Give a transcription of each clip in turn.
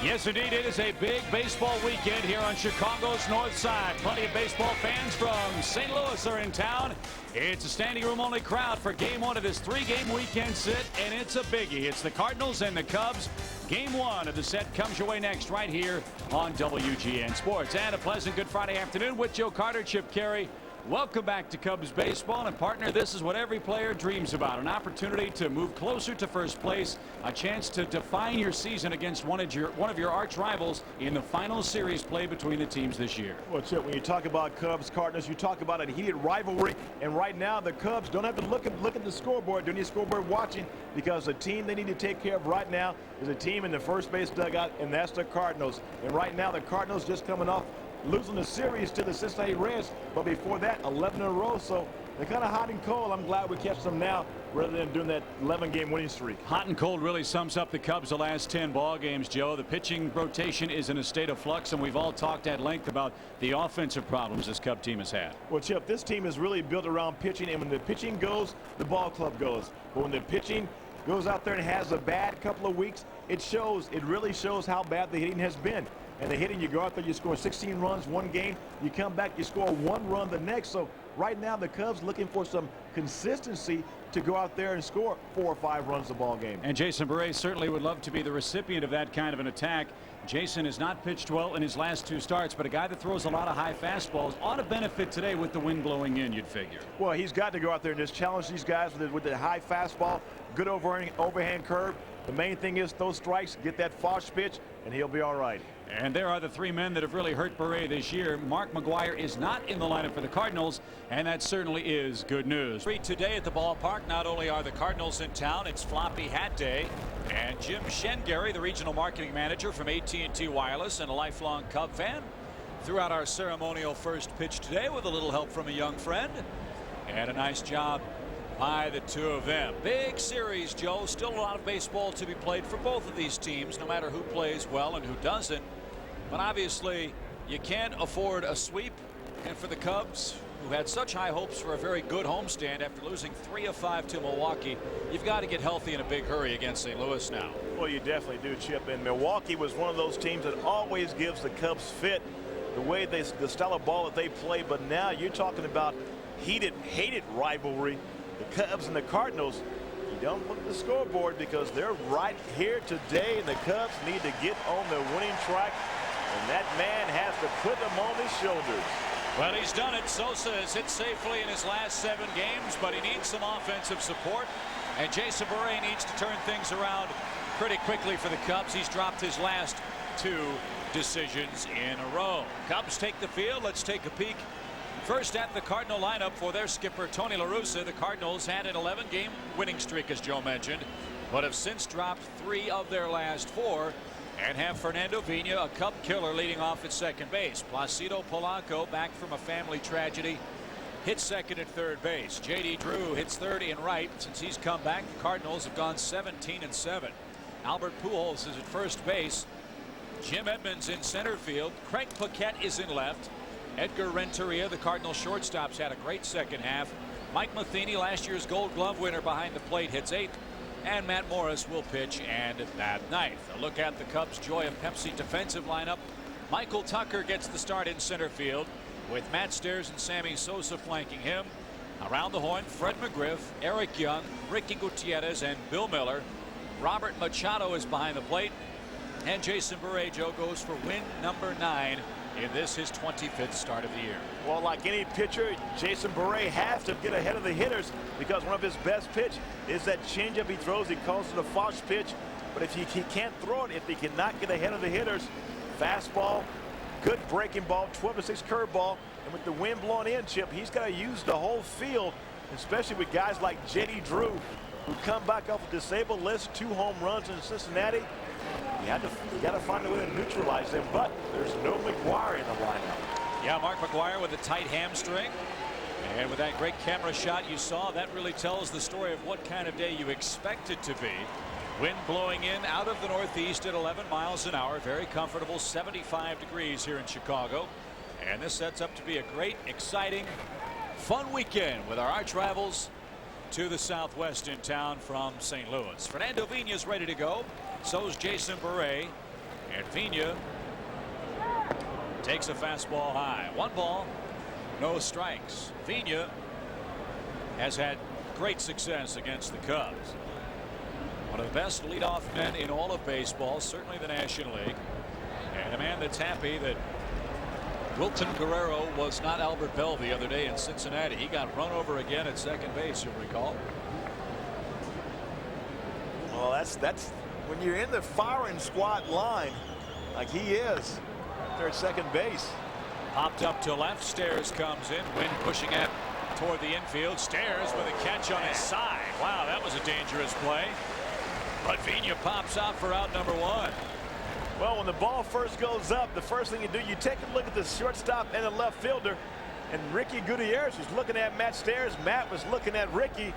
Yes, indeed, it is a big baseball weekend here on Chicago's North Side. Plenty of baseball fans from St. Louis are in town. It's a standing room only crowd for game one of this three-game weekend set, and it's a biggie. It's the Cardinals and the Cubs. Game one of the set comes your way next right here on WGN Sports. And a pleasant good Friday afternoon with Joe Carter, Chip Carey. Welcome back to Cubs baseball, and partner, this is what every player dreams about: an opportunity to move closer to first place, a chance to define your season against one of your arch rivals in the final series play between the teams this year. Well, Chip, when you talk about Cubs Cardinals, you talk about a heated rivalry, and right now the Cubs don't have to look at the scoreboard, doing the scoreboard watching, because the team they need to take care of right now is a team in the first base dugout, and that's the Cardinals. And right now the Cardinals just coming off losing the series to the Cincinnati Reds, but before that 11 in a row, so they're kind of hot and cold. I'm glad we catch them now rather than doing that 11-game winning streak. Hot and cold really sums up the Cubs the last 10 ball games, Joe. The pitching rotation is in a state of flux, and we've all talked at length about the offensive problems this Cub team has had. Well, Chip, this team is really built around pitching, and when the pitching goes, the ball club goes. But when the pitching goes out there and has a bad couple of weeks, it really shows how bad the hitting has been. And the hitting, you go out there, you score 16 runs one game, you come back, you score one run the next. So right now the Cubs looking for some consistency to go out there and score 4 or 5 runs a ball game. And Jason Beret certainly would love to be the recipient of that kind of an attack. Jason has not pitched well in his last 2 starts, but a guy that throws a lot of high fastballs ought to benefit today with the wind blowing in, you'd figure. Well, he's got to go out there and just challenge these guys with the high fastball, good overhand curve. The main thing is those strikes, get that Fosh pitch, and he'll be all right. And there are the 3 men that have really hurt Beret this year. Mark McGwire is not in the lineup for the Cardinals, and that certainly is good news. Today at the ballpark, not only are the Cardinals in town, it's Floppy Hat Day, and Jim Shengary, the regional marketing manager from AT&T Wireless and a lifelong Cub fan, threw out our ceremonial first pitch today with a little help from a young friend, and a nice job by the 2 of them. Big series, Joe. Still a lot of baseball to be played for both of these teams, no matter who plays well and who doesn't. But obviously, you can't afford a sweep. And for the Cubs, who had such high hopes for a very good homestand after losing 3 of 5 to Milwaukee, you've got to get healthy in a big hurry against St. Louis now. Well, you definitely do, Chip. And Milwaukee was one of those teams that always gives the Cubs fit, the way the style of ball that they play. But now you're talking about hated rivalry. The Cubs and the Cardinals, you don't look at the scoreboard because they're right here today, and the Cubs need to get on the winning track, and that man has to put them on his shoulders. Well, he's done it. Sosa has hit safely in his last 7 games, but he needs some offensive support, and Jason Beret needs to turn things around pretty quickly for the Cubs. He's dropped his last 2 decisions in a row. Cubs take the field. Let's take a peek first at the Cardinal lineup for their skipper, Tony La Russa. The Cardinals had an 11-game winning streak, as Joe mentioned, but have since dropped 3 of their last 4 and have Fernando Vina, a Cub killer, leading off at second base. Placido Polanco, back from a family tragedy, hits second at third base. J.D. Drew hits third and right. Since he's come back, the Cardinals have gone 17-7. Albert Pujols is at first base. Jim Edmonds in center field. Craig Paquette is in left. Edgar Renteria, the Cardinals shortstops, had a great second half. Mike Matheny, last year's Gold Glove winner, behind the plate, hits 8th. And Matt Morris will pitch and bat 9th. A look at the Cubs' Joy of Pepsi defensive lineup. Michael Tucker gets the start in center field, with Matt Stairs and Sammy Sosa flanking him. Around the horn, Fred McGriff, Eric Young, Ricky Gutierrez, and Bill Miller. Robert Machado is behind the plate. And Jason Beret, Joe, goes for win number 9 in this, his 25th start of the year. Well, like any pitcher, Jason Beret has to get ahead of the hitters, because one of his best pitch is that changeup he throws. He calls it a Fosh pitch, but if he can't throw it, if he cannot get ahead of the hitters, fastball, good breaking ball, 12-6 curveball, and with the wind blowing in, Chip, he's got to use the whole field, especially with guys like J.D. Drew, who come back off a disabled list, 2 home runs in Cincinnati. You got to find a way to neutralize them, but there's no McGwire in the lineup. Yeah, Mark McGwire with a tight hamstring, and with that great camera shot you saw, that really tells the story of what kind of day you expect it to be. Wind blowing in out of the northeast at 11 miles an hour, very comfortable, 75 degrees here in Chicago, and this sets up to be a great, exciting, fun weekend with our arch rivals to the southwest in town from St. Louis. Fernando Vina is ready to go. So is Jason Beret. And Vina takes a fastball high. 1 ball, no strikes. Vina has had great success against the Cubs. One of the best leadoff men in all of baseball, certainly the National League. And a man that's happy that Wilton Guerrero was not Albert Bell the other day in Cincinnati. He got run over again at second base, you'll recall. Well, that's when you're in the firing squad line like he is there at second base. Popped up to left. Stairs comes in. Wynn pushing it toward the infield. Stairs with a catch on his side. Wow, that was a dangerous play. But Vina pops out for out number 1. Well, when the ball first goes up, the first thing you do, you take a look at the shortstop and the left fielder. And Ricky Gutierrez was looking at Matt Stairs. Matt was looking at Ricky.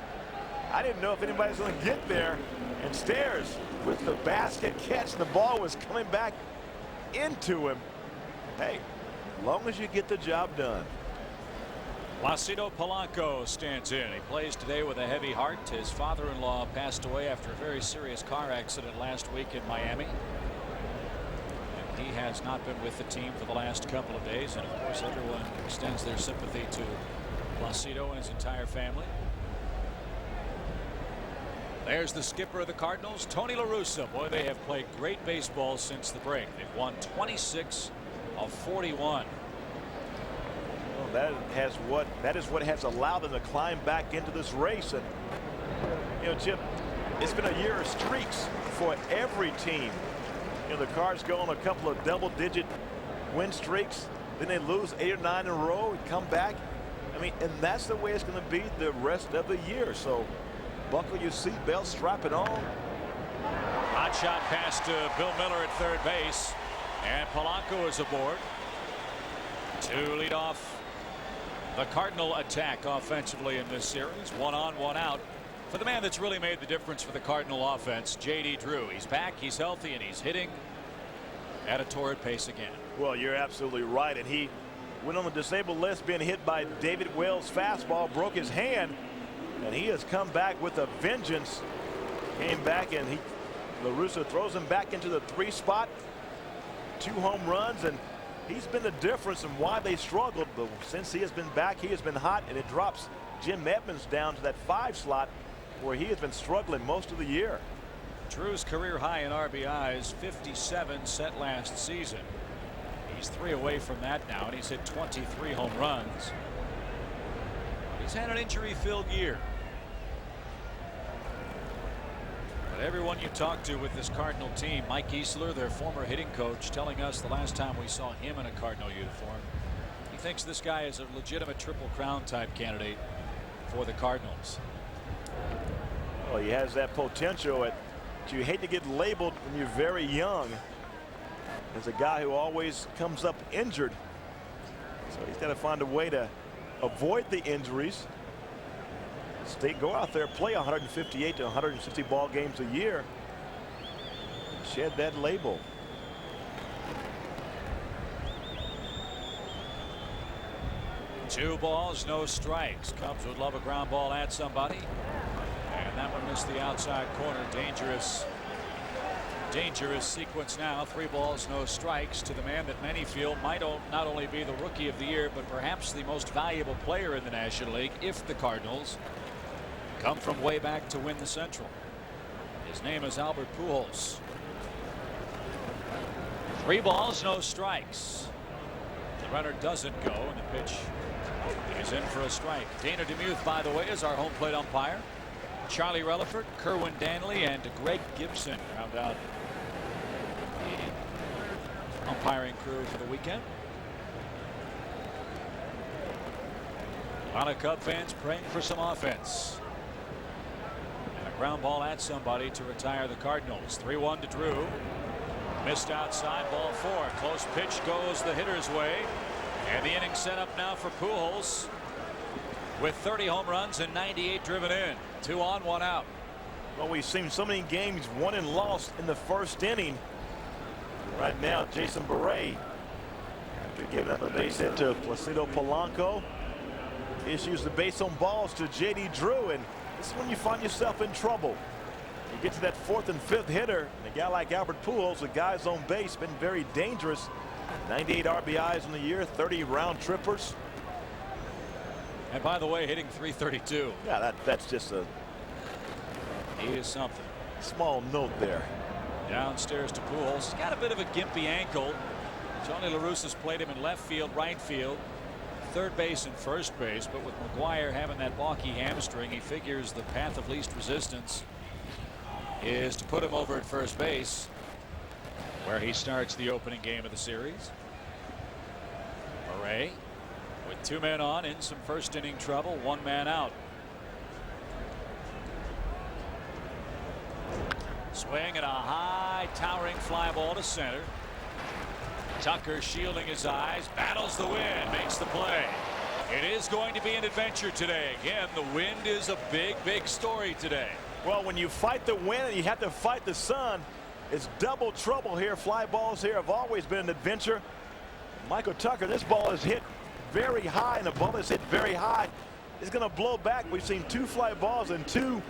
I didn't know if anybody was going to get there. And Stairs with the basket catch, the ball was coming back into him. Hey, as long as you get the job done. Placido Polanco stands in. He plays today with a heavy heart. His father-in-law passed away after a very serious car accident last week in Miami. And he has not been with the team for the last couple of days. And of course, everyone extends their sympathy to Placido and his entire family. There's the skipper of the Cardinals, Tony La Russa. Boy, they have played great baseball since the break. They've won 26 of 41. Well, that is what has allowed them to climb back into this race. And you know, Chip, it's been a year of streaks for every team. You know, the Cards go on a couple of double-digit win streaks, then they lose 8 or 9 in a row and come back. I mean, and that's the way it's going to be the rest of the year. So buckle your seatbelt, strap it on. Hot shot pass to Bill Miller at third base, and Polanco is aboard to lead off the Cardinal attack offensively in this series. 1 on, 1 out for the man that's really made the difference for the Cardinal offense, J.D. Drew. He's back, he's healthy, and he's hitting at a torrid pace again. Well, you're absolutely right, and he went on the disabled list, being hit by David Wells' fastball, broke his hand, and he has come back with a vengeance. Came back, and La Russa throws him back into the 3 spot. 2 home runs, and he's been the difference in why they struggled. But since he has been back, he has been hot, and it drops Jim Edmonds down to that 5 slot where he has been struggling most of the year. Drew's career high in RBIs, 57, set last season. He's 3 away from that now, and he's hit 23 home runs. He's had an injury-filled year. But everyone you talk to with this Cardinal team, Mike Easler, their former hitting coach, telling us the last time we saw him in a Cardinal uniform, he thinks this guy is a legitimate Triple Crown type candidate for the Cardinals. Well, he has that potential. You hate to get labeled when you're very young as a guy who always comes up injured. So he's got to find a way to avoid the injuries. Go out there, play 158 to 160 ball games a year. Shed that label. Two balls, no strikes. Cubs would love a ground ball at somebody. And that one missed the outside corner. Dangerous sequence now. 3 balls, no strikes to the man that many feel might not only be the Rookie of the Year, but perhaps the most valuable player in the National League if the Cardinals come from way back to win the Central. His name is Albert Pujols. 3 balls, no strikes. The runner doesn't go, and the pitch is in for a strike. Dana DeMuth, by the way, is our home plate umpire. Charlie Relaford, Kerwin Danley, and Greg Gibson round out the umpiring crew for the weekend. A lot of Cub fans praying for some offense. And a ground ball at somebody to retire the Cardinals. 3-1 to Drew. Missed outside, ball 4. Close pitch goes the hitter's way. And the inning set up now for Pujols with 30 home runs and 98 driven in. 2 on, 1 out. Well, we've seen so many games won and lost in the first inning. Right now, Jason Beret, after giving up a base hit to Placido Polanco, issues the base on balls to J.D. Drew, and this is when you find yourself in trouble. You get to that 4th and 5th hitter, and a guy like Albert Pujols, the guys on base, been very dangerous. 98 RBIs in the year, 30 round trippers. And by the way, hitting .332. Yeah, that's just a He is something. small note there. Downstairs to Pujols. He's got a bit of a gimpy ankle. Tony La Russa's played him in left field, right field, third base and first base, but with McGuire having that balky hamstring, he figures the path of least resistance is to put him over at first base, where he starts the opening game of the series. Murray with 2 men on, in some first inning trouble, 1 man out. Swing and a high towering fly ball to center. Tucker shielding his eyes, battles the wind, makes the play. It is going to be an adventure today. Again, the wind is a big story today. Well, when you fight the wind and you have to fight the sun, it's double trouble here. Fly balls here have always been an adventure. Michael Tucker, this ball is hit very high, and the ball is hit very high. It's going to blow back. We've seen 2 fly balls and 2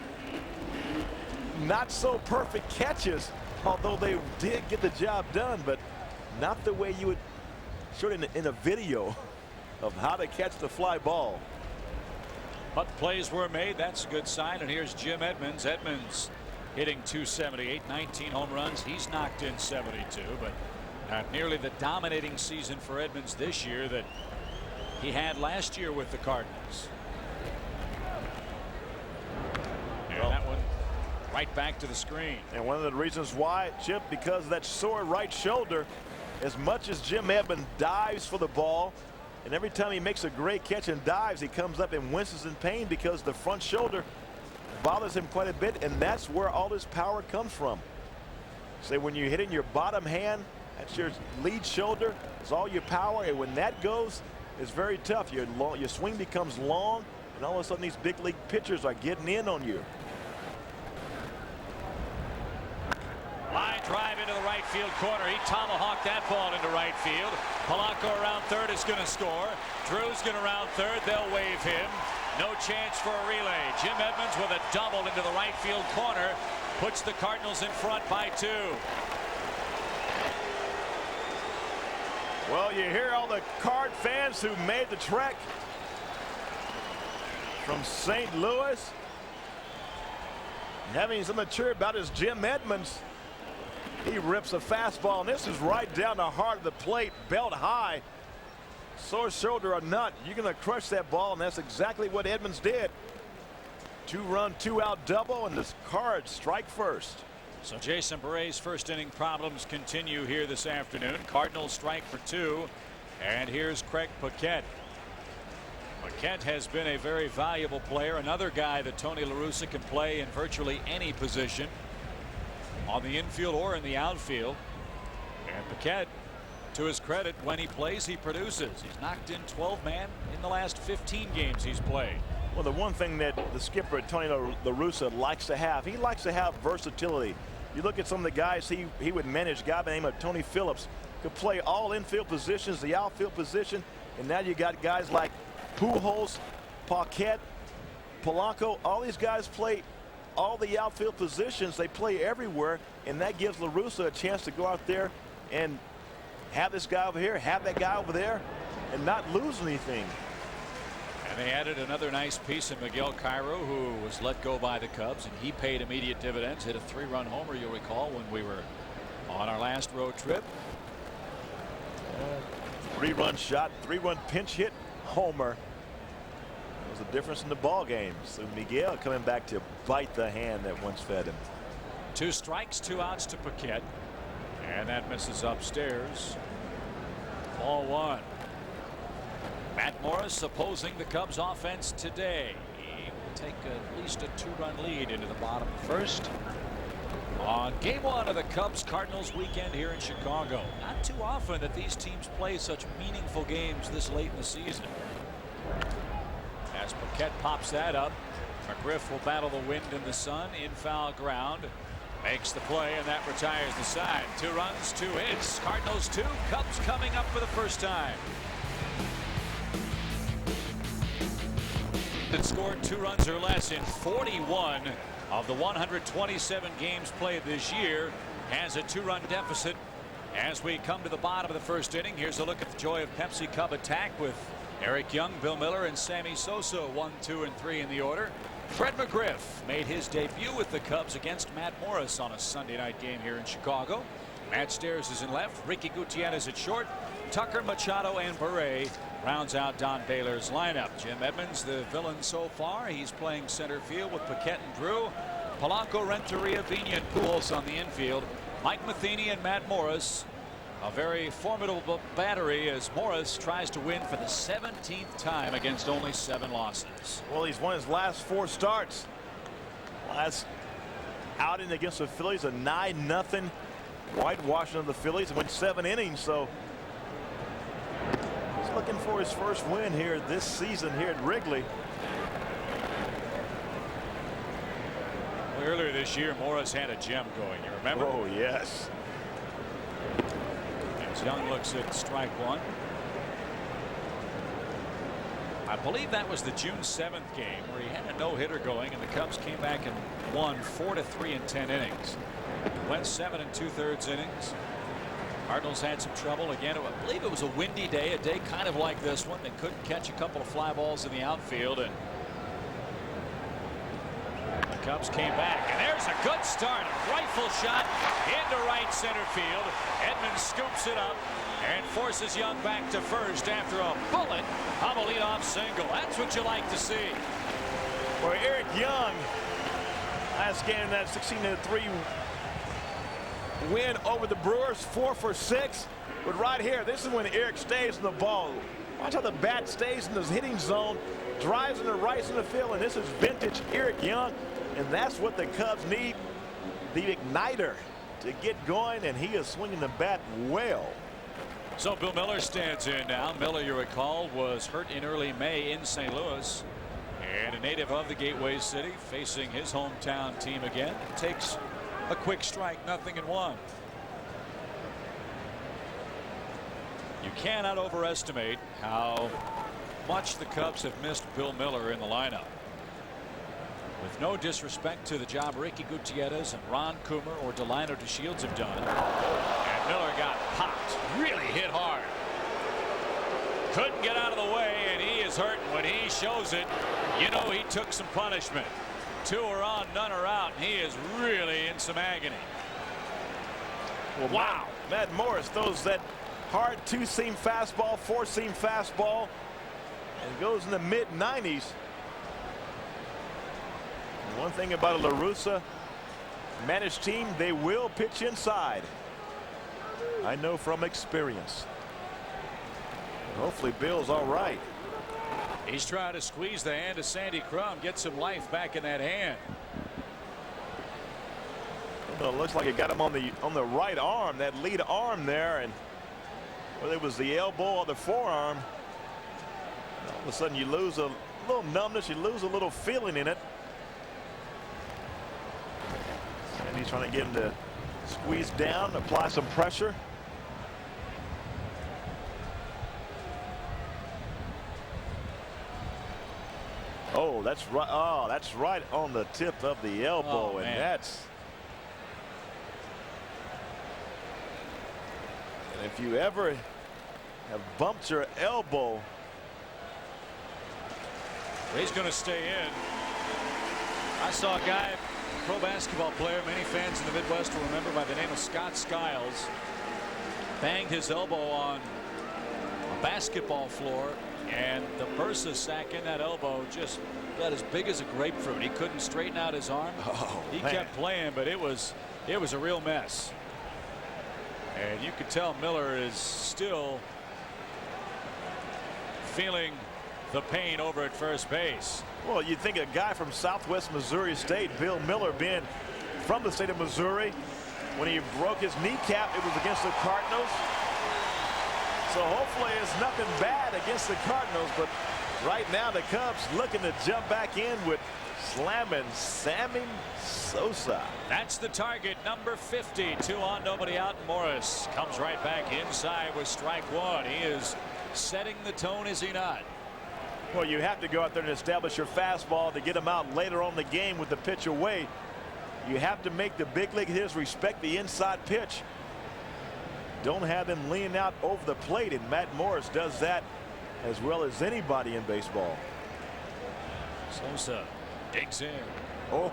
not so perfect catches, although they did get the job done, but not the way you would show it in a video of how to catch the fly ball. But the plays were made. That's a good sign. And here's Jim Edmonds. Edmonds hitting .278, 19 home runs. He's knocked in 72, but not nearly the dominating season for Edmonds this year that he had last year with the Cardinals. And that one right back to the screen. And one of the reasons why, Chip, because of that sore right shoulder. As much as Jim Edmonds dives for the ball, and every time he makes a great catch and dives, he comes up and winces in pain because the front shoulder bothers him quite a bit, and that's where all his power comes from. So when you're hitting your bottom hand, that's your lead shoulder, it's all your power, and when that goes, it's very tough. Your swing becomes long, and all of a sudden these big league pitchers are getting in on you. Line drive into the right field corner. He tomahawked that ball into right field. Polanco around third is going to score. Drew's going to round third. They'll wave him. No chance for a relay. Jim Edmonds with a double into the right field corner puts the Cardinals in front by 2. Well, you hear all the Card fans who made the trek from St. Louis. Having some mature about his Jim Edmonds. He rips a fastball, and this is right down the heart of the plate, belt high. Sore shoulder or not, you're going to crush that ball, and that's exactly what Edmonds did. 2-run, 2-out double, and the Cards strike first. So Jason Barre's first inning problems continue here this afternoon. Cardinals strike for 2, and here's Craig Paquette. Paquette has been a very valuable player, another guy that Tony La Russa can play in virtually any position, on the infield or in the outfield. And Paquette, to his credit, when he plays, he produces. He's knocked in 12 man in the last 15 games he's played. Well, the one thing that the skipper, Tony La Russa, likes to have, he likes to have versatility. You look at some of the guys he would manage. A guy by the name of Tony Phillips could play all infield positions, the outfield position, and now you got guys like Pujols, Paquette, Polanco. All these guys play all the outfield positions. They play everywhere, and that gives La Russa a chance to go out there and have this guy over here, have that guy over there, and not lose anything. And they added another nice piece in Miguel Cairo, who was let go by the Cubs, and he paid immediate dividends. Hit a 3-run homer, you'll recall, when we were on our last road trip. 3-run shot, 3-run pinch hit homer. The difference in the ball game. So Miguel coming back to bite the hand that once fed him. 2 strikes, 2 outs to Paquette, and that misses upstairs. Ball 1. Matt Morris opposing the Cubs offense today. He will take at least a 2-run lead into the bottom of the first on game 1 of the Cubs Cardinals weekend here in Chicago. Not too often that these teams play such meaningful games this late in the season. As Paquette pops that up, McGriff will battle the wind and the sun in foul ground. Makes the play, and that retires the side. 2 runs, 2 hits. Cardinals 2, Cubs coming up for the first time. It scored 2 runs or less in 41 of the 127 games played this year, has a 2-run deficit. As we come to the bottom of the first inning, here's a look at the Joy of Pepsi Cub attack with Eric Young, Bill Miller, and Sammy Sosa 1, 2, and 3 in the order. Fred McGriff made his debut with the Cubs against Matt Morris on a Sunday night game here in Chicago. Matt Stairs is in left, Ricky Gutierrez at short, Tucker, Machado, and Bure rounds out Don Baylor's lineup. Jim Edmonds, the villain so far, he's playing center field with Paquette and Drew. Polanco, Renteria, Vigna, and Pujols on the infield. Mike Matheny and Matt Morris. A very formidable battery as Morris tries to win for the 17th time against only 7 losses. Well, he's won his last 4 starts. Last outing against the Phillies, a 9-0 whitewashing of the Phillies, and went 7 innings. So he's looking for his first win here this season here at Wrigley. Earlier this year, Morris had a gem going. You remember? Oh, yes. As Young looks at strike 1. I believe that was the June 7th game where he had a no-hitter going, and the Cubs came back and won 4-3 in 10 innings. Went 7 2/3 innings. Cardinals had some trouble again. I believe it was a windy day, a day kind of like this one. They couldn't catch a couple of fly balls in the outfield, and the Cubs came back, and there's a good start. A rifle shot into right center field. Edmonds scoops it up and forces Young back to first after a bullet of a leadoff single. That's what you like to see. For Eric Young, last game, that 16-3 win over the Brewers, 4 for 6. But right here, this is when Eric stays in the ball. Watch how the bat stays in this hitting zone, drives in the right center field, and this is vintage Eric Young. And that's what the Cubs need, the igniter to get going, and he is swinging the bat well. So Bill Miller stands in now. Miller, you recall, was hurt in early May in St. Louis, and a native of the Gateway City, facing his hometown team again. Takes a quick strike, 0-1. You cannot overestimate how much the Cubs have missed Bill Miller in the lineup. With no disrespect to the job Ricky Gutierrez and Ron Coomer or Delino DeShields have done. And Miller got popped. Really hit hard. Couldn't get out of the way, and he is hurt. When he shows it, you know he took some punishment. 2 are on, none are out, and he is really in some agony. Well, wow. Matt Morris throws that hard 2-seam fastball, 4-seam fastball, and goes in the mid-90s. One thing about a La Russa managed team, they will pitch inside. I know from experience. Hopefully Bill's all right. He's trying to squeeze the hand of Sandy Crum, get some life back in that hand. Well, it looks like it got him on the right arm, that lead arm there, and whether it was the elbow or the forearm, all of a sudden you lose a little numbness, you lose a little feeling in it. And he's trying to get him to squeeze down, apply some pressure. Oh, that's right. Oh, that's right on the tip of the elbow. Oh, and man. That's. And if you ever have bumped your elbow. He's going to stay in. I saw a guy, pro basketball player, many fans in the Midwest will remember by the name of Scott Skiles, banged his elbow on a basketball floor, and the bursa sac in that elbow just got as big as a grapefruit. He couldn't straighten out his arm. Oh, he man. kept playing, but it was a real mess. And you could tell Miller is still feeling the pain over at first base. Well, you'd think a guy from Southwest Missouri State, Bill Miller, being from the state of Missouri, when he broke his kneecap, it was against the Cardinals. So hopefully it's nothing bad against the Cardinals, but right now the Cubs looking to jump back in with slamming Sammy Sosa. That's the target, number 50. 2 on, nobody out. Morris comes right back inside with strike 1. He is setting the tone, is he not? Well, you have to go out there and establish your fastball to get them out later on in the game with the pitch away. You have to make the big league hitters respect the inside pitch. Don't have them leaning out over the plate, and Matt Morris does that as well as anybody in baseball. Sosa digs in. Oh,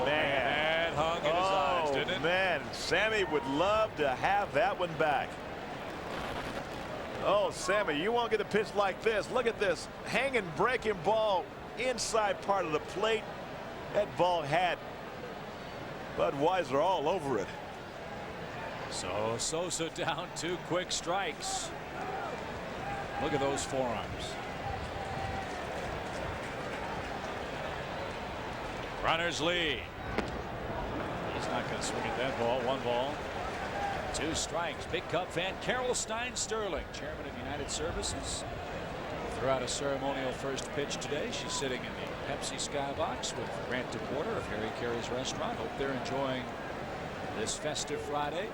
man. That hung in his eyes, didn't it? Man, Sammy would love to have that one back. Oh, Sammy, you won't get a pitch like this. Look at this hanging breaking ball inside part of the plate. That ball had Budweiser all over it. So Sosa down 2 quick strikes. Look at those forearms. Runners lead. He's not going to swing at that ball. 1 ball. 2 strikes. Big Cub fan Carol Stein Sterling, chairman of United Services, threw out a ceremonial first pitch today. She's sitting in the Pepsi skybox with Grant DePorter of Harry Carey's restaurant. Hope they're enjoying this festive Friday.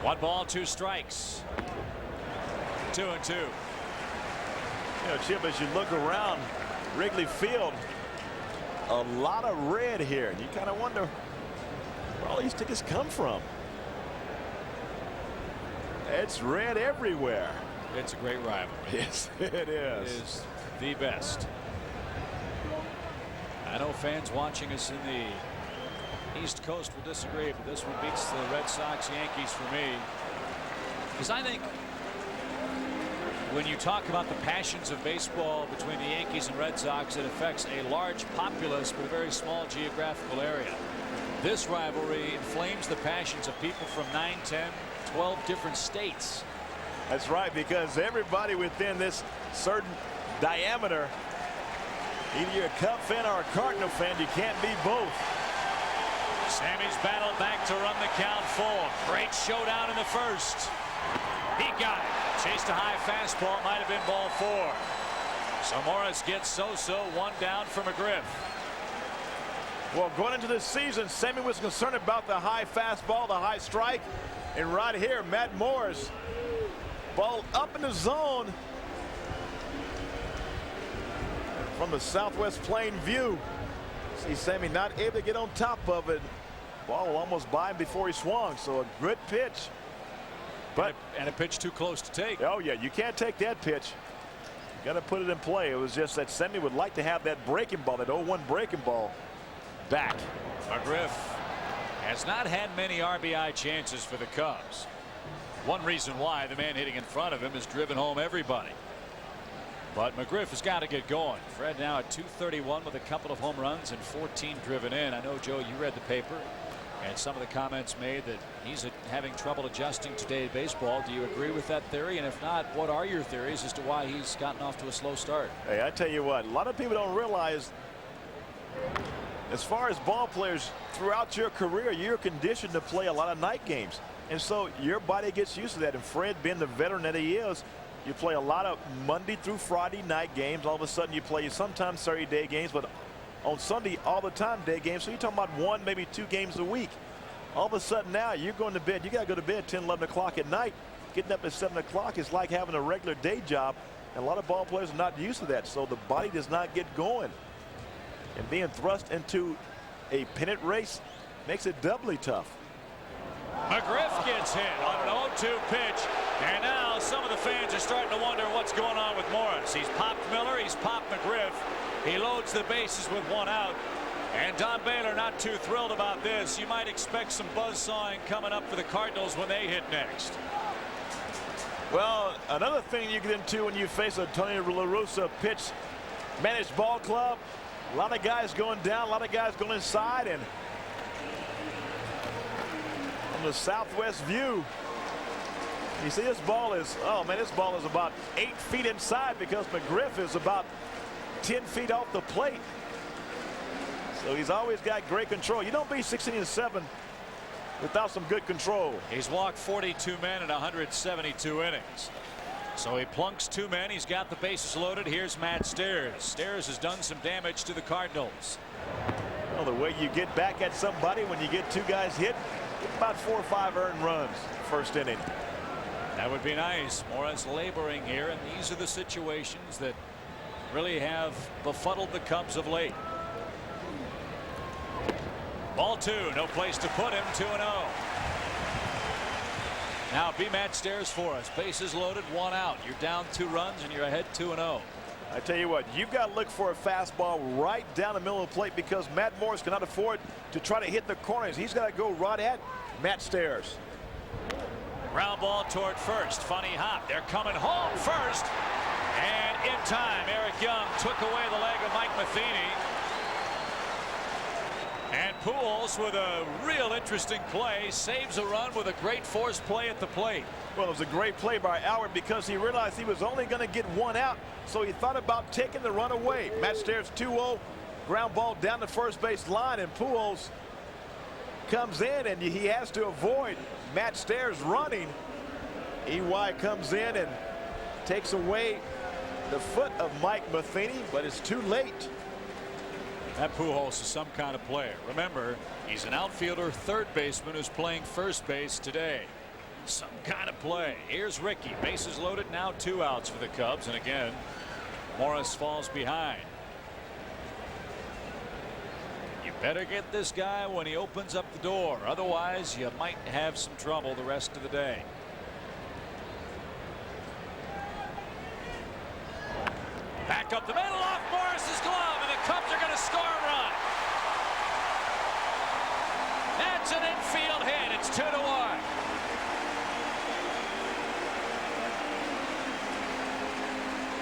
1 ball, 2 strikes. 2-2. You know, Chip, as you look around Wrigley Field, a lot of red here, and you kind of wonder where all these tickets come from. It's red everywhere. It's a great rivalry. Yes, it is. It is the best. I know fans watching us in the East Coast will disagree, but this one beats the Red Sox Yankees for me, because I think when you talk about the passions of baseball between the Yankees and Red Sox, it affects a large populace but a very small geographical area. This rivalry inflames the passions of people from 9, 10, 12 different states. That's right, because everybody within this certain diameter, either you're a Cub fan or a Cardinal fan, you can't be both. Sammy's battled back to run the count full. Great showdown in the first. He got it. Chased a high fastball. It might have been ball 4. So Morris gets Sosa. 1 down for McGriff. Well, going into this season, Sammy was concerned about the high fastball, the high strike. And right here, Matt Morris, ball up in the zone from the southwest plain view. See Sammy not able to get on top of it. Ball almost by him before he swung. So a good pitch. But and a pitch too close to take. Oh, yeah, you can't take that pitch. You got to put it in play. It was just that Sammy would like to have that breaking ball, that 0-1 breaking ball, back. McGriff has not had many RBI chances for the Cubs. One reason why the man hitting in front of him has driven home everybody. But McGriff has got to get going. Fred now at 231 with a couple of home runs and 14 driven in. I know, Joe, you read the paper and some of the comments made that he's having trouble adjusting to today's baseball. Do you agree with that theory? And if not, what are your theories as to why he's gotten off to a slow start? Hey, I tell you what, a lot of people don't realize, as far as ball players, throughout your career, you're conditioned to play a lot of night games. And so your body gets used to that. And Fred, being the veteran that he is, you play a lot of Monday through Friday night games. All of a sudden you play sometimes Saturday day games, but on Sunday all the time day games. So you're talking about 1, maybe 2 games a week. All of a sudden now you're going to bed. You got to go to bed 10, 11 o'clock at night. Getting up at 7 o'clock is like having a regular day job. And a lot of ball players are not used to that. So the body does not get going. And being thrust into a pennant race makes it doubly tough. McGriff gets hit on an 0-2 pitch. And now some of the fans are starting to wonder what's going on with Morris. He's popped Miller. He's popped McGriff. He loads the bases with 1 out. And Don Baylor not too thrilled about this. You might expect some buzzsawing coming up for the Cardinals when they hit next. Well, another thing you get into when you face a Tony La Russa pitch managed ball club, a lot of guys going down, a lot of guys going inside, and from the southwest view, you see this ball is, oh man, this ball is about 8 feet inside because McGriff is about 10 feet off the plate. So he's always got great control. You don't beat 16-7 without some good control. He's walked 42 men in 172 innings. So he plunks 2 men. He's got the bases loaded. Here's Matt Stairs. Stairs has done some damage to the Cardinals. Well, the way you get back at somebody when you get 2 guys hit, get about 4 or 5 earned runs first inning. That would be nice. Morris laboring here, and these are the situations that really have befuddled the Cubs of late. Ball 2, no place to put him. 2-0. Now Matt Stairs for us. Bases loaded, 1 out. You're down 2 runs and you're ahead 2-0. I tell you what, you've got to look for a fastball right down the middle of the plate because Matt Morris cannot afford to try to hit the corners. He's got to go right at Matt Stairs. Ground ball toward first. Funny hop. They're coming home first. And in time, Eric Young took away the leg of Mike Matheny. And Pujols, with a real interesting play, saves a run with a great force play at the plate. Well, it was a great play by Howard because he realized he was only going to get 1 out, so he thought about taking the run away. Matt Stairs 2-0, ground ball down the first base line, and Pujols comes in, and he has to avoid Matt Stairs running. EY comes in and takes away the foot of Mike Matheny, but it's too late. That Pujols is some kind of player. Remember, he's an outfielder, third baseman who's playing first base today. Some kind of play. Here's Ricky. Bases loaded, now 2 outs for the Cubs. And again, Morris falls behind. You better get this guy when he opens up the door. Otherwise, you might have some trouble the rest of the day. Back up the middle off Morris's glove, and the Cubs are going to score a run. That's an infield hit. It's 2-1.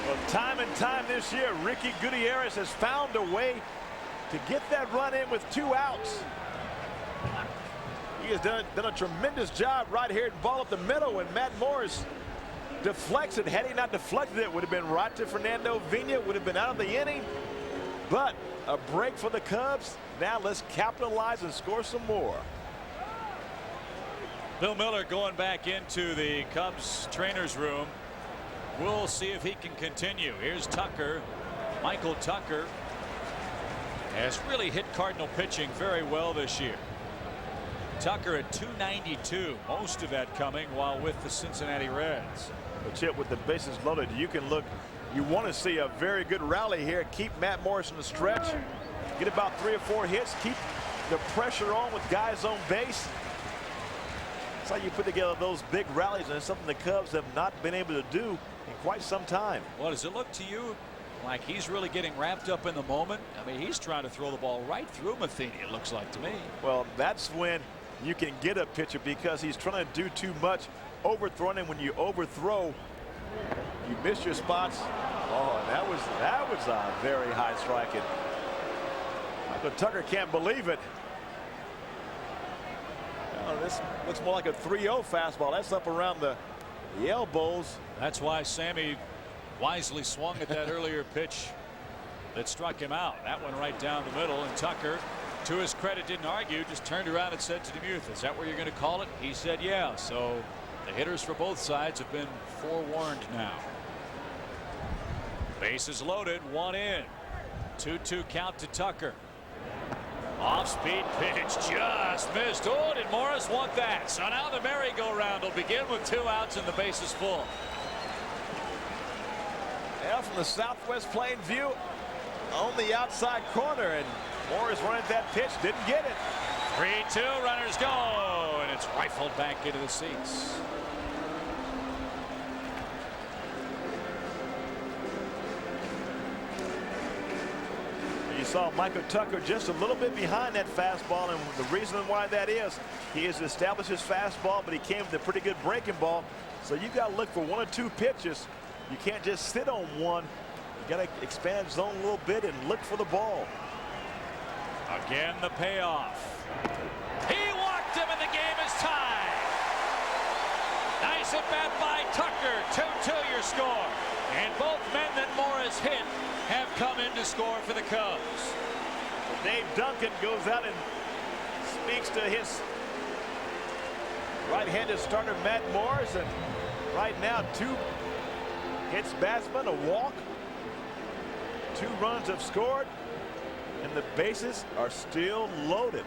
Well, time and time this year, Ricky Gutierrez has found a way to get that run in with 2 outs. He has done a tremendous job right here at ball up the middle when Matt Morris deflects it. Had he not deflected it, would have been right to Fernando Vina, would have been out of the inning. But a break for the Cubs. Now let's capitalize and score some more. Bill Miller going back into the Cubs trainer's room. We'll see if he can continue. Here's Tucker. Michael Tucker has really hit Cardinal pitching very well this year. Tucker at .292, most of that coming while with the Cincinnati Reds. But Chip, with the bases loaded, you can look. You want to see a very good rally here. Keep Matt Morris in the stretch. Get about 3 or 4 hits. Keep the pressure on with guys on base. That's how you put together those big rallies, and it's something the Cubs have not been able to do in quite some time. Well, does it look to you like he's really getting wrapped up in the moment? I mean, he's trying to throw the ball right through Matheny, it looks like to me. Well, that's when you can get a pitcher because he's trying to do too much, overthrowing him. When you overthrow, you miss your spots. Oh, and that was a very high strike. And Michael Tucker can't believe it. Oh, this looks more like a 3-0 fastball. That's up around the elbows. That's why Sammy wisely swung at that earlier pitch that struck him out. That one right down the middle, and Tucker, to his credit, didn't argue, just turned around and said to DeMuth, "Is that where you're going to call it?" He said yeah. So the hitters for both sides have been forewarned now. Bases loaded, 1 in. 2-2 count to Tucker. Off-speed pitch, just missed. Oh, did Morris want that? So now the merry-go-round will begin with 2 outs and the bases full. Now from the southwest plain view on the outside corner, and Morris running that pitch, didn't get it. 3-2, runners go, and it's rifled back into the seats. You saw Michael Tucker just a little bit behind that fastball, and the reason why that is, he has established his fastball, but he came with a pretty good breaking ball. So you got to look for 1 or 2 pitches. You can't just sit on one. You got to expand his zone a little bit and look for the ball. Again, the payoff. He walked him, and the game is tied. Nice at bat by Tucker. 2-2 your score. And both men that Morris hit have come in to score for the Cubs. Dave Duncan goes out and speaks to his right-handed starter Matt Morris, and right now 2 hits batsman, a walk. 2 runs have scored, and the bases are still loaded.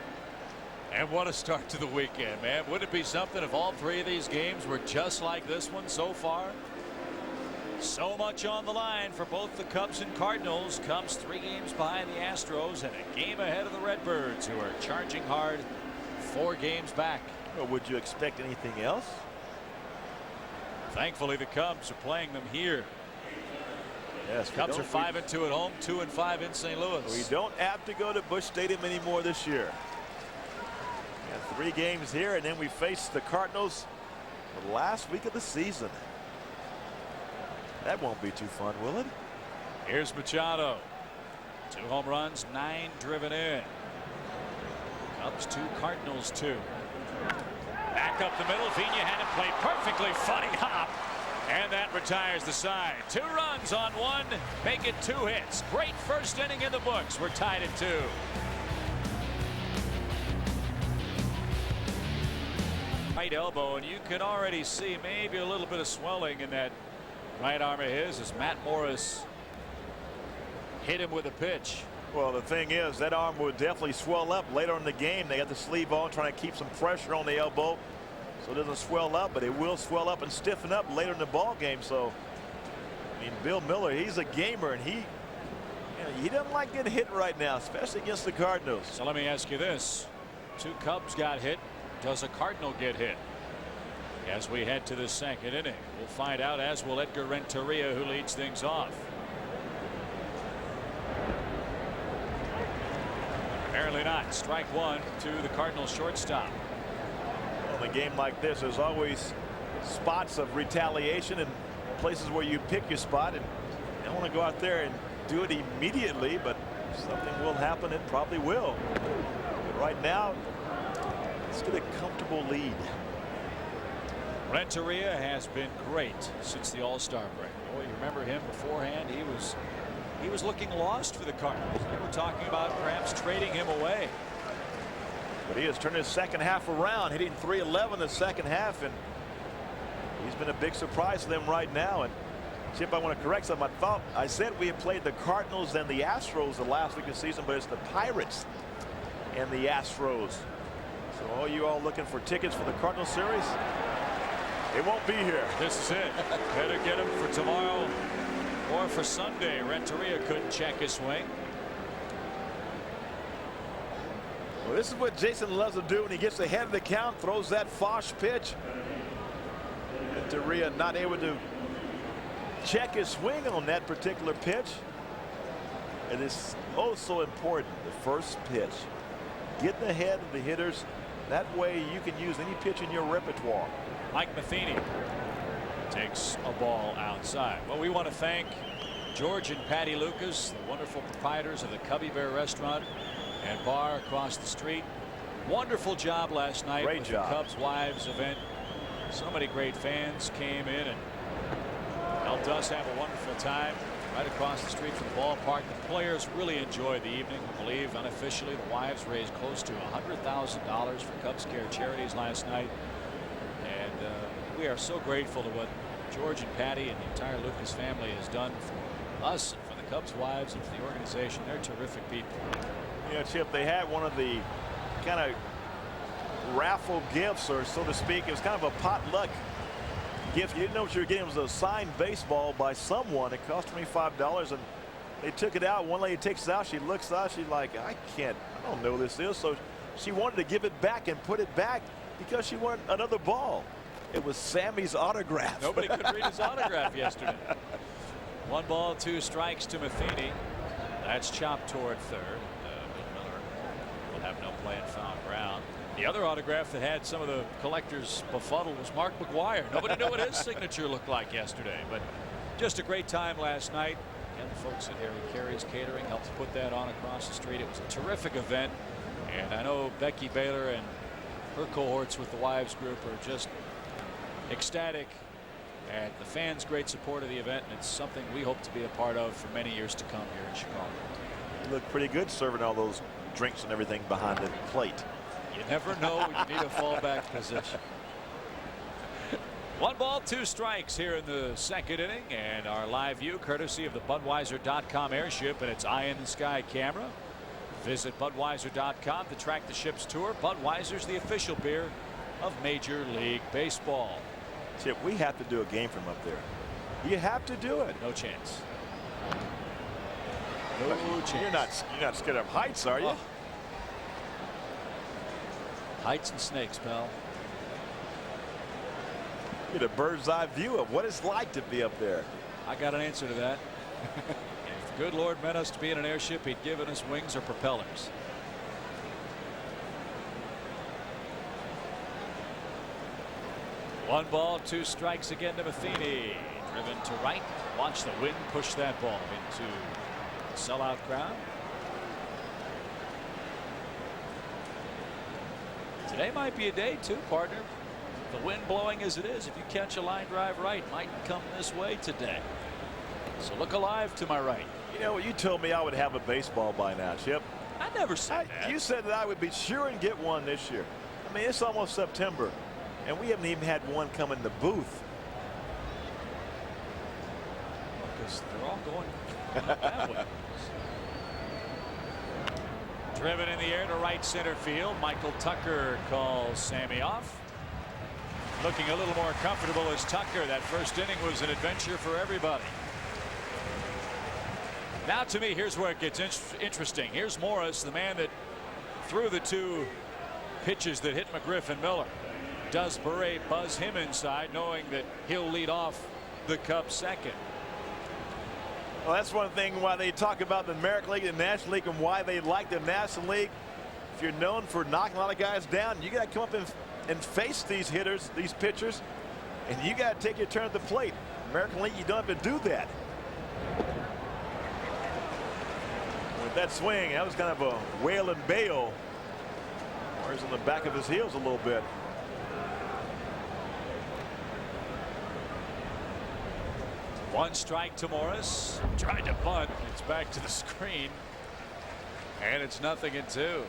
And what a start to the weekend, man. Wouldn't it be something if all three of these games were just like this one so far? So much on the line for both the Cubs and Cardinals. Cubs 3 games behind the Astros and a game ahead of the Redbirds, who are charging hard 4 games back. Well, would you expect anything else? Thankfully, the Cubs are playing them here. Yes, Cubs are 5-2 at home, 2-5 in St. Louis. We don't have to go to Busch Stadium anymore this year. We have 3 games here, and then we face the Cardinals the last week of the season. That won't be too fun, will it? Here's Machado. 2 home runs, 9 driven in. Cubs 2, Cardinals 2. Back up the middle. Vina had it played perfectly. Funny hop. And that retires the side. 2 runs on 1. Make it 2 hits. Great first inning in the books. We're tied at 2. Right elbow, and you can already see maybe a little bit of swelling in that right arm of his as Matt Morris hit him with a pitch. Well, the thing is, that arm would definitely swell up later in the game. They got the sleeve on, trying to keep some pressure on the elbow so it doesn't swell up, but it will swell up and stiffen up later in the ball game. So, I mean, Bill Miller, he's a gamer, and he doesn't like getting hit right now, especially against the Cardinals. So let me ask you this. 2 Cubs got hit. Does a Cardinal get hit? As we head to the 2nd inning, we'll find out, as will Edgar Renteria, who leads things off. Apparently not. Strike 1 to the Cardinals shortstop. In a game like this, there's always spots of retaliation and places where you pick your spot, and you don't want to go out there and do it immediately, but something will happen. It probably will. But right now, let's get a comfortable lead. Renteria has been great since the All-Star break. Boy, you remember him beforehand. He was looking lost for the Cardinals. They were talking about perhaps trading him away. But he has turned his second half around, hitting .311 the second half, and he's been a big surprise to them right now. And Chip, I want to correct something. I said we had played the Cardinals and the Astros the last week of the season, but it's the Pirates and the Astros. So all you all looking for tickets for the Cardinals series, it won't be here. This is it. Better get him for tomorrow or for Sunday. Renteria couldn't check his swing. Well, this is what Jason loves to do when he gets ahead of the count, throws that Fosh pitch. Renteria not able to check his swing on that particular pitch. And it's oh so important, the first pitch. Getting ahead of the hitters. That way you can use any pitch in your repertoire. Mike Matheny takes a ball outside. Well, we want to thank George and Patty Lucas, the wonderful proprietors of the Cubby Bear restaurant and bar across the street. Wonderful job last night with the Cubs Wives event. So many great fans came in and helped us have a wonderful time right across the street from the ballpark. The players really enjoyed the evening. I believe unofficially the Wives raised close to $100,000 for Cubs Care charities last night. And we are so grateful to what George and Patty and the entire Lucas family has done for us and for the Cubs Wives and for the organization. They're terrific people. Yeah, Chip, they had one of the kind of raffle gifts, or so to speak. It was kind of a potluck gift. You didn't know what you were getting. It was a signed baseball by someone. It cost $25, and they took it out. One lady takes it out. She looks out. She's like, I don't know who this is. So she wanted to give it back and put it back because she wanted another ball. It was Sammy's autograph. Nobody could read his autograph yesterday. 1 ball, 2 strikes to Matheny. That's chopped toward third. Bill Miller will have no play in foul ground. The other autograph that had some of the collectors befuddled was Mark McGwire. Nobody knew what his signature looked like yesterday, but just a great time last night. And the folks at Harry Carey's Catering helped put that on across the street. It was a terrific event, and I know Becky Baylor and her cohorts with the Wives group are just ecstatic at the fans' great support of the event, and it's something we hope to be a part of for many years to come here in Chicago. You look pretty good serving all those drinks and everything behind the plate. You never know when you need a fallback position. 1 ball, 2 strikes here in the 2nd inning, and our live view courtesy of the Budweiser.com airship and its eye in the sky camera. Visit Budweiser.com to track the ship's tour. Budweiser's the official beer of Major League Baseball. Chip, we have to do a game from up there. You have to do it. No chance. No chance. You're not scared of heights, are you? Oh. Heights and snakes, pal. Get a bird's eye view of what it's like to be up there. I got an answer to that. If the good Lord meant us to be in an airship, he'd given us wings or propellers. One ball, two strikes again to Matheny. Driven to right. Watch the wind push that ball into the sellout crowd. Today might be a day too, partner. The wind blowing as it is, if you catch a line drive right, might come this way today. So look alive to my right. You know what? You told me I would have a baseball by now, Chip. I never said that. You said that I would be sure and get one this year. I mean, it's almost September, and we haven't even had one come in the booth. Because they're all going that way. Driven in the air to right center field. Michael Tucker calls Sammy off. Looking a little more comfortable as Tucker. That first inning was an adventure for everybody. Now to me, here's where it gets interesting. Here's Morris, the man that threw the two pitches that hit McGriff and Miller. Does Bure buzz him inside, knowing that he'll lead off the Cubs second? Well, that's one thing why they talk about the American League and the National League and why they like the National League. If you're known for knocking a lot of guys down, you got to come up and face these hitters, these pitchers, and you got to take your turn at the plate. American League, you don't have to do that. With that swing, that was kind of a whale and bail. Where's on the back of his heels a little bit. One strike to Morris. Tried to bunt. It's back to the screen. And it's 0-2.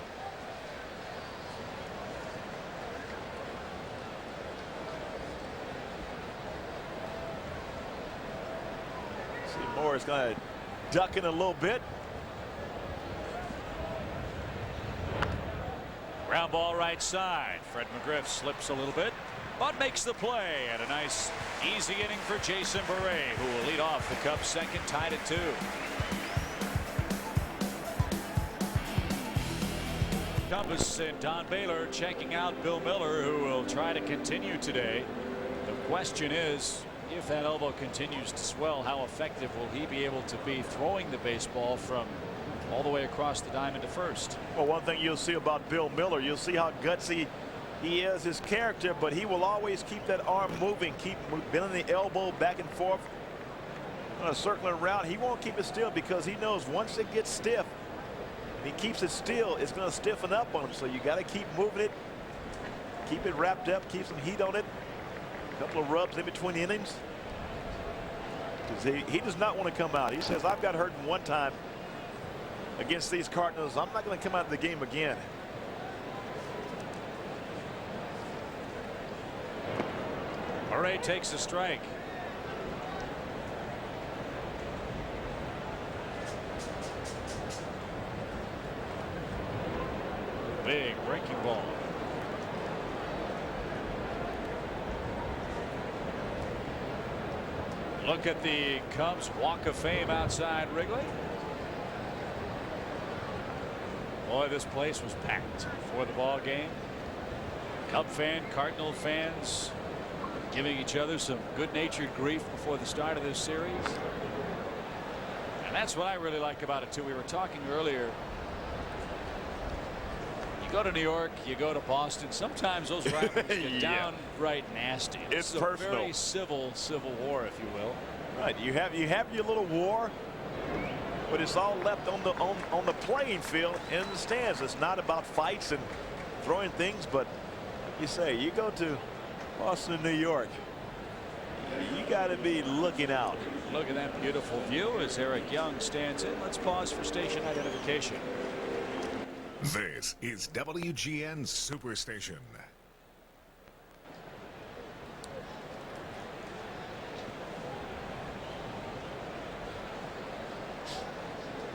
See Morris kind of ducking a little bit. Ground ball right side. Fred McGriff slips a little bit, but makes the play. And a nice easy inning for Jason Bure, who will lead off the Cubs second, tied at 2. Columbus and Don Baylor checking out Bill Miller, who will try to continue today. The question is, if that elbow continues to swell, how effective will he be able to be throwing the baseball from all the way across the diamond to first? Well, one thing you'll see about Bill Miller, you'll see how gutsy he is, his character, but he will always keep that arm moving, keep bending the elbow back and forth on a circling route. He won't keep it still because he knows once it gets stiff, and he keeps it still, it's going to stiffen up on him. So you got to keep moving it, keep it wrapped up, keep some heat on it. A couple of rubs in between innings. Because he does not want to come out. He says, I've got hurt one time against these Cardinals. I'm not going to come out of the game again. Murray takes a strike. Big breaking ball. Look at the Cubs Walk of Fame outside Wrigley. Boy, this place was packed before the ball game. Cub fan, Cardinal fans giving each other some good-natured grief before the start of this series. And that's what I really like about it too. We were talking earlier. You go to New York, you go to Boston. Sometimes those rivalries get downright nasty. It's a personal. Very civil war, if you will. Right. You have your little war, but it's all left on the playing field in the stands. It's not about fights and throwing things, but like you say, you go to Boston, New York, you got to be looking out. Look at that beautiful view as Eric Young stands in. Let's pause for station identification. This is WGN Superstation.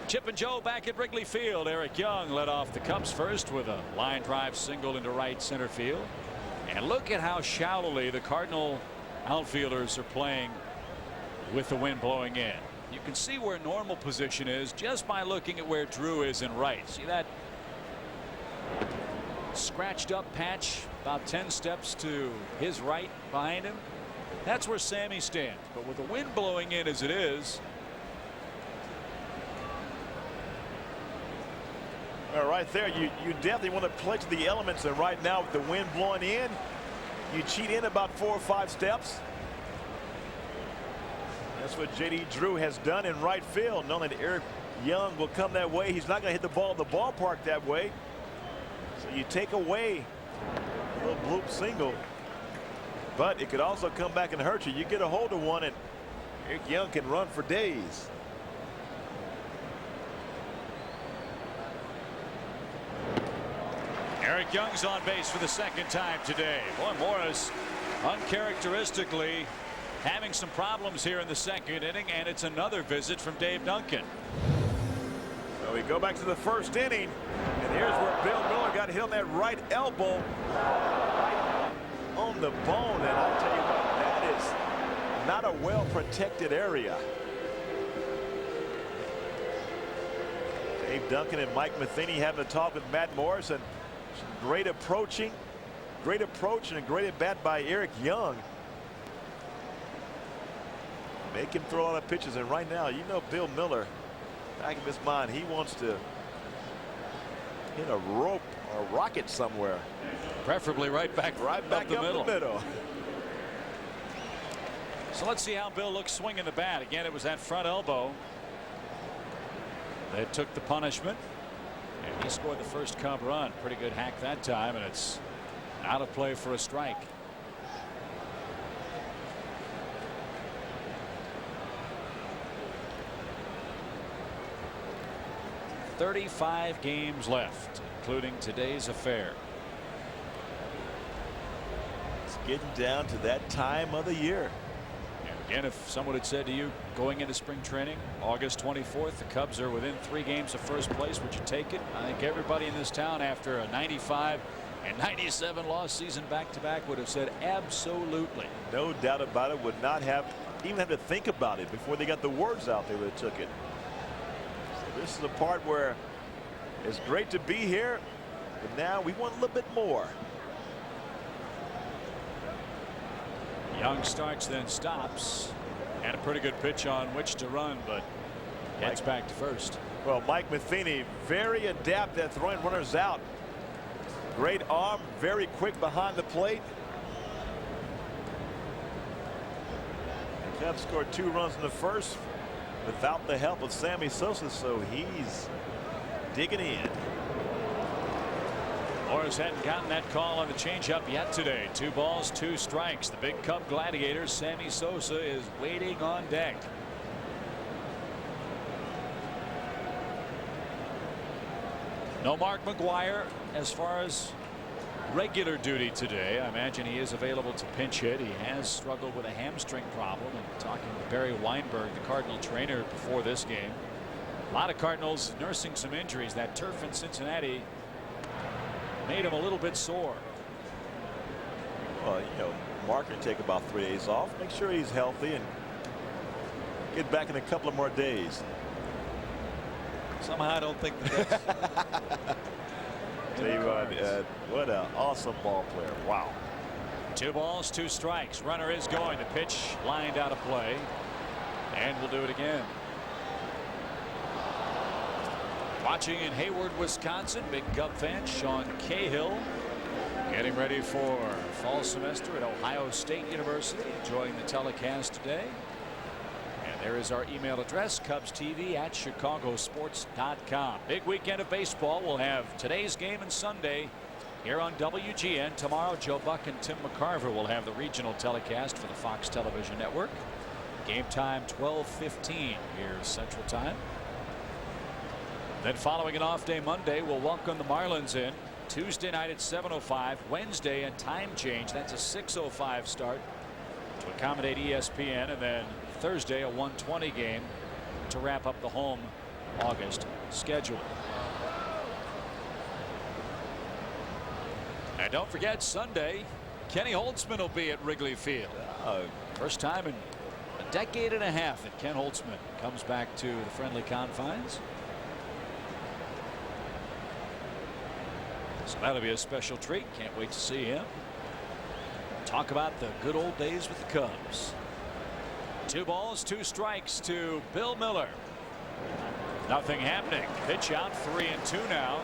Chip and Joe back at Wrigley Field. Eric Young led off the Cubs first with a line drive single into right center field. And look at how shallowly the Cardinal outfielders are playing with the wind blowing in. You can see where normal position is just by looking at where Drew is in right. See that scratched up patch about 10 steps to his right behind him? That's where Sammy stands. But with the wind blowing in as it is. Right there, you definitely want to play to the elements, and right now with the wind blowing in, you cheat in about 4 or 5 steps. That's what J.D. Drew has done in right field, knowing that Eric Young will come that way. He's not going to hit the ball in the ballpark that way. So you take away a little bloop single, but it could also come back and hurt you. You get a hold of one, and Eric Young can run for days. Eric Young's on base for the second time today. Boy, Morris uncharacteristically having some problems here in the second inning, and it's another visit from Dave Duncan. So we go back to the first inning, and here's where Bill Miller got hit on that right elbow, right on the bone, and I'll tell you what, that is not a well protected area. Dave Duncan and Mike Matheny having a talk with Matt Morris, and great approach and a great at bat by Eric Young. Make him throw a lot of pitches, and right now, you know, Bill Miller, back in his mind, he wants to hit a rope or a rocket somewhere. Preferably right back up the middle. middle. So let's see how Bill looks swinging the bat. Again, it was that front elbow that took the punishment. And he scored the first Cub run. Pretty good hack that time, and it's out of play for a strike. "35 games left, including today's affair." It's getting down to that time of the year. Again, if someone had said to you going into spring training August 24th, the Cubs are within 3 games of first place, would you take it? I think everybody in this town, after a 95 and 97 loss season back-to-back, would have said absolutely. No doubt about it. Would not have even had to think about it before they got the words out. They would have took it. So this is the part where it's great to be here, but now we want a little bit more. Young starts, then stops, and a pretty good pitch on which to run, but heads back to first. Well, Mike Matheny very adept at throwing runners out. Great arm, very quick behind the plate. The Cubs scored 2 runs in the first without the help of Sammy Sosa, so he's digging in. Morris hadn't gotten that call on the changeup yet today. 2 balls, 2 strikes. The big Cub gladiator, Sammy Sosa, is waiting on deck. No Mark McGwire as far as regular duty today. I imagine he is available to pinch hit. He has struggled with a hamstring problem. And talking with Barry Weinberg, the Cardinal trainer, before this game. A lot of Cardinals nursing some injuries. That turf in Cincinnati made him a little bit sore. Well, you know, Mark can take about 3 days off, make sure he's healthy, and get back in a couple of more days. Somehow I don't think that's Tell you what an awesome ball player. Wow. 2 balls, 2 strikes. Runner is going. The pitch lined out of play, and we'll do it again. Watching in Hayward, Wisconsin, big Cub fan Sean Cahill getting ready for fall semester at Ohio State University, enjoying the telecast today. And there is our email address, cubstv@chicagosports.com. Big weekend of baseball. We'll have today's game and Sunday here on WGN. Tomorrow, Joe Buck and Tim McCarver will have the regional telecast for the Fox Television Network. Game time 12:15 here Central Time. Then following an off day Monday, we'll welcome the Marlins in. Tuesday night at 7:05. Wednesday a time change. That's a 6:05 start to accommodate ESPN. And then Thursday a 1:20 game to wrap up the home August schedule. And don't forget, Sunday, Kenny Holtzman will be at Wrigley Field. First time in a decade and a half that Ken Holtzman comes back to the friendly confines. So that'll be a special treat. Can't wait to see him. Talk about the good old days with the Cubs. 2 balls, 2 strikes to Bill Miller. Nothing happening. Pitch out, 3-2 now.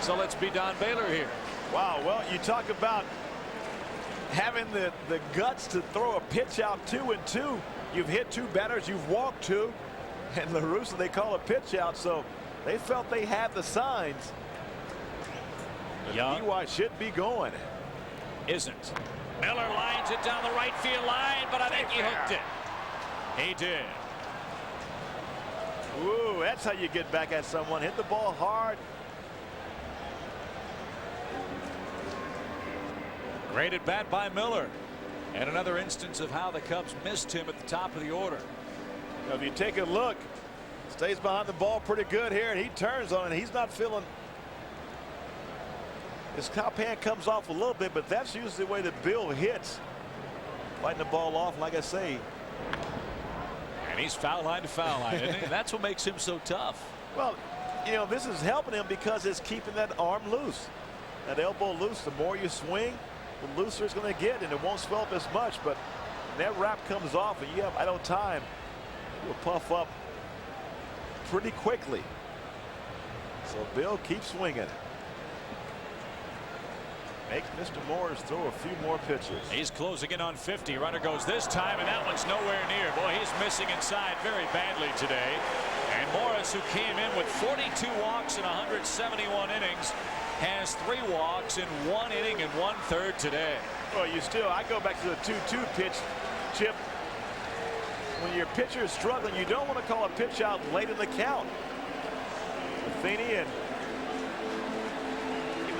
So let's be Don Baylor here. Wow, well, you talk about having the guts to throw a pitch out 2-2. You've hit 2 batters, you've walked 2, and La Russa, they call a pitch out, so they felt they had the signs. Young EY should be going. Isn't. Miller lines it down the right field line, but I think he hooked it. He did. Ooh, that's how you get back at someone. Hit the ball hard. Great at bat by Miller. And another instance of how the Cubs missed him at the top of the order. Now, if you take a look, stays behind the ball pretty good here, and he turns on it. He's not feeling. His top hand comes off a little bit, but that's usually the way that Bill hits. Fighting the ball off, like I say. And he's foul line to foul line, isn't he? That's what makes him so tough. Well, you know, this is helping him because it's keeping that arm loose. That elbow loose. The more you swing, the looser it's going to get, and it won't swell up as much. But when that wrap comes off and you have idle time, it will puff up pretty quickly. So Bill keeps swinging. Makes Mr. Morris throw a few more pitches. He's closing in on 50. Runner goes this time, and that one's nowhere near. Boy, he's missing inside very badly today. And Morris, who came in with 42 walks in 171 innings, has 3 walks in 1 inning and 1/3 today. Well, I go back to the 2-2 pitch, Chip. When your pitcher is struggling, you don't want to call a pitch out late in the count. Matheny and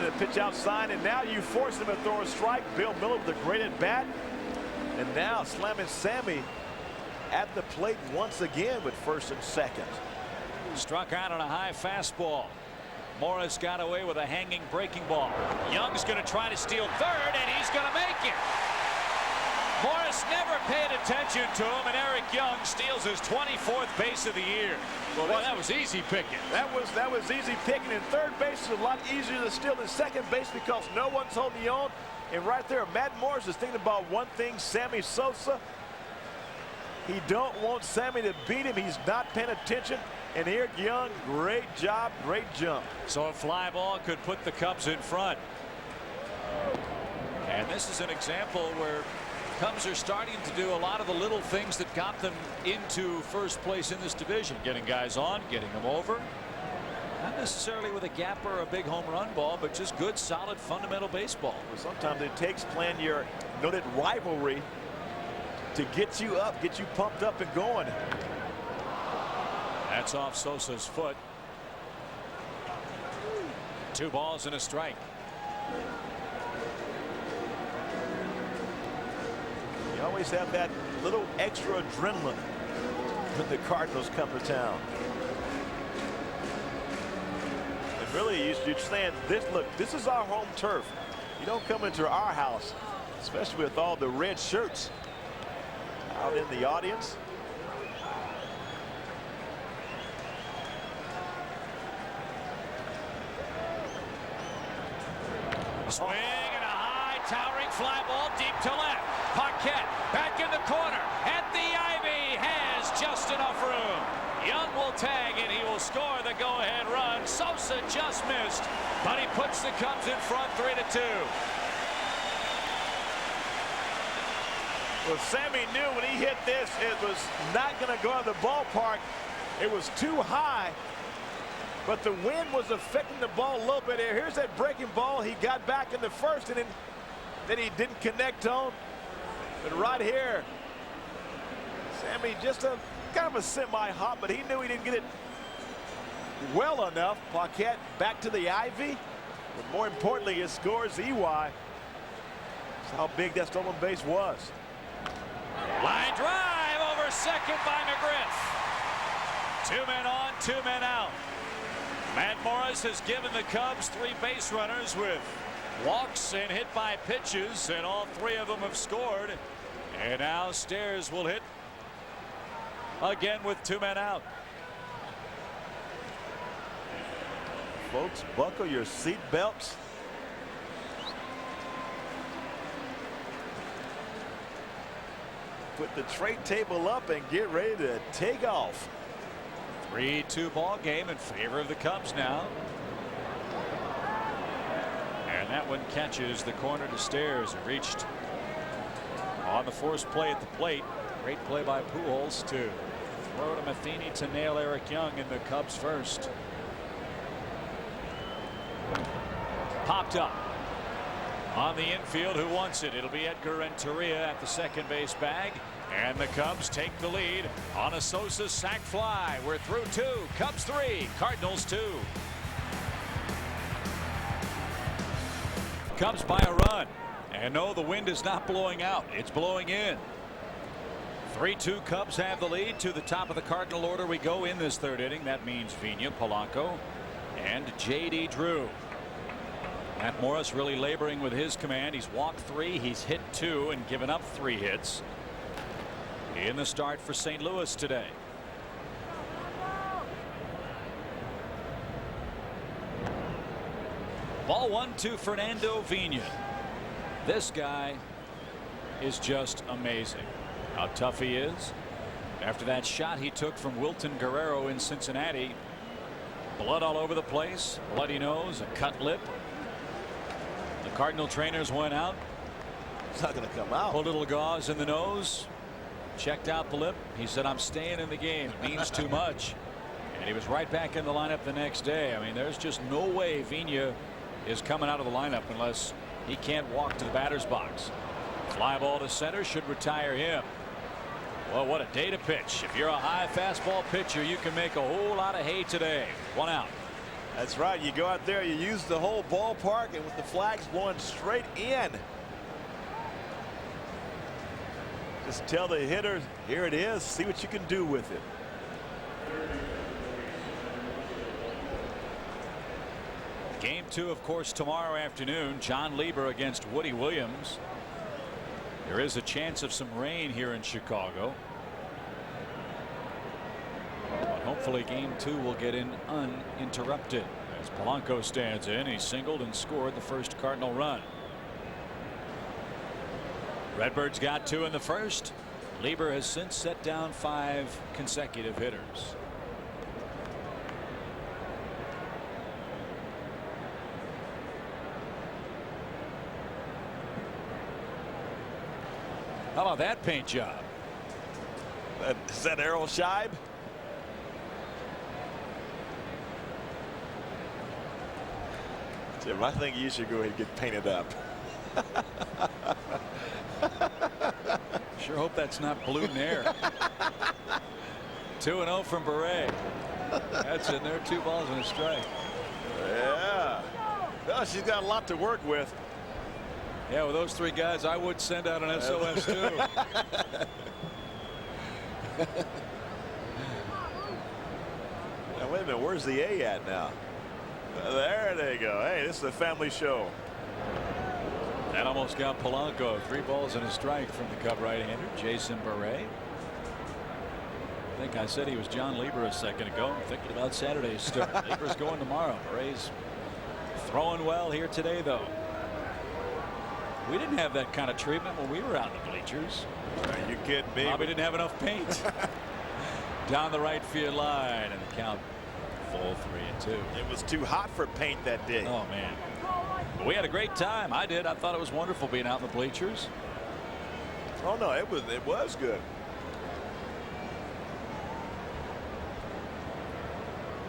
the pitch outside, and now you force him to throw a strike. Bill Miller with a great at bat, and now slamming Sammy at the plate once again with first and second. Struck out on a high fastball. Morris got away with a hanging breaking ball. Young's going to try to steal third, and he's going to make it. Morris never paid attention to him, and Eric Young steals his 24th base of the year. Well, that was easy picking. That was easy picking, and third base is a lot easier to steal than second base because no one's holding you on. And right there, Matt Morris is thinking about one thing: Sammy Sosa. He don't want Sammy to beat him. He's not paying attention. And Eric Young, great job, great jump. So a fly ball could put the Cubs in front. And this is an example where Cubs are starting to do a lot of the little things that got them into first place in this division. Getting guys on, getting them over. Not necessarily with a gap or a big home run ball, but just good, solid, fundamental baseball. Well, sometimes it takes playing your noted rivalry to get you up, get you pumped up and going. That's off Sosa's foot. 2 balls and a strike. You always have that little extra adrenaline when the Cardinals come to town. And really, you're saying, this is our home turf. You don't come into our house, especially with all the red shirts out in the audience. Swing and a high towering fly ball deep to left. Paquette back in the corner, and the ivy has just enough room. Young will tag, and he will score the go-ahead run. Sosa just missed, but he puts the Cubs in front 3-2. Well, Sammy knew when he hit this, it was not going to go out of the ballpark. It was too high. But the wind was affecting the ball a little bit here. Here's that breaking ball. He got back in the first, and then he didn't connect on. But right here, Sammy just kind of a semi-hop, but he knew he didn't get it well enough. Paquette back to the ivy. But more importantly, he scores EY. That's how big that stolen base was. Line drive over second by McGriff. 2 men on, 2 men out. Matt Morris has given the Cubs 3 base runners with walks and hit by pitches, and all 3 of them have scored. And now Stairs will hit again with 2 men out. Folks, buckle your seat belts. Put the trade table up and get ready to take off. 3-2 ball game in favor of the Cubs now. And that one catches the corner to Stairs. It reached on the forced play at the plate. Great play by Pujols to throw to Matheny to nail Eric Young in the Cubs first. Popped up on the infield. Who wants it? It'll be Edgar Renteria at the second base bag. And the Cubs take the lead on a Sosa sac fly. We're through 2. Cubs 3, Cardinals 2. Cubs by a run. And no, the wind is not blowing out. It's blowing in. 3-2 Cubs have the lead. To the top of the Cardinal order we go in this 3rd inning. That means Vina, Polanco, and J.D. Drew. Matt Morris really laboring with his command. He's walked 3, he's hit 2, and given up 3 hits in the start for St. Louis today. Ball 1 to Fernando Vina. This guy is just amazing. How tough he is. After that shot he took from Wilton Guerrero in Cincinnati. Blood all over the place. Bloody nose, a cut lip. The Cardinal trainers went out. It's not going to come out. Put a little gauze in the nose. Checked out the lip. He said, I'm staying in the game. It means too much. And he was right back in the lineup the next day. I mean, there's just no way Vina is coming out of the lineup unless he can't walk to the batter's box. Fly ball to center should retire him. Well, what a day to pitch. If you're a high fastball pitcher, you can make a whole lot of hay today. 1 out. That's right. You go out there, you use the whole ballpark, and with the flags blowing straight in, just tell the hitter, here it is, see what you can do with it. Game 2, of course, tomorrow afternoon. John Lieber against Woody Williams. There is a chance of some rain here in Chicago. But hopefully game 2 will get in uninterrupted. As Polanco stands in, he singled and scored the first Cardinal run. Redbirds got 2 in the first. Lieber has since set down 5 consecutive hitters. How about that paint job? Is that Errol Scheib? Jim, I think you should go ahead and get painted up. Sure hope that's not blue nair. 2-0 from Beret. That's in there. 2 balls and a strike. Yeah. Well, she's got a lot to work with. Yeah, with those 3 guys, I would send out an SOS too. Now, wait a minute. Where's the A at now? There they go. Hey, this is a family show. That almost got Polanco. 3 balls and a strike from the Cub right-hander, Jason Beret. I think I said he was John Lieber a second ago. I'm thinking about Saturday's start. Lieber's going tomorrow. Beret's throwing well here today, though. We didn't have that kind of treatment when we were out in the bleachers. Are you kidding me? Bobby didn't have enough paint. Down the right field line, and the count full 3-2. It was too hot for paint that day. Oh man, but we had a great time. I did. I thought it was wonderful being out in the bleachers. Oh no, it was good.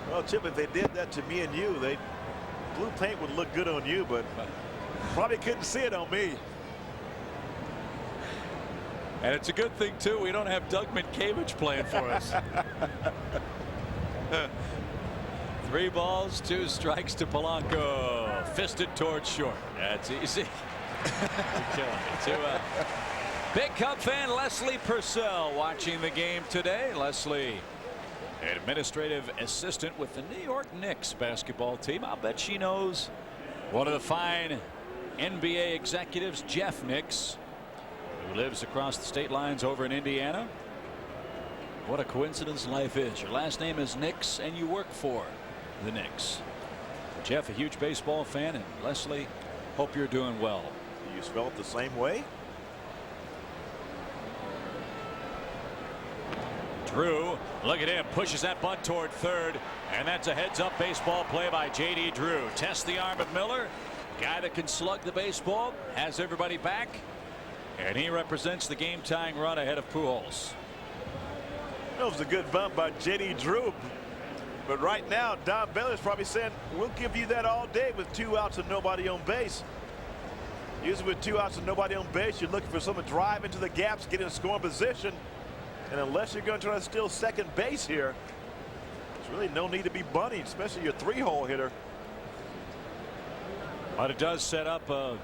Well, Chip, if they did that to me and you, blue paint would look good on you, but probably couldn't see it on me. And it's a good thing too, we don't have Doug Minkiewicz playing for us. 3 balls, 2 strikes to Polanco. Fisted towards short. That's easy. You're killing me. Big Cub fan Leslie Purcell watching the game today. Leslie An administrative assistant with the New York Knicks basketball team. I'll bet she knows one of the fine NBA executives, Jeff Knicks, who lives across the state lines over in Indiana. What a coincidence life is. Your last name is Knicks and you work for the Knicks. Jeff, a huge baseball fan, and Leslie, hope you're doing well. Do you spell it the same way? Drew, look at him, pushes that bunt toward third, and that's a heads-up baseball play by J.D. Drew. Tests the arm of Miller, guy that can slug the baseball, has everybody back, and he represents the game-tying run ahead of Pujols. That was a good bump by J.D. Drew, but right now Don Baylor's probably saying, we'll give you that all day with 2 outs and nobody on base. Usually with 2 outs and nobody on base, you're looking for someone to drive into the gaps, get in a scoring position. And unless you're going to try to steal second base here, there's really no need to be bunting, especially your 3-hole hitter. But it does set up a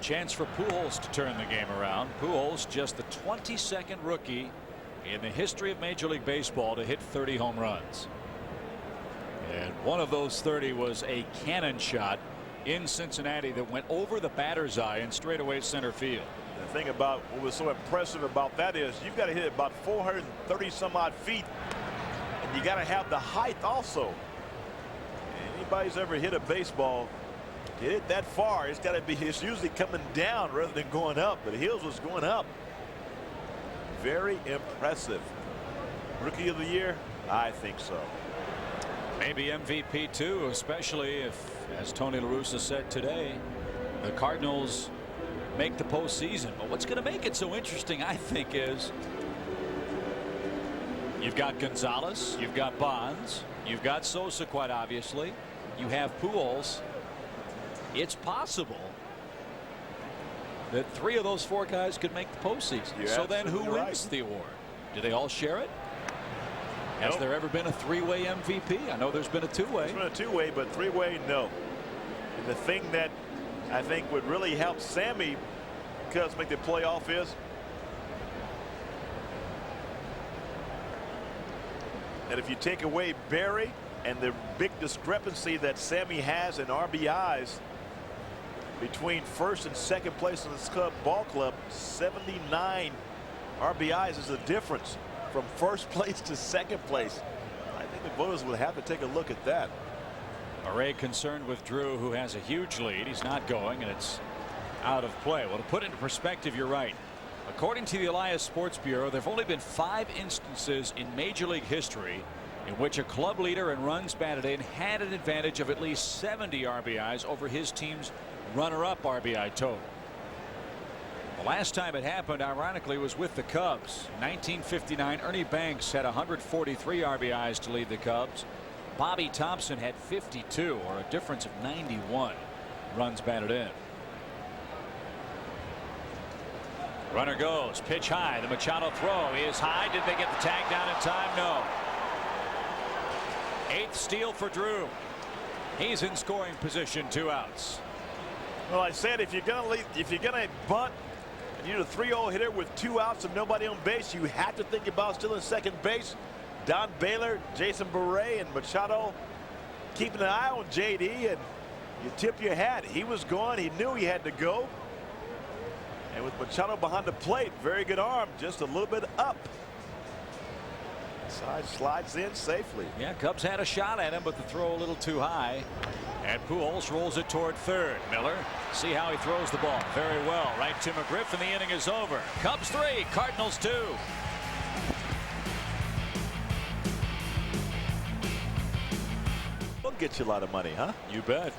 chance for Pujols to turn the game around. Pujols, just the 22nd rookie in the history of Major League Baseball to hit 30 home runs. And one of those 30 was a cannon shot in Cincinnati that went over the batter's eye in straightaway center field. The thing about what was so impressive about that is you've got to hit it about 430 some odd feet, and you got to have the height also. Anybody's ever hit a baseball, to hit it that far, it's got to be, it's usually coming down rather than going up, but Hills was going up. Very impressive. Rookie of the year? I think so. Maybe MVP too, especially if, as Tony La Russa said today, the Cardinals make the postseason. But what's going to make it so interesting, I think, is you've got Gonzalez, you've got Bonds, you've got Sosa, quite obviously, you have Pujols. It's possible that 3 of those 4 guys could make the postseason. So then who wins the award? Do they all share it? Has there ever been a 3-way MVP? I know there's been a 2-way. There's been a 2-way, but 3-way, no. And the thing that I think would really help Sammy because make the playoff is that if you take away Barry and the big discrepancy that Sammy has in RBIs between first and second place in this ball club, 79 RBIs is the difference from first place to second place. I think the voters would have to take a look at that. Array concerned with Drew, who has a huge lead. He's not going, and it's out of play. Well, to put it into perspective, you're right. According to the Elias Sports Bureau, there have only been 5 instances in Major League history in which a club leader in runs batted in had an advantage of at least 70 RBIs over his team's runner-up RBI total. The last time it happened, ironically, was with the Cubs. 1959, Ernie Banks had 143 RBIs to lead the Cubs. Bobby Thompson had 52, or a difference of 91 runs batted in. Runner goes, pitch high. The Machado throw is high. Did they get the tag down in time? No. 8th steal for Drew. He's in scoring position, 2 outs. Well, I said if you're gonna bunt and you're a 3-0 hitter with 2 outs and nobody on base, you have to think about stealing second base. Don Baylor, Jason Beret, and Machado keeping an eye on JD, and you tip your hat. He was gone. He knew he had to go. And with Machado behind the plate, very good arm, just a little bit up. Side slides in safely. Yeah, Cubs had a shot at him, but the throw a little too high. And Pujols rolls it toward third. Miller, see how he throws the ball. Very well. Right to McGriff, and the inning is over. Cubs 3, Cardinals 2. We'll get you a lot of money, huh? You bet.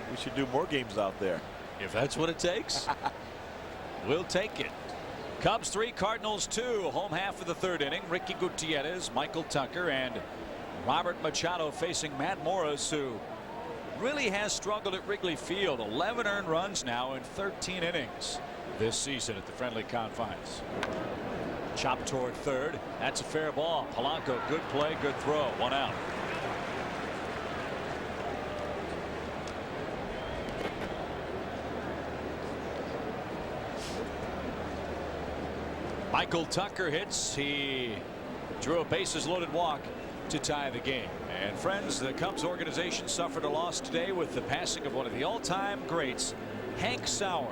We should do more games out there. If that's what it takes, we'll take it. Cubs 3, Cardinals 2. Home half of the 3rd inning. Ricky Gutierrez, Michael Tucker, and Robert Machado facing Matt Morris, who really has struggled at Wrigley Field. 11 earned runs now in 13 innings this season at the friendly confines. Chop toward third. That's a fair ball. Polanco, good play, good throw. 1 out. Michael Tucker hits. He drew a bases loaded walk to tie the game. And friends, the Cubs organization suffered a loss today with the passing of one of the all-time greats, Hank Sauer.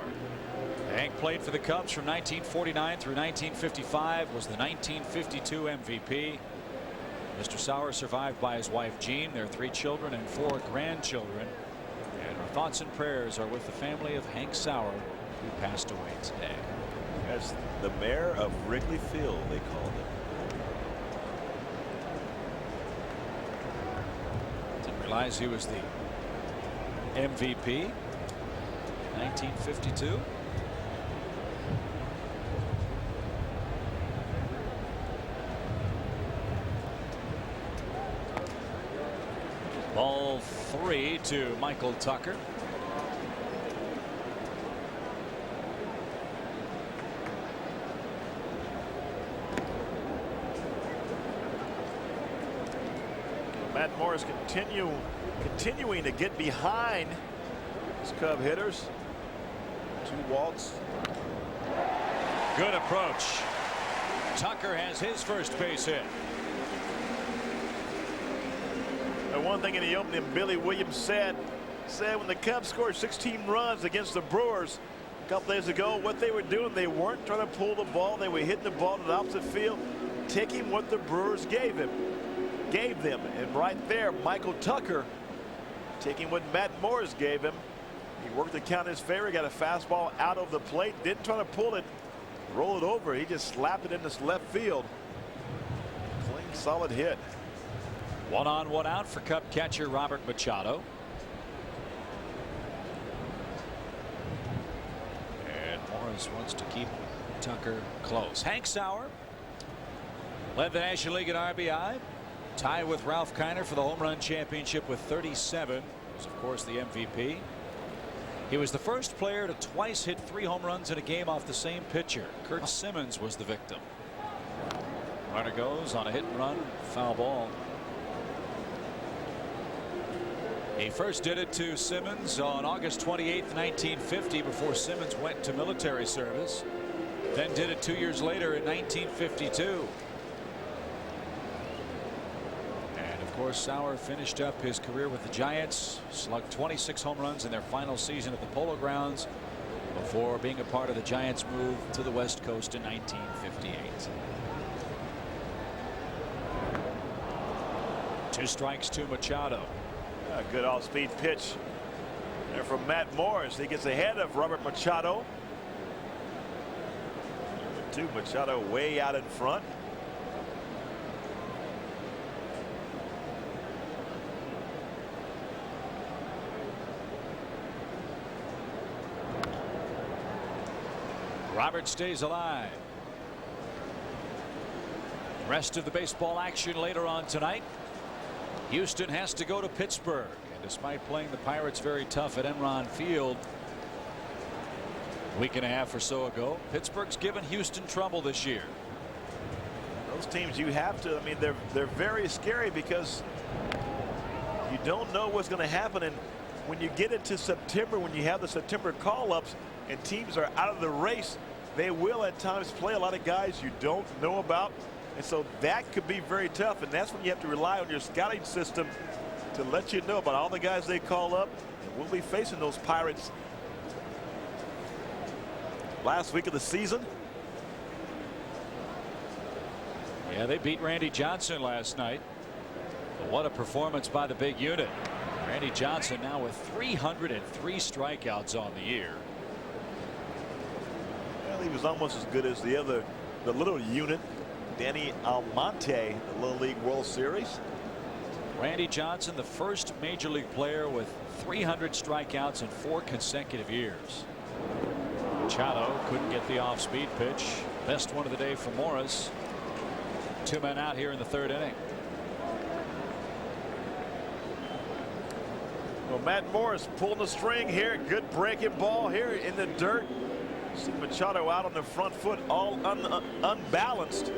Hank played for the Cubs from 1949 through 1955, was the 1952 MVP. Mr. Sauer survived by his wife Jean, their 3 children and 4 grandchildren. And our thoughts and prayers are with the family of Hank Sauer, who passed away today. As the mayor of Wrigley Field, they called it. Didn't realize he was the MVP. 1952. Ball 3 to Michael Tucker. Matt Morris continuing to get behind his Cub hitters. 2 walks. Good approach. Tucker has his first base hit. And one thing in the opening, Billy Williams said when the Cubs scored 16 runs against the Brewers a couple days ago, what they were doing, they weren't trying to pull the ball. They were hitting the ball to the opposite field, taking what the Brewers gave them. And right there, Michael Tucker taking what Matt Morris gave him. He worked the count in his favor. He got a fastball out of the plate. Didn't try to pull it, roll it over. He just slapped it in this left field. Clean, solid hit. 1 on 1 out for Cub catcher Robert Machado. And Morris wants to keep Tucker close. Hank Sauer led the National League in RBI. Tied with Ralph Kiner for the home run championship with 37. Was of course the MVP. He was the first player to twice hit 3 home runs in a game off the same pitcher. Kurt Simmons was the victim. Runner goes on a hit and run, foul ball. He first did it to Simmons on August 28th, 1950, before Simmons went to military service. Then did it 2 years later in 1952. And of course, Sauer finished up his career with the Giants, slugged 26 home runs in their final season at the Polo Grounds before being a part of the Giants' move to the West Coast in 1958. 2 strikes to Machado. A good off-speed pitch there from Matt Morris. He gets ahead of Robert Machado. Number 2, Machado way out in front. Robert stays alive. Rest of the baseball action later on tonight. Houston has to go to Pittsburgh, and despite playing the Pirates very tough at Enron Field a week and a half or so ago, Pittsburgh's given Houston trouble this year. Those teams, you have to, I mean, they're very scary because you don't know what's going to happen. And when you get into September, when you have the September call-ups and teams are out of the race, they will at times play a lot of guys you don't know about. And so that could be very tough, and that's when you have to rely on your scouting system to let you know about all the guys they call up. And we'll be facing those Pirates last week of the season. Yeah, they beat Randy Johnson last night. But what a performance by the big unit. Randy Johnson now with 303 strikeouts on the year. Well, he was almost as good as the little unit, Danny Almonte, the Little League World Series. Randy Johnson, the first major league player with 300 strikeouts in 4 consecutive years. Machado couldn't get the off-speed pitch. Best one of the day for Morris. 2 men out here in the 3rd inning. Well, Matt Morris pulling the string here. Good breaking ball here in the dirt. See Machado out on the front foot, all unbalanced.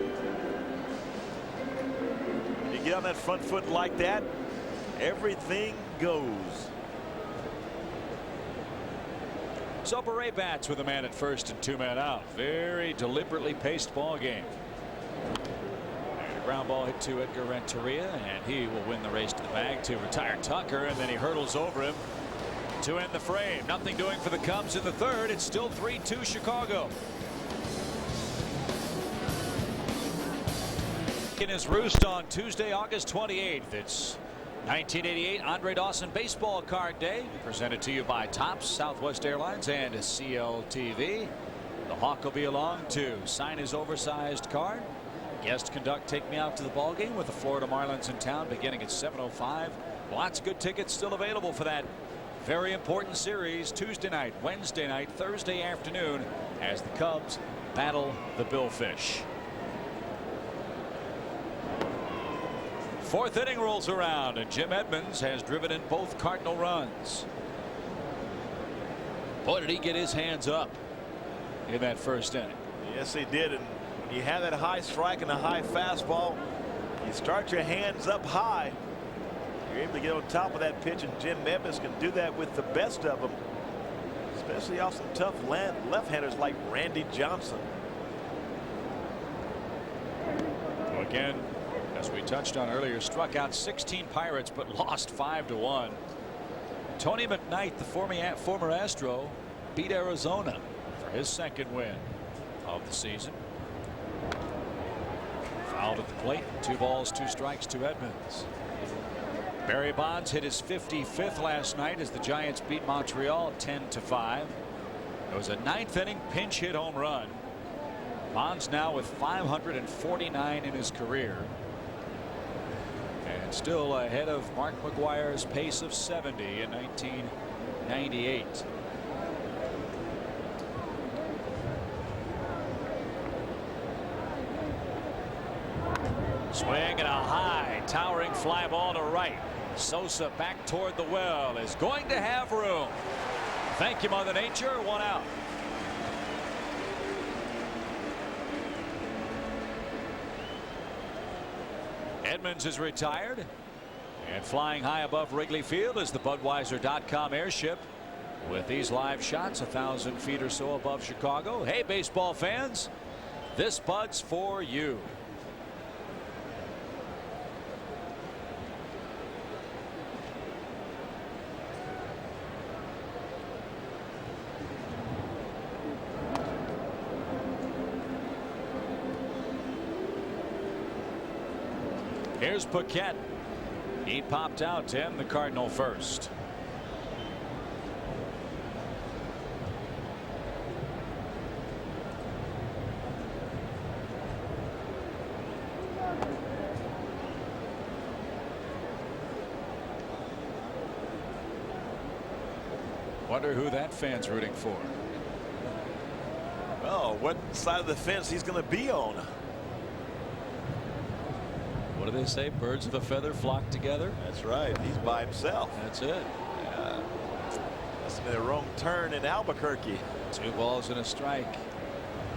You get on that front foot like that, everything goes. So Beret bats with a man at first and 2 men out. Very deliberately paced ball game. ground ball hit to Edgar Renteria, and he will win the race to the bag to retire Tucker, and then he hurdles over him to end the frame. Nothing doing for the Cubs in the third. It's still 3-2 Chicago. In his roost on Tuesday, August 28th. It's 1988 Andre Dawson Baseball Card Day, presented to you by Topps, Southwest Airlines, and CLTV. The Hawk will be along to sign his oversized card. Guest conduct Take Me Out to the Ball Game with the Florida Marlins in town beginning at 7:05. Lots of good tickets still available for that very important series Tuesday night, Wednesday night, Thursday afternoon as the Cubs battle the Billfish. Fourth inning rolls around, and Jim Edmonds has driven in both Cardinal runs. Boy, did he get his hands up in that first inning. Yes, he did. And when you have that high strike and a high fastball, you start your hands up high. You're able to get on top of that pitch, and Jim Edmonds can do that with the best of them, especially off some tough left-handers like Randy Johnson. Again, as we touched on earlier, struck out 16 Pirates but lost 5-1. Tony McKnight, the former Astro, beat Arizona for his second win of the season. Fouled at the plate. 2 balls, 2 strikes to Edmonds. Barry Bonds hit his 55th last night as the Giants beat Montreal 10-5. It was a 9th inning pinch hit home run. Bonds now with 549 in his career, and still ahead of Mark McGwire's pace of 70 in 1998. Swing and a high towering fly ball to right. Sosa back toward the well is going to have room. Thank you, Mother Nature. 1 out. Edmonds is retired, and flying high above Wrigley Field is the Budweiser.com airship with these live shots 1,000 feet or so above Chicago. Hey, baseball fans, this Bud's for you. Here's Paquette. He popped out to end the Cardinal first. Wonder who that fan's rooting for. Well, what side of the fence he's going to be on. What do they say? Birds of a feather flock together. That's right. He's by himself. That's it. Must have been a wrong turn in Albuquerque. 2 balls and a strike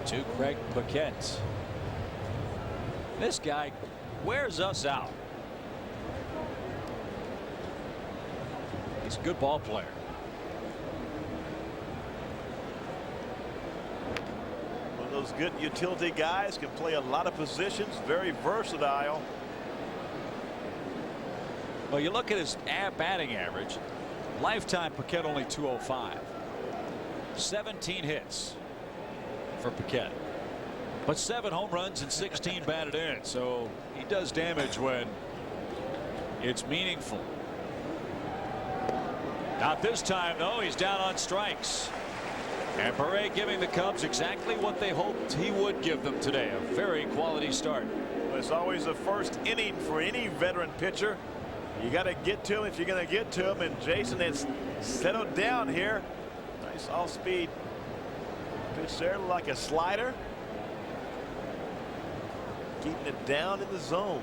to Craig Paquette. This guy wears us out. He's a good ball player. One of those good utility guys, can play a lot of positions, very versatile. Well, you look at his batting average. Lifetime Paquette only 205. 17 hits for Paquette, but 7 home runs and 16 batted in. So he does damage when it's meaningful. Not this time, though. He's down on strikes. And Beret giving the Cubs exactly what they hoped he would give them today. A very quality start. Well, it's always the first inning for any veteran pitcher. You got to get to him if you're going to get to him. And Jason has settled down here. Nice off-speed pitch there, like a slider. Keeping it down in the zone.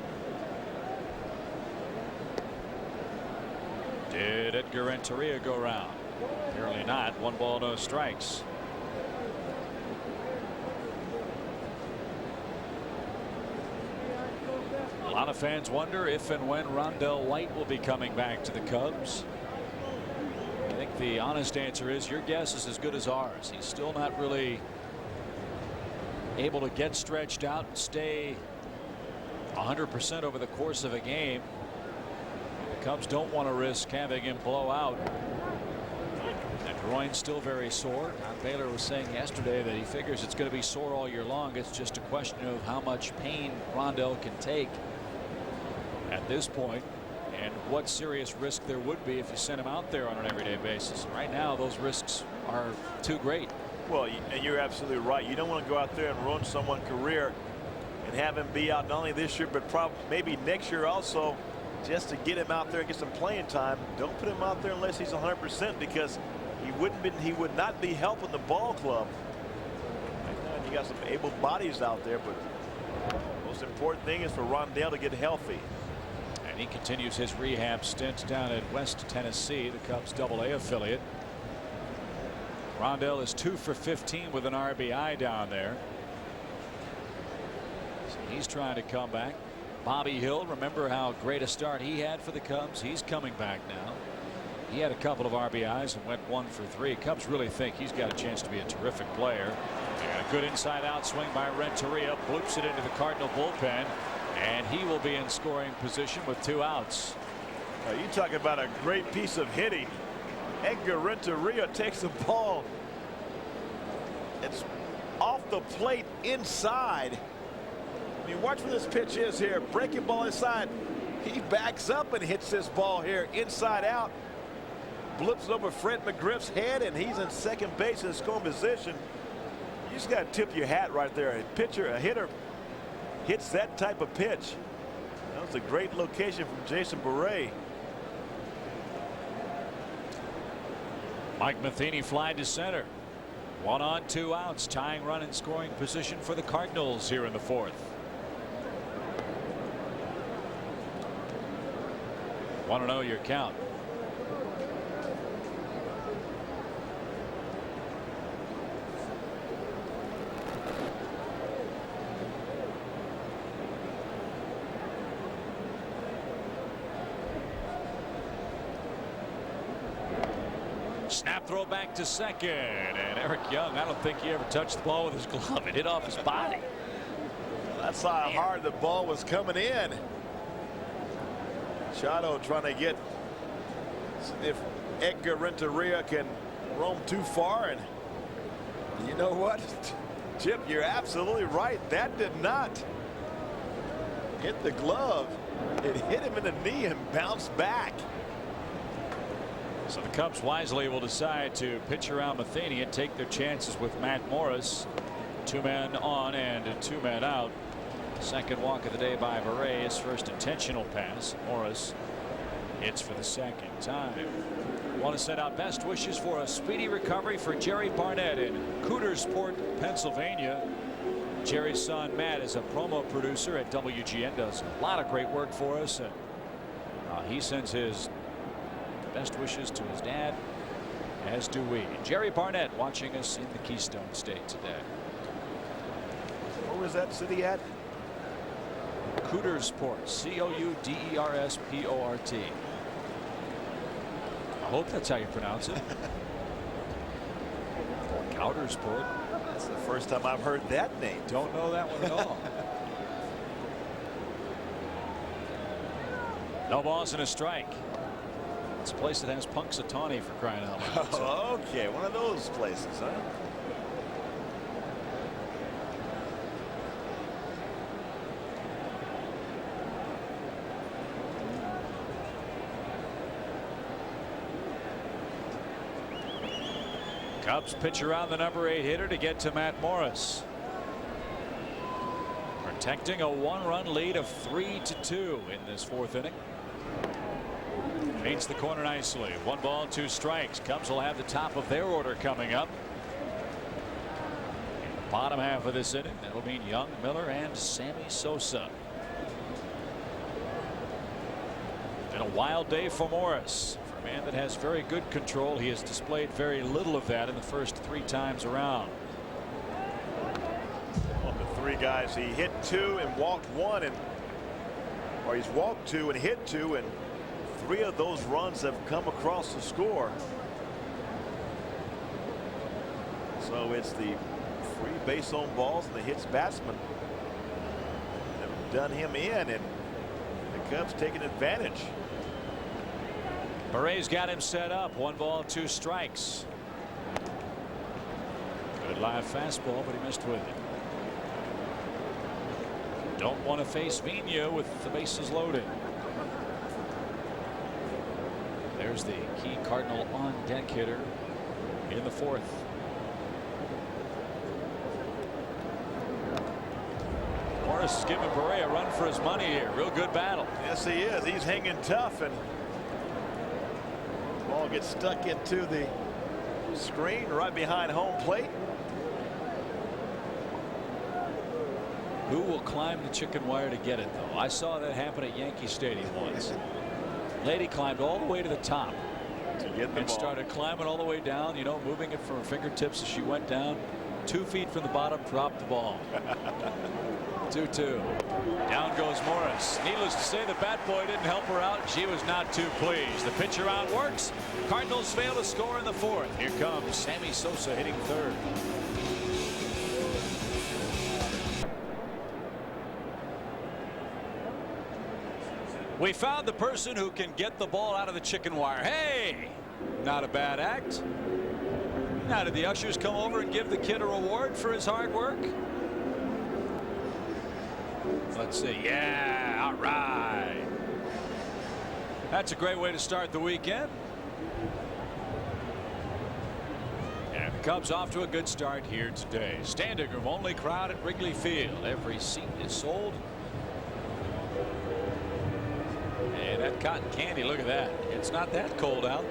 Did Edgar Renteria go round? Apparently not. 1 ball, no strikes. A lot of fans wonder if and when Rondell White will be coming back to the Cubs. I think the honest answer is your guess is as good as ours. He's still not really able to get stretched out and stay 100% over the course of a game. The Cubs don't want to risk having him blow out. That groin's still very sore. Don Baylor was saying yesterday that he figures it's going to be sore all year long. It's just a question of how much pain Rondell can take at this point, and what serious risk there would be if you sent him out there on an everyday basis. Right now, those risks are too great. Well, and you're absolutely right. You don't want to go out there and ruin someone's career and have him be out not only this year, but probably maybe next year also, just to get him out there and get some playing time. Don't put him out there unless he's 100%, because he would not be helping the ball club. And you got some able bodies out there, but the most important thing is for Rondell to get healthy. And he continues his rehab stint down at West Tennessee, the Cubs AA affiliate. Rondell is 2 for 15 with an RBI down there. So he's trying to come back. Bobby Hill, remember how great a start he had for the Cubs? He's coming back now. He had a couple of RBIs and went 1 for 3. Cubs really think he's got a chance to be a terrific player. And a good inside out swing by Renteria, bloops it into the Cardinal bullpen, and he will be in scoring position with 2 outs. You talk about a great piece of hitting. Edgar Renteria takes the ball. It's off the plate inside. I mean, watch where this pitch is here. Breaking ball inside. He backs up and hits this ball here inside out. Blips over Fred McGriff's head, and he's in second base in scoring position. You just got to tip your hat right there. A hitter hits that type of pitch. That was a great location from Jason Beret. Mike Matheny fly to center. 1 on 2 outs, tying run in scoring position for the Cardinals here in the 4th. 1-0 your count. Snap throw back to second, and Eric Young, I don't think he ever touched the ball with his glove. It hit off his body. That's how hard the ball was coming in. Chado trying to get if Edgar Renteria can roam too far, and you know what, Chip, you're absolutely right. That did not hit the glove. It hit him in the knee and bounced back. So the Cubs wisely will decide to pitch around Matheny and take their chances with Matt Morris. 2 men on and 2 men out. Second walk of the day by Beret. His first intentional pass. Morris hits for the second time. Want to send out best wishes for a speedy recovery for Jerry Barnett in Cootersport, Pennsylvania. Jerry's son Matt is a promo producer at WGN, does a lot of great work for us, and he sends his best wishes to his dad, as do we. Jerry Barnett watching us in the Keystone State today. Where was that city at? Cootersport, C-O-U-D-E-R-S-P-O-R-T. I hope that's how you pronounce it. Cootersport. That's the first time I've heard that name. Don't know that one at all. No balls and a strike. It's a place that has Punxsutawney, for crying out loud. Oh, okay, one of those places, huh? Cubs pitch around the number 8 hitter to get to Matt Morris. Protecting a 1-run lead of 3-2 in this 4th inning. Paints the corner nicely. 1 ball, 2 strikes. Cubs will have the top of their order coming up. In the bottom half of this inning, that'll mean Young, Miller, and Sammy Sosa. And a wild day for Morris. For a man that has very good control, he has displayed very little of that in the first 3 times around. Of the 3 guys, he hit 2 and walked 1, or he's walked 2 and hit 2, and 3 of those runs have come across the score. So it's the free base on balls and the hits batsman. done him in, and the Cubs taking advantage. Barre's got him set up. 1 ball, 2 strikes. Good live fastball, but he missed with it. Don't want to face Vina with the bases loaded. There's the key Cardinal on deck hitter in the 4th. Morris is giving Barre a run for his money here. Real good battle. Yes, he is. He's hanging tough, and the ball gets stuck into the screen right behind home plate. Who will climb the chicken wire to get it, though? I saw that happen at Yankee Stadium once. Lady climbed all the way to the top to get the and ball. Started climbing all the way down, you know, moving it from her fingertips as she went down. 2 feet from the bottom, dropped the ball. 2-2. Down goes Morris. Needless to say, the bat boy didn't help her out. She was not too pleased. The pitch around works. Cardinals fail to score in the 4th. Here comes Sammy Sosa hitting 3rd. We found the person who can get the ball out of the chicken wire. Hey, not a bad act. Now, did the ushers come over and give the kid a reward for his hard work? Let's see. Yeah, all right. That's a great way to start the weekend. And the Cubs off to a good start here today. Standing room only crowd at Wrigley Field. Every seat is sold. And that cotton candy, look at that. It's not that cold out.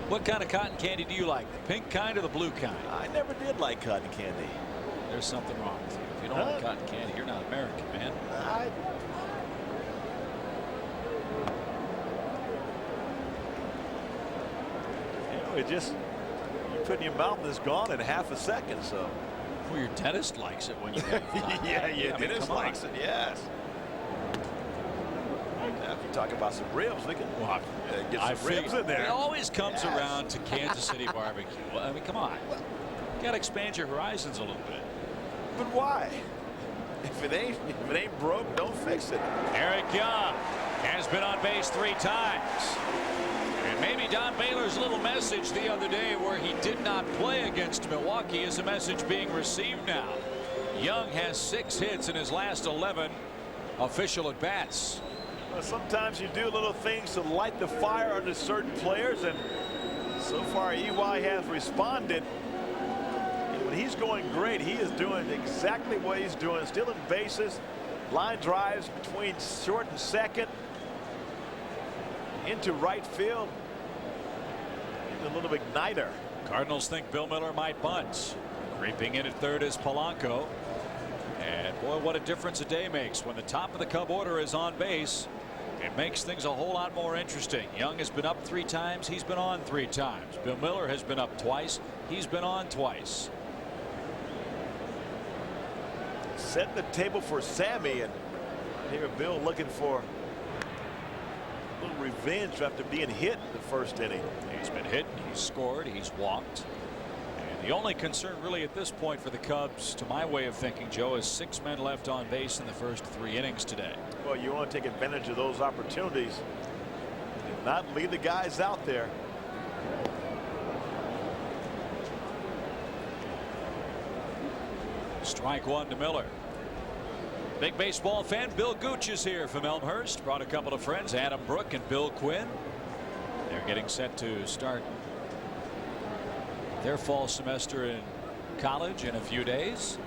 What kind of cotton candy do you like? The pink kind or the blue kind? I never did like cotton candy. There's something wrong with you. If you don't like cotton candy, you're not American, man. It just, you put in your mouth and it's gone in half a second. So, well, your dentist likes it when you have yeah, your dentist likes it. Yes. Now, if you talk about some ribs, we can get some ribs in there. It always comes around to Kansas City barbecue. Well, I mean, come on. You got to expand your horizons a little bit. But why? If it ain't broke, don't fix it. Eric Young has been on base 3 times. And maybe Don Baylor's little message the other day where he did not play against Milwaukee is a message being received now. Young has 6 hits in his last 11 official at bats. Well, sometimes you do little things to light the fire under certain players, and so far EY has responded. And when he's going great, he is doing exactly what he's doing, stealing bases, line drives between short and second, into right field. He's a little igniter. Cardinals think Bill Miller might bunt. Creeping in at 3rd is Polanco. And boy, what a difference a day makes when the top of the Cub order is on base. It makes things a whole lot more interesting. Young has been up 3 times. He's been on 3 times. Bill Miller has been up twice. He's been on twice. Set the table for Sammy, and here Bill looking for a little revenge after being hit in the first inning. He's been hit, he's scored, he's walked. And the only concern really at this point for the Cubs, to my way of thinking, Joe, is 6 men left on base in the first 3 innings today. Well, you want to take advantage of those opportunities and not leave the guys out there. Strike 1 to Miller. Big baseball fan Bill Gooch is here from Elmhurst. Brought a couple of friends, Adam Brook and Bill Quinn. They're getting set to start their fall semester in college in a few days.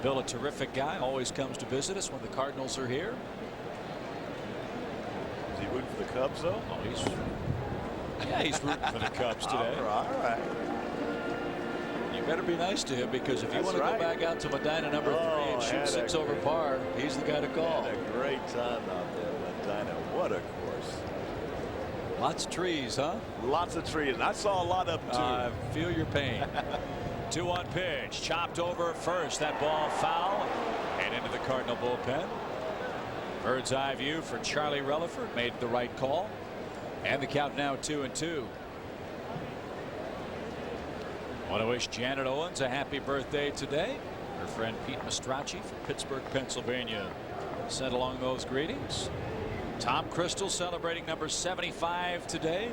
Bill, a terrific guy, always comes to visit us when the Cardinals are here. Is he rooting for the Cubs, though? Oh, he's rooting for the Cubs today. All right. You better be nice to him, because if you want to go back out to Medina number 3 and shoot 6 over par, he's the guy to call. Had a great time out there at Medina. What a course. Lots of trees, huh? Lots of trees. And I saw a lot of them, too. I feel your pain. 2-1 pitch. Chopped over first. That ball foul. And into the Cardinal bullpen. Bird's eye view for Charlie Relaford. Made the right call. And the count now 2-2. Want to wish Janet Owens a happy birthday today. Her friend Pete Mastracci from Pittsburgh, Pennsylvania, sent along those greetings. Tom Crystal celebrating number 75 today.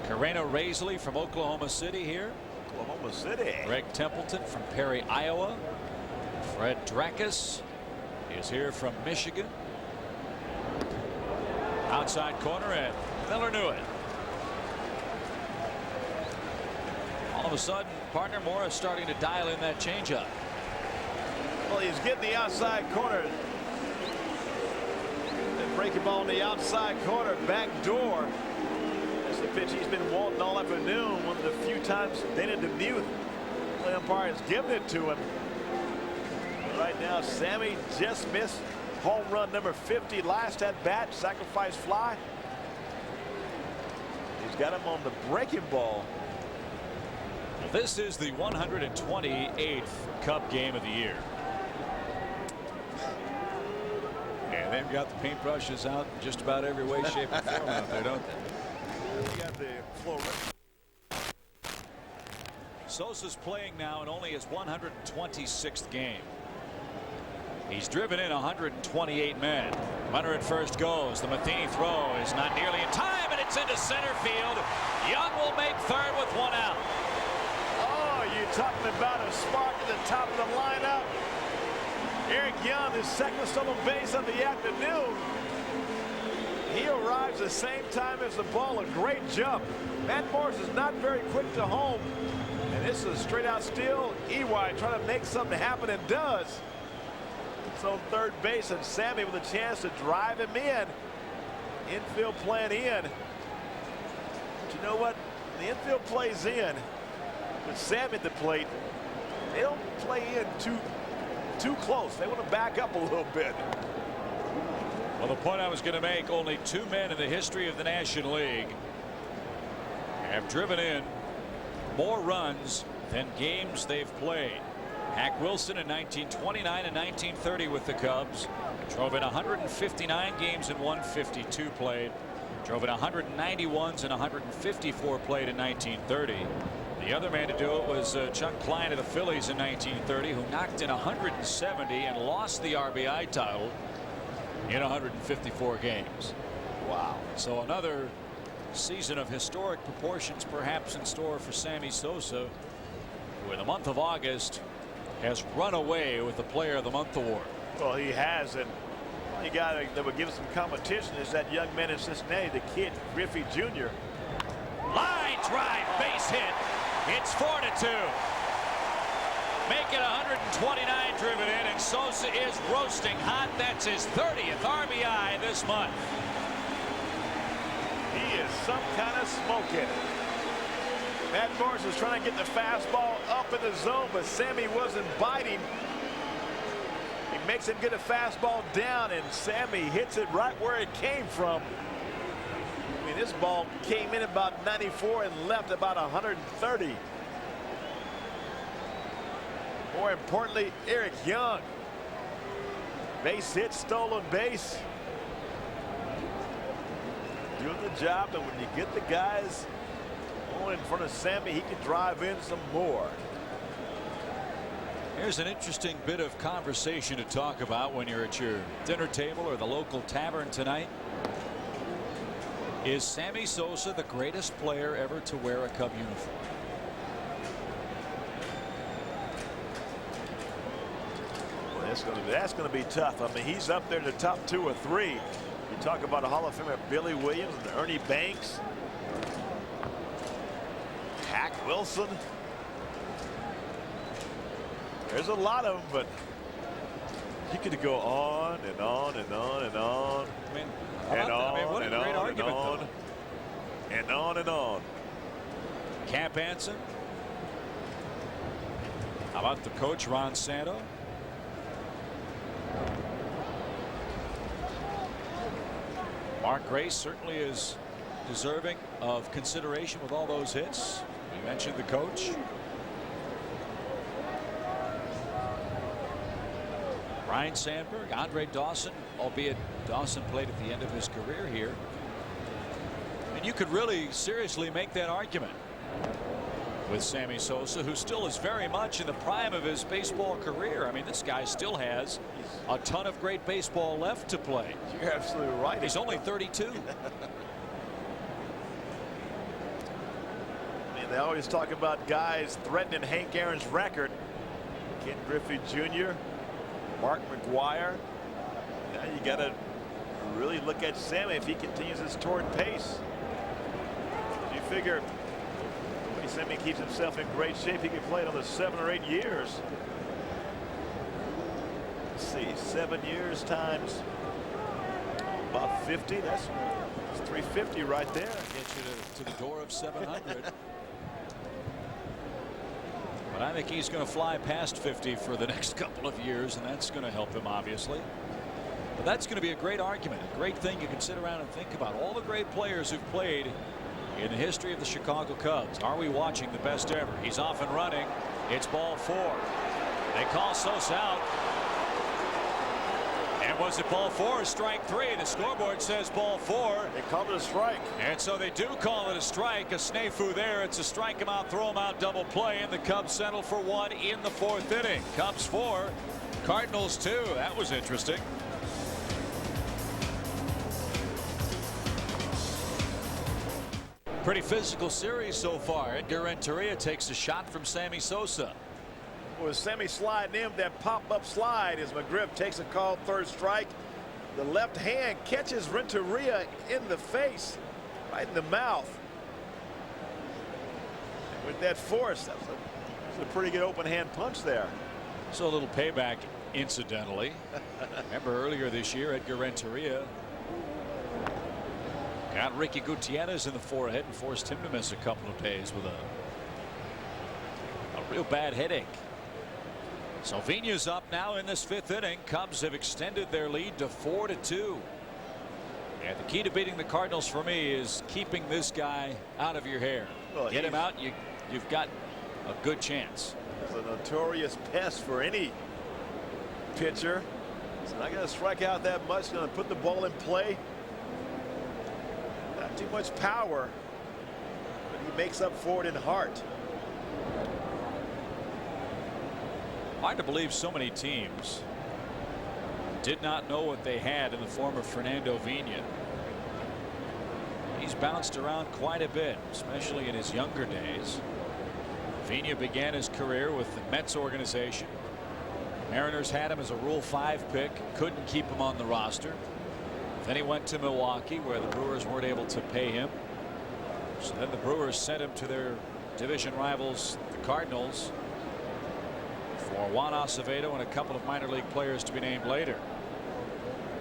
Karena Raisley from Oklahoma City here. Oklahoma City. Greg Templeton from Perry, Iowa. Fred Dracus is here from Michigan. Outside corner, and Miller knew it. All of a sudden, partner Morris starting to dial in that changeup. Well, he's getting the outside corner. And breaking ball in the outside corner, back door. That's the pitch he's been wanting all afternoon. One of the few times Dana DeMuth, the umpire, has given it to him. Right now, Sammy just missed home run number 50 last at bat, sacrifice fly. He's got him on the breaking ball. This is the 128th Cub game of the year. And they've got the paintbrushes out in just about every way, shape, and form out there, don't they? They got the floor. Sosa's playing now in only his 126th game. He's driven in 128 men. Runner at first goes. The Matheny throw is not nearly in time, and it's into center field. Young will make third with one out. Oh, you're talking about a spark at the top of the lineup. Eric Young, his second stolen base of the afternoon. He arrives the same time as the ball. A great jump. Matt Morris is not very quick to home. And this is a straight out steal. EY trying to make something happen, and does. It's on third base, and Sammy with a chance to drive him in. Infield plan in. But you know what? The infield plays in. With Sammy at the plate, they don't play in too close. They want to back up a little bit. Well, the point I was going to make, only two men in the history of the National League have driven in more runs than games they've played. Hack Wilson in 1929 and 1930 with the Cubs drove in 159 games and 152 played. Drove in 191s and 154 played in 1930. The other man to do it was Chuck Klein of the Phillies in 1930, who knocked in 170 and lost the RBI title in 154 games. Wow. So another season of historic proportions perhaps in store for Sammy Sosa, who in the month of August has run away with the Player of the Month award. Well, he has, and the guy that would give us some competition is that young man in Cincinnati, the kid Griffey Jr. Line drive, base hit. It's 4-2. Make it 129 driven in, and Sosa is roasting hot. That's his 30th RBI this month. He is some kind of smoking. Matt Morris was trying to get the fastball up in the zone, but Sammy wasn't biting. He makes him get a fastball down, and Sammy hits it right where it came from. I mean, this ball came in about 94 and left about 130. More importantly, Eric Young. Base hit, stolen base. Doing the job, and when you get the guys in front of Sammy, he can drive in some more. Here's an interesting bit of conversation to talk about when you're at your dinner table or the local tavern tonight. Is Sammy Sosa the greatest player ever to wear a Cub uniform? Well, that's going to be tough. I mean, he's up there in the top 2 or 3. You talk about a Hall of Famer Billy Williams and Ernie Banks. Hack Wilson. There's a lot of them, but you could go on and on and on and on. I mean, What a great argument, though. And on and on. Camp Anson. How about the coach, Ron Santo? Mark Grace certainly is deserving of consideration with all those hits. We mentioned the coach. Ryan Sandberg, Andre Dawson, albeit Dawson played at the end of his career here. And you could really seriously make that argument. with Sammy Sosa, who still is very much in the prime of his baseball career. I mean, this guy still has a ton of great baseball left to play. You're absolutely right. He's only 32. They always talk about guys threatening Hank Aaron's record. Ken Griffey Jr., Mark McGwire. Now you got to really look at Sammy if he continues his torrid pace. You figure the way Sammy keeps himself in great shape, he could play another 7 or 8 years. Let's see, 7 years times about 50. That's 350 right there. Get you to the door of 700. But I think he's going to fly past 50 for the next couple of years, and that's going to help him, obviously. But that's going to be a great argument, a great thing you can sit around and think about. All the great players who've played in the history of the Chicago Cubs. Are we watching the best ever? He's off and running. It's ball 4. They call Sosa out. And was it ball 4 or strike 3? The scoreboard says ball 4. They called it a strike. And so they do call it a strike. A snafu there. It's a strike him out, throw him out, double play. And the Cubs settle for 1 in the 4th inning. Cubs 4, Cardinals 2. That was interesting. Pretty physical series so far. Edgar Renteria takes a shot from Sammy Sosa. With Sammy sliding in, that pop-up slide as McGriff takes a call, 3rd strike. The left hand catches Renteria in the face, right in the mouth. And with that force, that's a pretty good open hand punch there. So a little payback, incidentally. Remember earlier this year, Edgar Renteria got Ricky Gutierrez in the forehead and forced him to miss a couple of days with a real bad headache. So Vigna's up now in this 5th inning. Cubs have extended their lead to 4-2. And the key to beating the Cardinals for me is keeping this guy out of your hair. Well, get him out, you've got a good chance. He's a notorious pest for any pitcher. He's not going to strike out that much. Going to put the ball in play. Not too much power, but he makes up for it in heart. Hard to believe so many teams did not know what they had in the form of Fernando Vigna. He's bounced around quite a bit, especially in his younger days. Vigna began his career with the Mets organization. Mariners had him as a Rule 5 pick, couldn't keep him on the roster. Then he went to Milwaukee, where the Brewers weren't able to pay him. So then the Brewers sent him to their division rivals, the Cardinals, for Juan Acevedo and a couple of minor league players to be named later.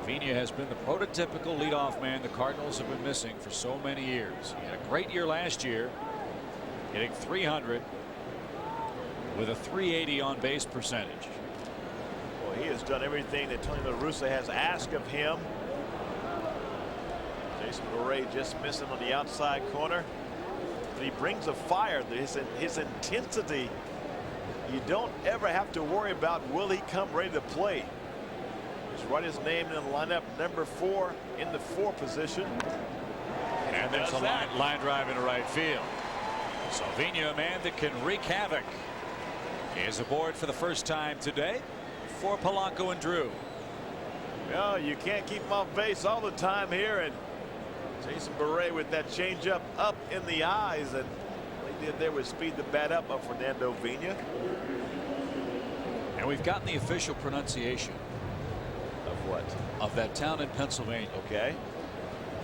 Vigna has been the prototypical leadoff man the Cardinals have been missing for so many years. He had a great year last year, hitting .300 with a .380 on base percentage. Well, he has done everything that Tony La Russa has asked of him. Jason Borré just missing on the outside corner, but he brings a fire. His intensity, you don't ever have to worry about will he come ready to play. Just write his name in the lineup, number 4 in the 4 position. And there's a line drive into right field. So Vigna, a man that can wreak havoc, is aboard for the first time today for Polanco and Drew. Well, you can't keep him off base all the time here, and Jason Borré with that changeup up in the eyes, and what he did there was speed the bat up of Fernando Vigna. And we've gotten the official pronunciation of what? Of that town in Pennsylvania. Okay.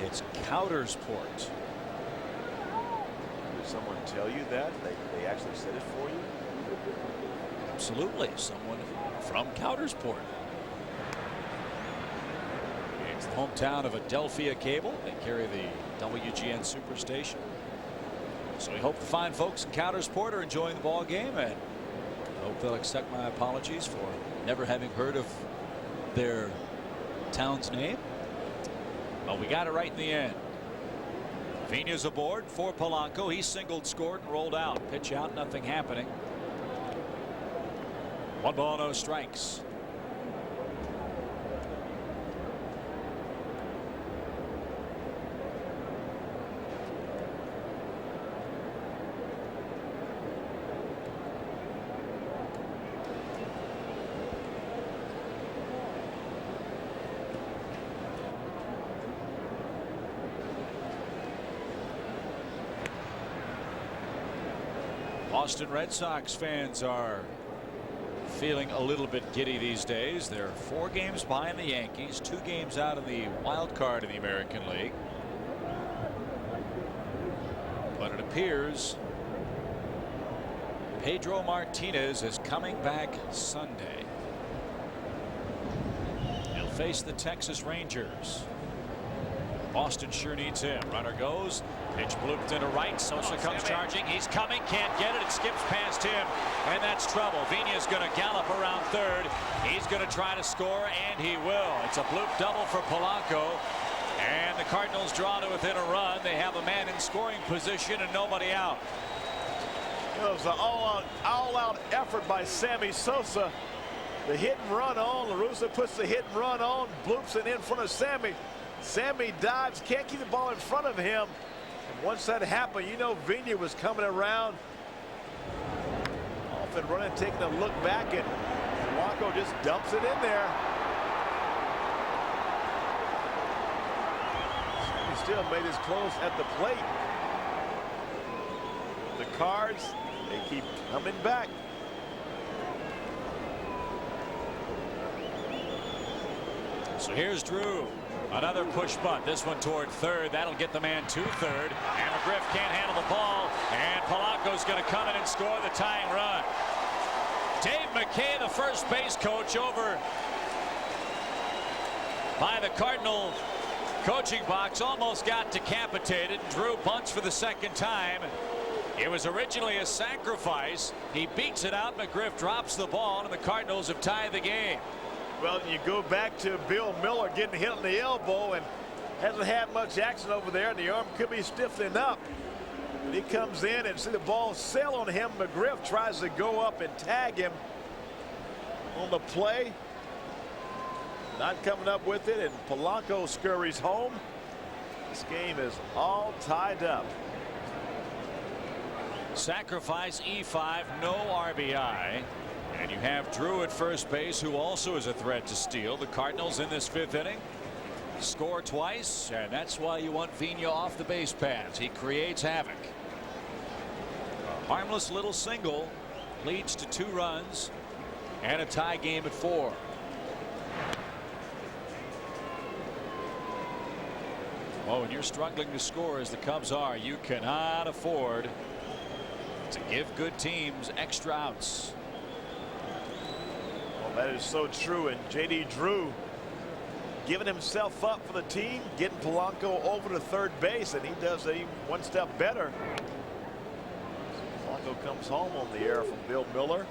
It's Coudersport. Did someone tell you that? They actually said it for you? Absolutely. Someone from Coudersport. It's the hometown of Adelphia Cable. They carry the WGN Superstation. So we hope the fine folks in Coudersport are enjoying the ball game, and I hope they'll accept my apologies for never having heard of their town's name. But we got it right in the end. Vigna's aboard for Polanco. He singled, scored, and rolled out. Pitch out, nothing happening. 1 ball, no strikes. Boston Red Sox fans are feeling a little bit giddy these days. They're 4 games behind the Yankees, 2 games out of the wild card in the American League. But it appears Pedro Martinez is coming back Sunday. He'll face the Texas Rangers. Boston sure needs him. Runner goes. Pitch blooped into right. Sosa comes charging. He's coming. Can't get it. It skips past him. And that's trouble. Vina's going to gallop around third. He's going to try to score, and he will. It's a bloop double for Polanco. And the Cardinals draw to within a run. They have a man in scoring position and nobody out. It was an all-out effort by Sammy Sosa. The hit and run on. La Russa puts the hit and run on. Bloops it in front of Sammy. Sammy dives. Can't keep the ball in front of him. And once that happened, you know Vina was coming around. Off and running, taking a look back, and Polanco just dumps it in there. Sammy still made his close at the plate. The Cards, they keep coming back. So here's Drew. Another push bunt. This one toward third. That'll get the man to third. And McGriff can't handle the ball. And Polanco's going to come in and score the tying run. Dave McKay, the first base coach, over by the Cardinal coaching box, almost got decapitated. Drew bunts for the second time. It was originally a sacrifice. He beats it out. McGriff drops the ball, and the Cardinals have tied the game. Well, you go back to Bill Miller getting hit on the elbow and hasn't had much action over there, and the arm could be stiffening up. And he comes in and see the ball sail on him. McGriff tries to go up and tag him on the play. Not coming up with it, and Polanco scurries home. This game is all tied up. Sacrifice E5, no RBI. And you have Drew at first base, who also is a threat to steal. The Cardinals in this 5th inning score twice, and that's why you want Vina off the base paths. He creates havoc. A harmless little single leads to 2 runs and a tie game at 4. Well, when you're struggling to score as the Cubs are, you cannot afford to give good teams extra outs. That is so true, and J.D. Drew giving himself up for the team, getting Polanco over to third base, and he does it even one step better. Polanco comes home on the air from Bill Miller.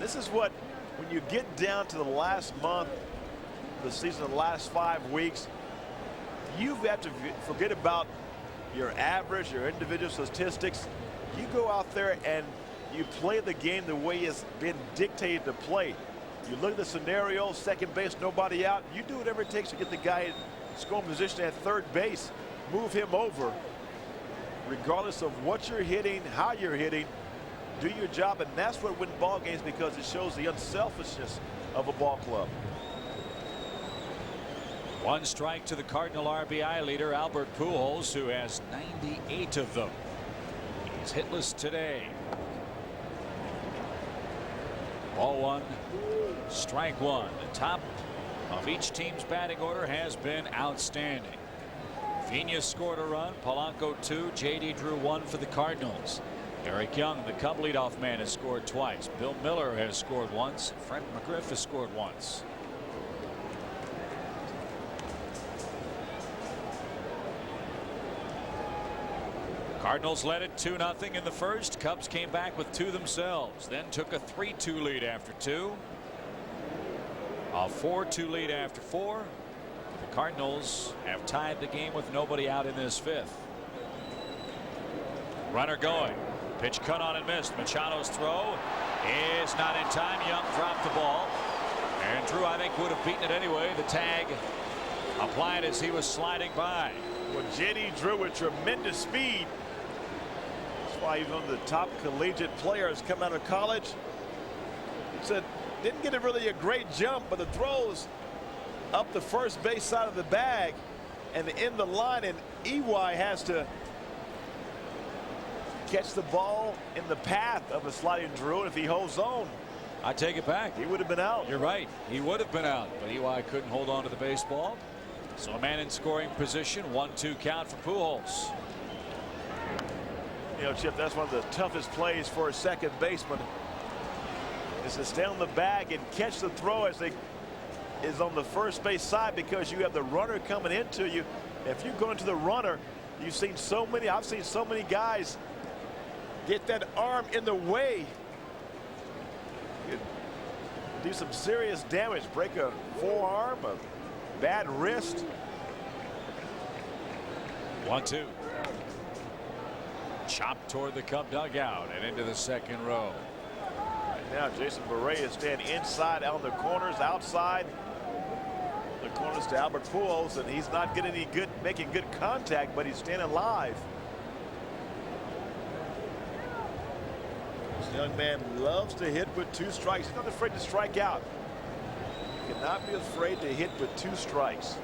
This is what, when you get down to the last month of the season, the last 5 weeks, you have to forget about your average, your individual statistics. You go out there and you play the game the way it's been dictated to play. You look at the scenario, second base, nobody out. You do whatever it takes to get the guy in scoring position at third base, move him over. Regardless of what you're hitting, how you're hitting, do your job, and that's what wins ball games, because it shows the unselfishness of a ball club. 1 strike to the Cardinal RBI leader, Albert Pujols, who has 98 of them. He's hitless today. Ball 1, strike 1. The top of each team's batting order has been outstanding. Vina scored a run, Polanco 2, J.D. Drew 1 for the Cardinals. Eric Young, the Cub leadoff man, has scored twice. Bill Miller has scored once. Frank McGriff has scored once. Cardinals led it 2-0 in the first. Cubs came back with 2 themselves, then took a 3-2 lead after 2. A 4-2 lead after 4. The Cardinals have tied the game with nobody out in this 5th. Runner going. Pitch cut on and missed. Machado's throw is not in time. Young dropped the ball. And Drew, I think, would have beaten it anyway. The tag applied as he was sliding by. Well, J.D. Drew with tremendous speed. That's why he's one of the top collegiate players coming out of college. Said didn't get really a great jump, but the throws up the first base side of the bag and in the line, and EY has to catch the ball in the path of a sliding drill. If he holds on, I take it back. he would have been out. You're right. He would have been out, but EY couldn't hold on to the baseball. So a man in scoring position. 1-2 count for Pujols. You know, Chip, that's one of the toughest plays for a second baseman, is to stay on the bag and catch the throw as they is on the first base side, because you have the runner coming into you. If you go into the runner, I've seen so many guys get that arm in the way. You do some serious damage, break a forearm, a bad wrist. 1-2. Chopped toward the Cub dugout and into the second row. Right now, Jason Beret is standing inside on the corners, outside the corners to Albert Pujols, and he's not getting any good, making good contact, but he's standing live. This young man loves to hit with 2 strikes. He's not afraid to strike out. He cannot be afraid to hit with 2 strikes.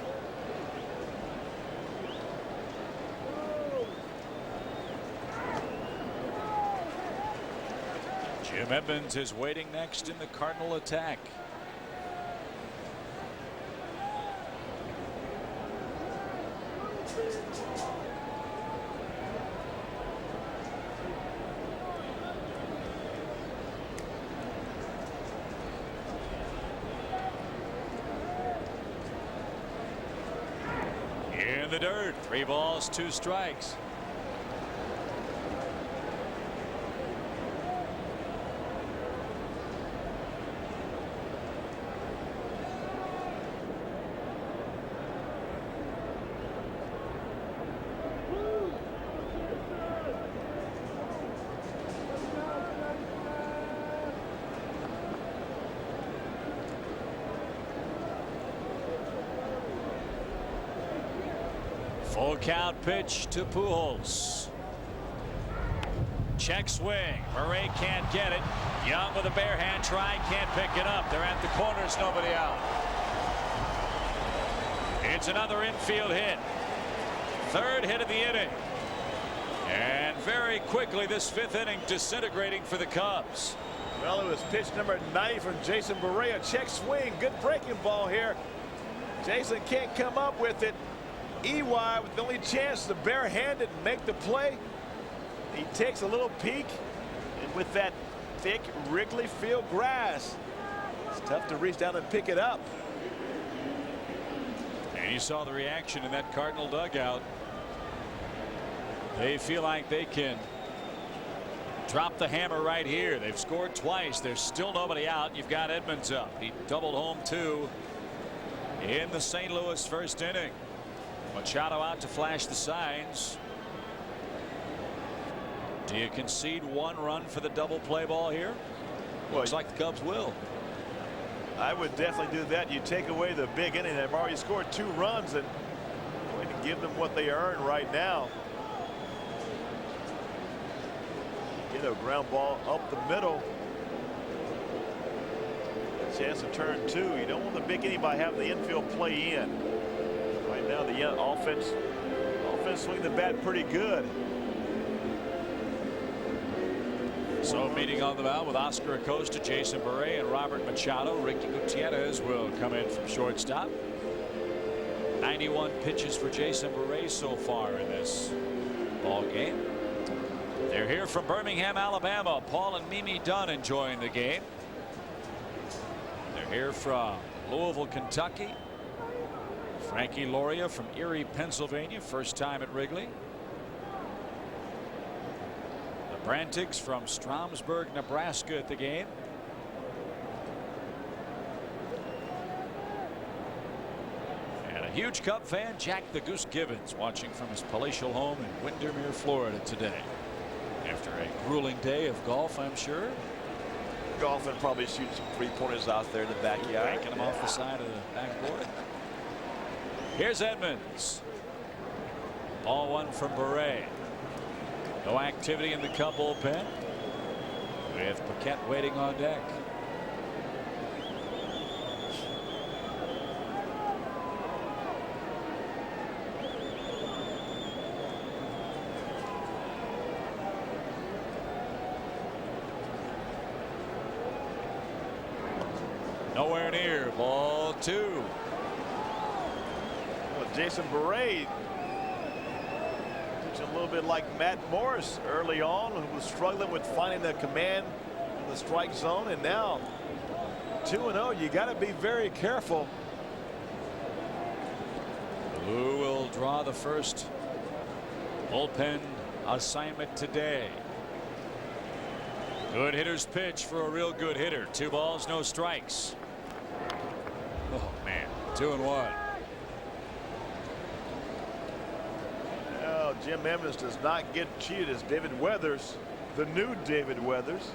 Jim Edmonds is waiting next in the Cardinal attack. In the dirt, 3 balls, 2 strikes. Full count pitch to Pujols. Check swing. Murray can't get it. Young with a bare hand try, can't pick it up. They're at the corners, nobody out. It's another infield hit. 3rd hit of the inning. And very quickly this 5th inning disintegrating for the Cubs. Well, it was pitch number 90 from Jason Barea. Check swing. Good breaking ball here. Jason can't come up with it. EY with the only chance to barehanded and make the play. He takes a little peek, and with that thick Wrigley Field grass, it's tough to reach down and pick it up. And you saw the reaction in that Cardinal dugout. They feel like they can drop the hammer right here. They've scored twice. There's still nobody out. You've got Edmonds up. He doubled home 2 in the St. Louis 1st inning. Machado out to flash the signs. Do you concede 1 run for the double play ball here? Looks like the Cubs will. I would definitely do that. You take away the big inning. They've already scored 2 runs, and going to give them what they earn right now. Get a ground ball up the middle. Chance to turn 2. You don't want the big inning by having the infield play in. Right now the offense swing the bat pretty good. So meeting on the mound with Oscar Acosta, Jason Beret, and Robert Machado. Ricky Gutierrez will come in from shortstop. 91 pitches for Jason Beret so far in this ball game. They're here from Birmingham, Alabama. Paul and Mimi Dunn enjoying the game. They're here from Louisville, Kentucky. Frankie Loria from Erie, Pennsylvania, first time at Wrigley. The Brantigs from Stromsburg, Nebraska at the game. And a huge Cub fan, Jack the Goose Givens, watching from his palatial home in Windermere, Florida today. After a grueling day of golf, I'm sure. Golf and probably shoot some 3-pointers out there in the backyard. Banking them off the side of the backboard. Here's Edmonds. Ball 1 from Beret. No activity in the Cub bullpen, with Paquette waiting on deck. Nowhere near. Ball 2. Well, Jason Beret, a little bit like Matt Morris early on, who was struggling with finding the command in the strike zone, and now 2-0. You got to be very careful. Who will draw the first bullpen assignment today? Good hitter's pitch for a real good hitter. 2 balls, no strikes. Oh man, 2-1. Well, Jim Evans does not get cheated as David Weathers, the new David Weathers.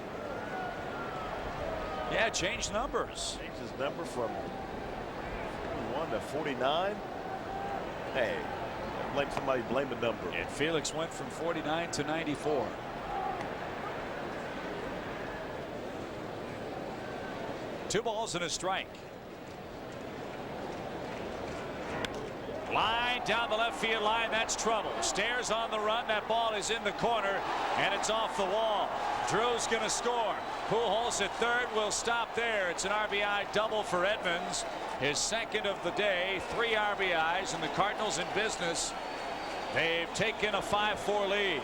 Yeah, changed numbers. Changed his number from 41 to 49. Hey, blame somebody, blame the number. And Felix went from 49 to 94. Two balls and a strike. Line down the left field line. That's trouble. Stairs on the run. That ball is in the corner and it's off the wall. Drew's going to score. Pujols at third will stop there. It's an RBI double for Edmonds. His second of the day. 3 RBIs, and the Cardinals in business. They've taken a 5-4 lead.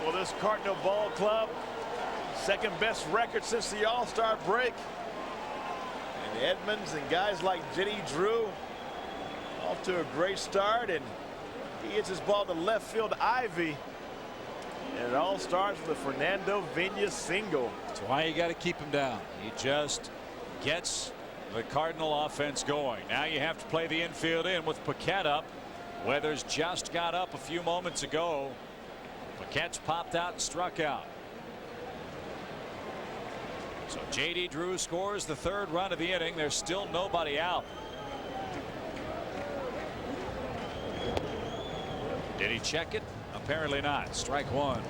Well, this Cardinal ball club, second best record since the All-Star break. And Edmonds and guys like Jenny Drew off to a great start, and he hits his ball to left field Ivy. And it all starts with a Fernando Vigna single. That's why you got to keep him down. He just gets the Cardinal offense going. Now you have to play the infield in with Paquette up. Weathers just got up a few moments ago. Paquette's popped out and struck out. So J.D. Drew scores the 3rd run of the inning. There's still nobody out. Did he check it? Apparently not. Strike 1.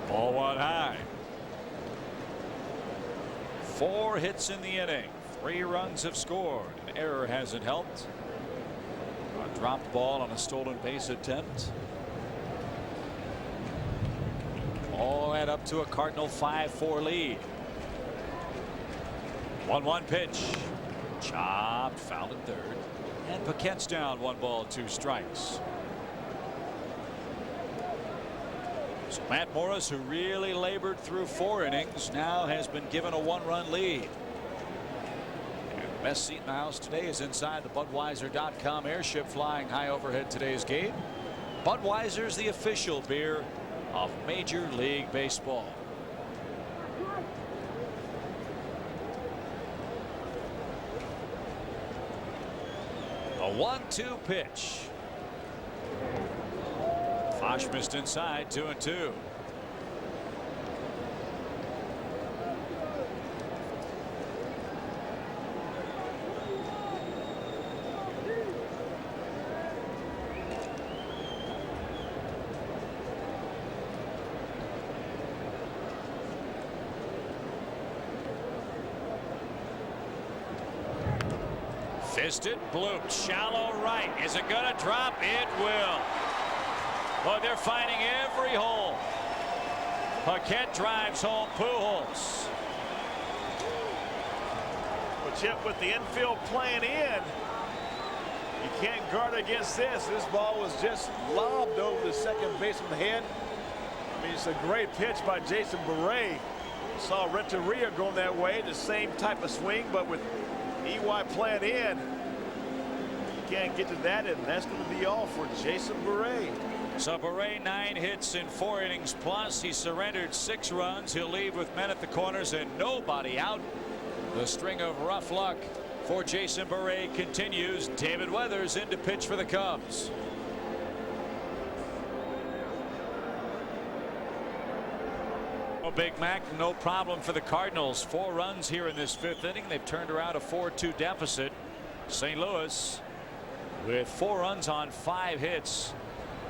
Ball 1 high. 4 hits in the inning. 3 runs have scored. An error hasn't helped. A dropped ball on a stolen base attempt. All add up to a Cardinal 5-4 lead. 1-1 pitch. Chopped, fouled at third. And Paquette's down 1 ball, 2 strikes. So Matt Morris, who really labored through 4 innings, now has been given a 1-run lead. And the best seat in the house today is inside the Budweiser.com airship flying high overhead today's game. Budweiser's the official beer of Major League Baseball. A 1-2 pitch. Fosh missed inside. 2-2. Fisted, blooped, shallow right. Is it going to drop? It will. Boy, they're finding every hole. Paquette drives home Pujols. Well, Chip, with the infield playing in, you can't guard against this. This ball was just lobbed over the second baseman's head. I mean, it's a great pitch by Jason Beret. Saw Renteria going that way, the same type of swing, but with EY playing in, you can't get to that, and that's going to be all for Jason Beret. So Beret 9 hits in 4 innings plus. He surrendered 6 runs. He'll leave with men at the corners and nobody out. The string of rough luck for Jason Beret continues. David Weathers in to pitch for the Cubs. Oh, Big Mac, no problem for the Cardinals. 4 runs here in this 5th inning. They've turned around a 4-2 deficit. St. Louis with 4 runs on 5 hits.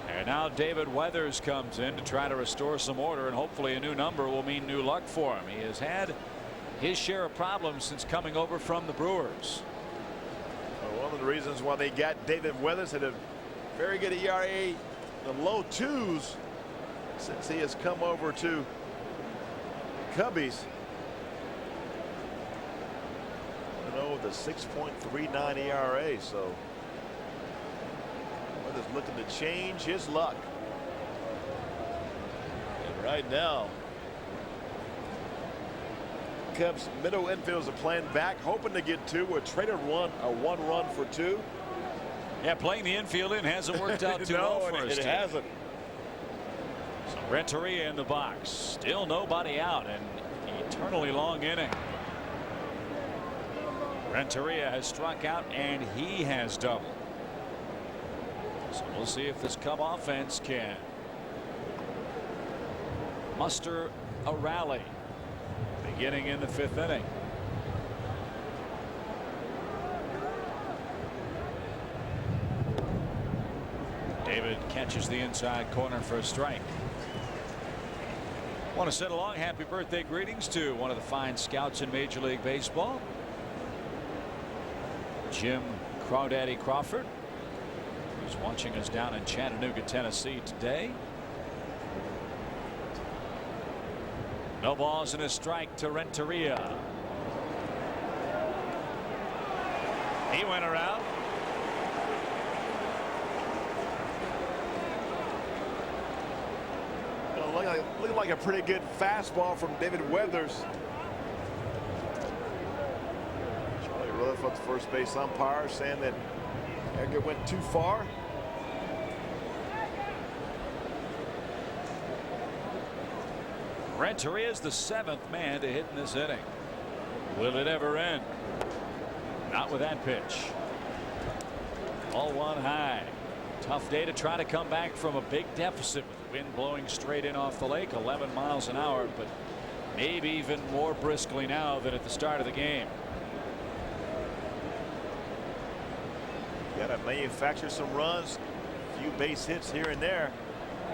And now David Weathers comes in to try to restore some order, and hopefully a new number will mean new luck for him. He has had his share of problems since coming over from the Brewers. Well, one of the reasons why they got David Weathers had a very good ERA in the low 2s since he has come over to Cubbies. The 6.39 ERA, so Weathers looking to change his luck. And right now, Cubs middle infielders are playing back, hoping to get 2. We're traded a 1 run for 2. Yeah, playing the infield in hasn't worked out too well for us. It hasn't. So Renteria in the box, still nobody out, and eternally long inning. Renteria has struck out and he has doubled. So we'll see if this Cub offense can muster a rally beginning in the 5th inning. David catches the inside corner for a strike. Want to send along happy birthday greetings to one of the fine scouts in Major League Baseball, Jim Crawdaddy Crawford, who's watching us down in Chattanooga, Tennessee today. No balls and a strike to Renteria. He went around. Looking like a pretty good fastball from David Weathers. Rutherford, the first base umpire, saying that Edgar went too far. Renteria is the 7th man to hit in this inning. Will it ever end? Not with that pitch. All 1 high. Tough day to try to come back from a big deficit with the wind blowing straight in off the lake, 11 miles an hour, but maybe even more briskly now than at the start of the game. Got to manufacture some runs, a few base hits here and there.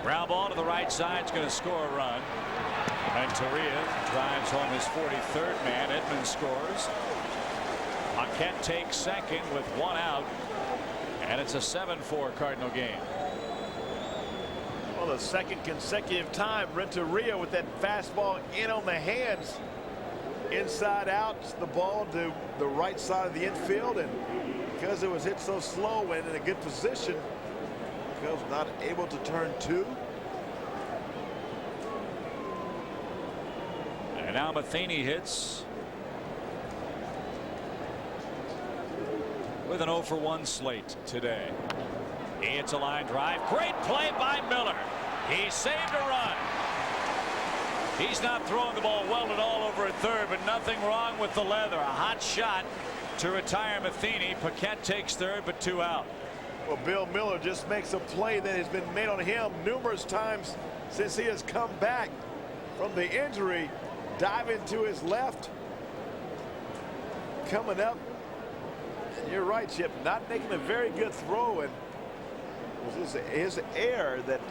Ground ball to the right side is going to score a run. Renteria drives home his 43rd man. Edmonds scores. Paquette takes second with 1 out, and it's a 7-4 Cardinal game. Well, the 2nd consecutive time Renteria with that fastball in on the hands, inside out, the ball to the right side of the infield, and because it was hit so slow and in a good position, Cubs not able to turn 2. And now Matheny hits with an 0-for-1 slate today. He hits a line drive. Great play by Miller. He saved a run. He's not throwing the ball well at all over at third, but nothing wrong with the leather. A hot shot to retire Matheny. Paquette takes third, but 2 out. Well, Bill Miller just makes a play that has been made on him numerous times since he has come back from the injury. Diving to his left, coming up. And you're right, Chip, not making a very good throw, and it was his error that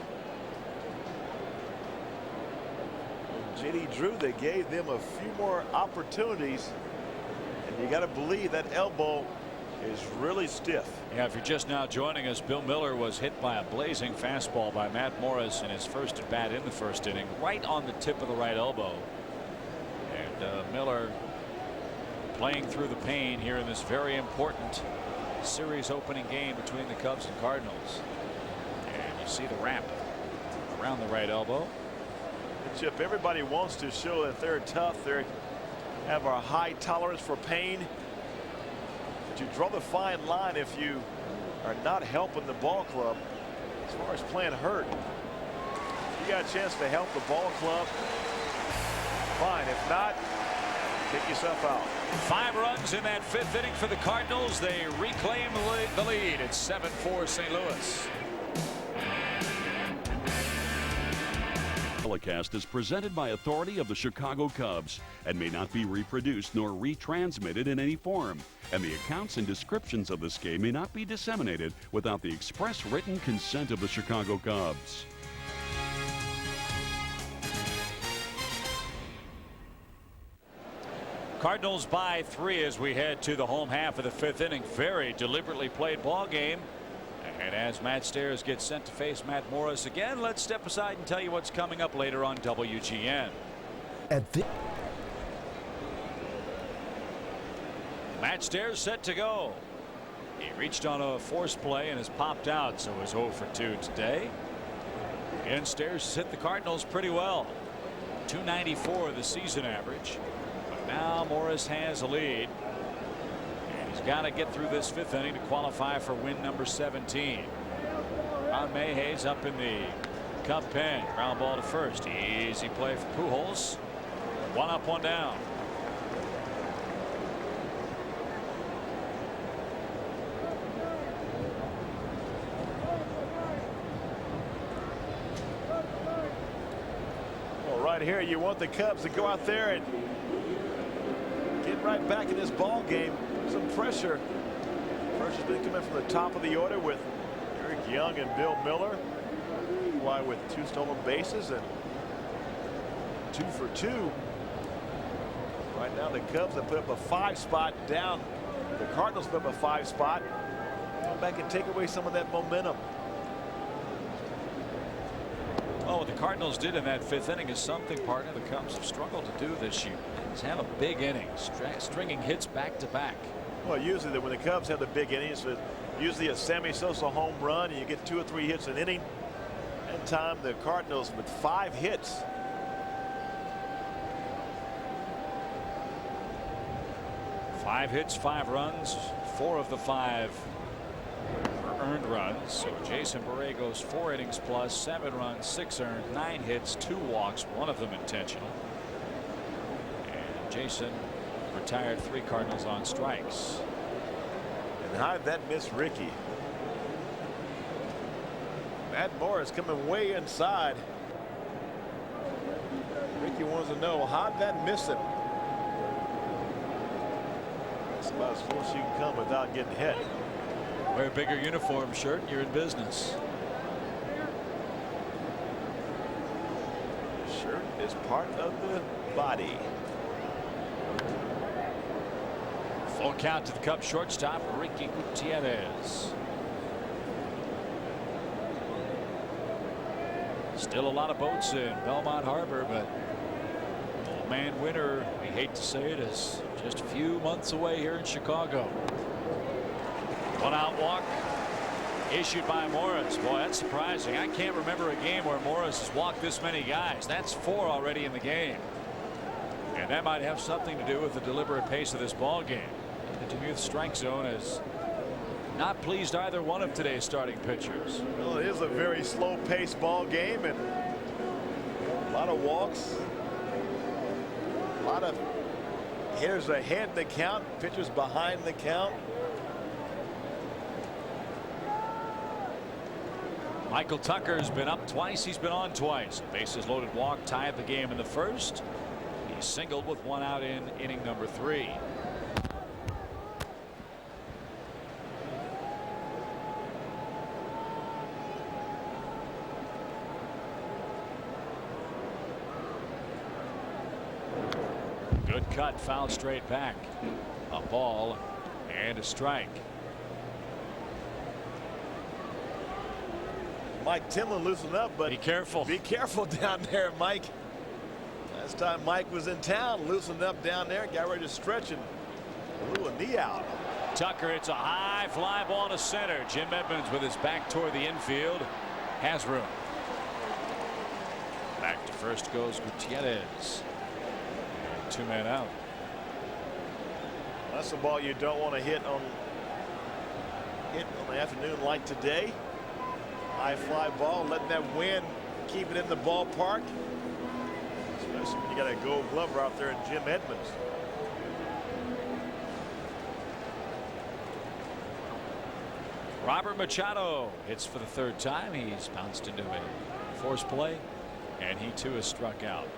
J.D. Drew, they gave them a few more opportunities, and you got to believe that elbow is really stiff. Yeah, if you're just now joining us, Bill Miller was hit by a blazing fastball by Matt Morris in his first at bat in the 1st inning, right on the tip of the right elbow. And Miller playing through the pain here in this very important series opening game between the Cubs and Cardinals. And you see the wrap around the right elbow. Chip, everybody wants to show that they're tough. They have a high tolerance for pain. But you draw the fine line if you are not helping the ball club as far as playing hurt. You got a chance to help the ball club, fine. If not, kick yourself out. 5 runs in that 5th inning for the Cardinals. They reclaim the lead. It's 7-4 St. Louis. telecast is presented by authority of the Chicago Cubs and may not be reproduced nor retransmitted in any form. And the accounts and descriptions of this game may not be disseminated without the express written consent of the Chicago Cubs. Cardinals by 3 as we head to the home half of the 5th inning. Very deliberately played ball game. And as Matt Stairs gets sent to face Matt Morris again, let's step aside and tell you what's coming up later on WGN. Matt Stairs set to go. He reached on a force play and has popped out, so is 0 for 2 today. And Stairs has hit the Cardinals pretty well. .294 the season average. But now Morris has a lead. He's got to get through this 5th inning to qualify for win number 17. Ron Mayhey's up in the Cub pen. Ground ball to first. Easy play for Pujols. 1 up, 1 down. Well, right here, you want the Cubs to go out there and get right back in this ball game. Some pressure. Pressure's been coming from the top of the order with Eric Young and Bill Miller. Fly with 2 stolen bases and 2 for 2. Right now the Cubs have put up a 5 spot down. The Cardinals put up a 5 spot. Come back and take away some of that momentum. Oh, what the Cardinals did in that 5th inning is something partner the Cubs have struggled to do this year. Is have a big inning, stringing hits back to back. Well, usually when the Cubs have the big innings, it's usually a Sammy Sosa home run, and you get 2 or 3 hits an inning. And time the Cardinals with 5 hits. Five hits, 5 runs, 4 of the 5 earned runs. So Jason Beret goes 4 innings plus, 7 runs, 6 earned, 9 hits, 2 walks, 1 of them intentional. And Jason retired 3 Cardinals on strikes. And how did that miss Ricky? Matt Morris coming way inside. Ricky wants to know, how did that miss him? That's about as close as you can come without getting hit. Wear a bigger uniform shirt and you're in business. Shirt is part of the body. Full count to the Cubs shortstop, Ricky Gutierrez. Still a lot of boats in Belmont Harbor, but old man winter, we hate to say it, is just a few months away here in Chicago. 1 out walk issued by Morris. Boy, that's surprising. I can't remember a game where Morris has walked this many guys. That's 4 already in the game. And that might have something to do with the deliberate pace of this ball game. The Demuth strike zone has not pleased either one of today's starting pitchers. Well, it is a very slow paced ball game, and a lot of walks, a lot of hitters ahead in the count, pitchers behind the count. Michael Tucker's been up twice. He's been on twice. Bases loaded walk tied the game in the first. He singled with 1 out in inning number 3. Good cut, foul straight back. A ball and a strike. Mike Timlin loosened up, but be careful. Be careful down there, Mike. Last time Mike was in town, loosened up down there, got ready to stretch and blew a knee out. Tucker, it's a high fly ball to center. Jim Edmonds with his back toward the infield has room. Back to first goes Gutierrez. 2 men out. That's the ball you don't want to hit on the afternoon like today. High fly ball, letting that wind keep it in the ballpark. Especially when you got a Gold Glover out there in Jim Edmonds. Robert Machado hits for the 3rd time. He's bounced into a force play. and he too is struck out.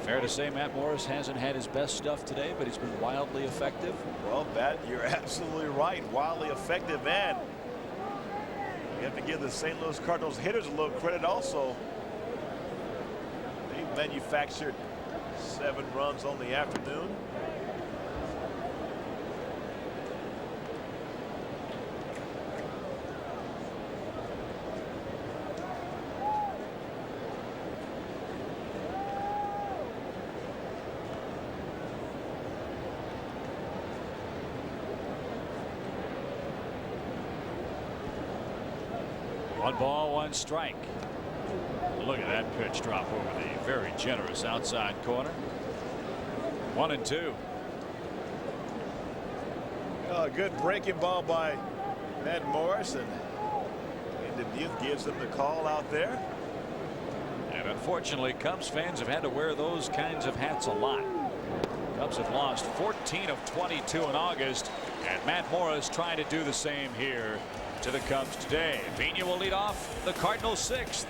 Fair to say Matt Morris hasn't had his best stuff today, but he's been wildly effective. Well, Matt, you're absolutely right. Wildly effective, and you have to give the St. Louis Cardinals hitters a little credit also. They manufactured 7 runs on the afternoon. One ball, one strike. Look at that pitch drop over the very generous outside corner. 1-2. A good breaking ball by Matt Morris, and Dubuque gives him the call out there. And unfortunately, Cubs fans have had to wear those kinds of hats a lot. Cubs have lost 14 of 22 in August, and Matt Morris trying to do the same here to the Cubs today. Pena will lead off the Cardinals' 6th.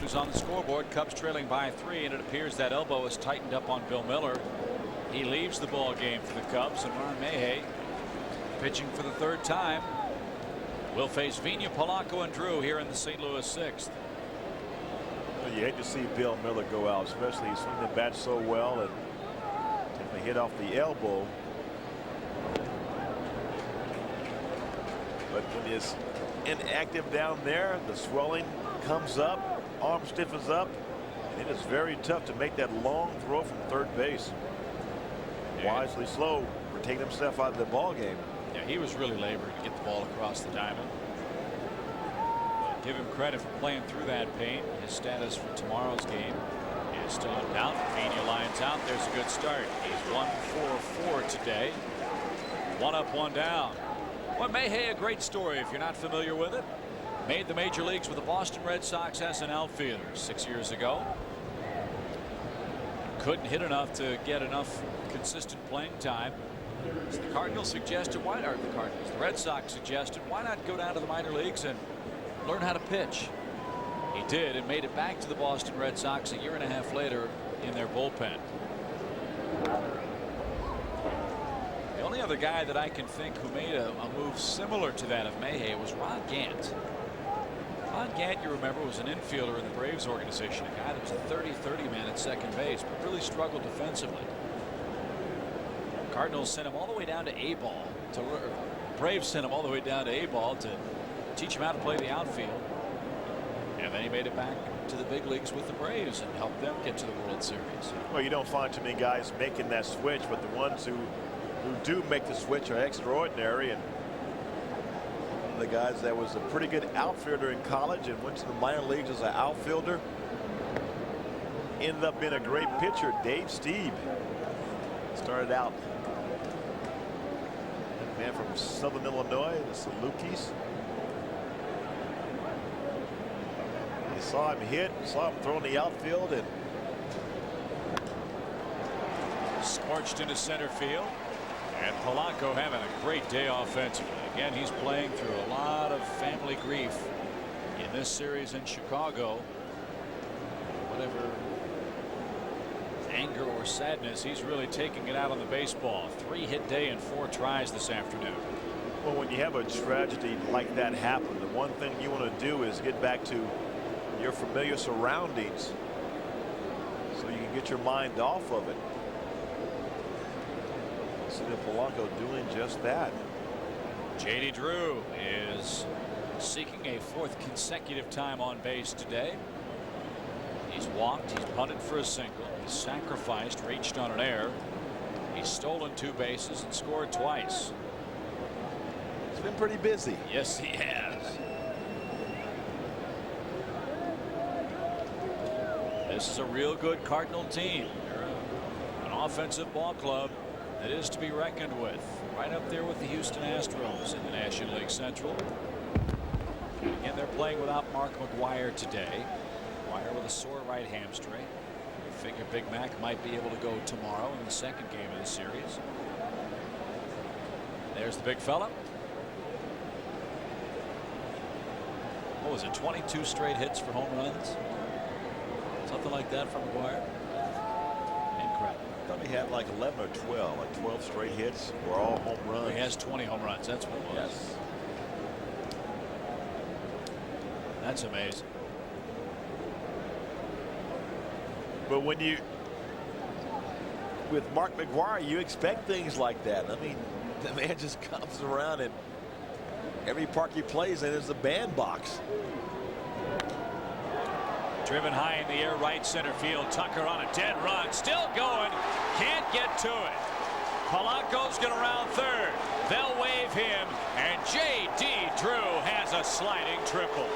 Who's on the scoreboard? Cubs trailing by 3, and it appears that elbow is tightened up on Bill Miller. He leaves the ball game for the Cubs, and Ron Mayhay pitching for the 3rd time will face Vina, Polanco, and Drew here in the St. Louis 6th. Well, you hate to see Bill Miller go out, especially he's swinging the bat so well and taking a hit off the elbow. But when it's inactive down there, the swelling comes up, arm stiffens up, and it is very tough to make that long throw from 3rd base. Wisely slow for taking himself out of the ball game. Yeah, he was really laboring to get the ball across the diamond. But give him credit for playing through that pain. His status for tomorrow's game is still in doubt. Pena lines out. There's a good start. He's 1 for 4 today. 1 up, 1 down. Well, Mayhay, a great story if you're not familiar with it. Made the major leagues with the Boston Red Sox as an outfielder 6 years ago. Couldn't hit enough to get enough consistent playing time. So the Cardinals suggested, the Red Sox suggested, why not go down to the minor leagues and learn how to pitch? He did, and made it back to the Boston Red Sox a year and a half later in their bullpen. The only other guy that I can think who made a move similar to that of Mayhay was Ron Gant. Ron Gant, you remember, was an infielder in the Braves organization, a guy that was a 30-30 man at second base, but really struggled defensively. Cardinals sent him all the way down to A-ball. Braves sent him all the way down to A-ball to teach him how to play the outfield. And then he made it back to the big leagues with the Braves and helped them get to the World Series. Well, you don't find too many guys making that switch, but the ones who do make the switch are extraordinary. And one of the guys that was a pretty good outfielder in college and went to the minor leagues as an outfielder ended up being a great pitcher. Dave Stieb started out, a man from Southern Illinois, the Salukis. You saw him hit, saw him throw in the outfield, and Scorched into center field. And Polanco having a great day offensively. Again, he's playing through a lot of family grief in this series in Chicago. Whatever anger or sadness, he's really taking it out on the baseball. 3-hit day and 4 tries this afternoon. well, when you have a tragedy like that happen, the one thing you want to do is get back to your familiar surroundings so you can get your mind off of it. See Polanco doing just that. J.D. Drew is seeking a 4th consecutive time on base today. He's walked, he's punted for a single, he's sacrificed, reached on an error, he's stolen 2 bases and scored twice. He's been pretty busy. Yes, he has. This is a real good Cardinal team. They're an offensive ball club that is to be reckoned with. Right up there with the Houston Astros in the National League Central. Again, they're playing without Mark McGwire today. McGwire with a sore right hamstring. You figure Big Mac might be able to go tomorrow in the 2nd game of the series. There's the big fella. What was it, 22 straight hits for home runs? Something like that from McGuire. Incredible. I thought he had like 11 or 12, like 12 straight hits were all home runs. He has 20 home runs. That's what it was. Yes. That's amazing. But when you, with Mark McGuire, you expect things like that. I mean, the man just comes around and every park he plays in is a bandbox. Driven high in the air, right center field. Tucker on a dead run, still going, can't get to it. Polanco's going to round third. They'll wave him, and J.D. Drew has a sliding triple.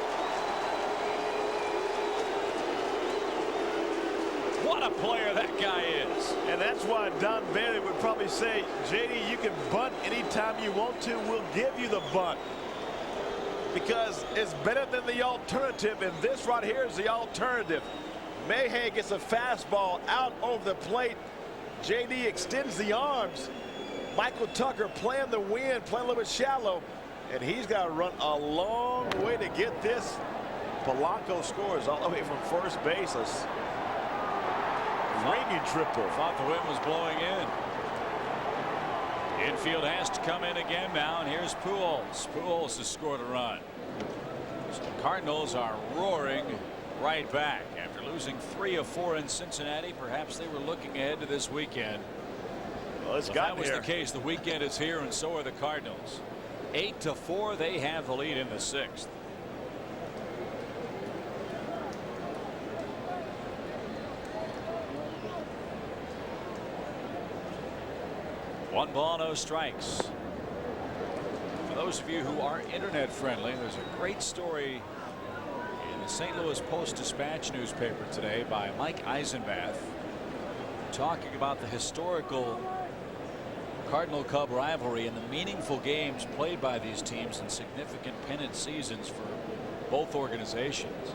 What a player that guy is. And that's why Don Bailey would probably say, JD, you can bunt anytime you want to. We'll give you the bunt. Because it's better than the alternative, and this right here is the alternative. Mayhay gets a fastball out over the plate. JD extends the arms. Michael Tucker playing the wind, playing a little bit shallow, and he's got to run a long way to get this. Polanco scores all the way from first base. Ringing triple. Thought the wind was blowing in. Infield has to come in again now, and here's Pujols. Pujols has scored a run. So the Cardinals are roaring right back after losing 3 of 4 in Cincinnati. Perhaps they were looking ahead to this weekend. Well, it's If gotten that was here. the case, the weekend is here, and so are the Cardinals. 8-4, they have the lead in the 6th. One ball, no strikes. For those of you who are internet friendly, there's a great story in the St. Louis Post-Dispatch newspaper today by Mike Eisenbath talking about the historical Cardinal-Cub rivalry and the meaningful games played by these teams in significant pennant seasons for both organizations.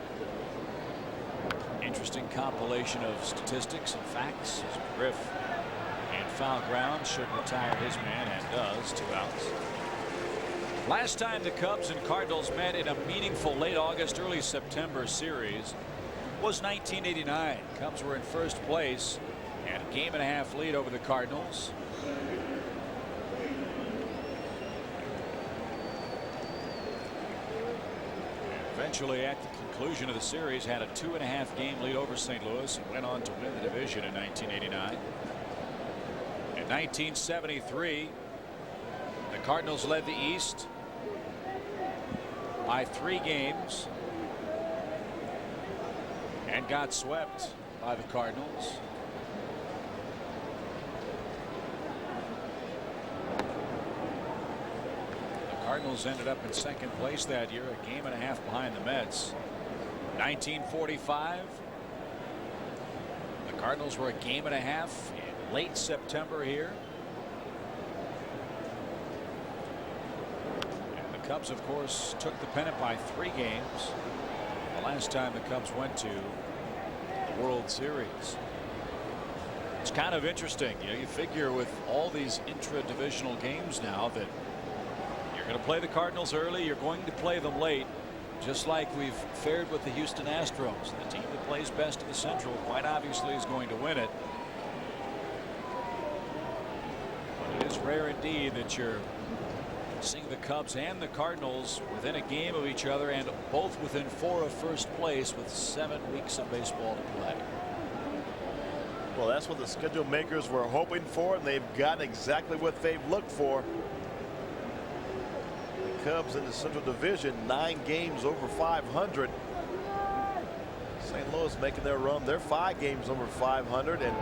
Interesting compilation of statistics and facts as Griff and foul ground should retire his man and does. 2 outs. Last time the Cubs and Cardinals met in a meaningful late August early September series was 1989. Cubs were in first place and a game-and-a-half lead over the Cardinals. Eventually, at the conclusion of the series, had a 2.5 game lead over St. Louis and went on to win the division in 1989. In 1973, the Cardinals led the East by 3 games and got swept by the Cardinals. The Cardinals ended up in second place that year, a game and a half behind the Mets. 1945, the Cardinals were a game and a half in late September here. And the Cubs, of course, took the pennant by 3 games the last time the Cubs went to the World Series. It's kind of interesting. You know, you figure with all these intra-divisional games now that you're going to play the Cardinals early, you're going to play them late, just like we've fared with the Houston Astros. The team that plays best in the Central quite obviously is going to win it. But it is rare indeed that you're seeing the Cubs and the Cardinals within a game of each other and both within 4 of first place with 7 weeks of baseball to play. Well, that's what the schedule makers were hoping for, and they've gotten exactly what they've looked for. The Cubs in the Central Division, 9 games over 500. St. Louis making their run. They're 5 games over 500, and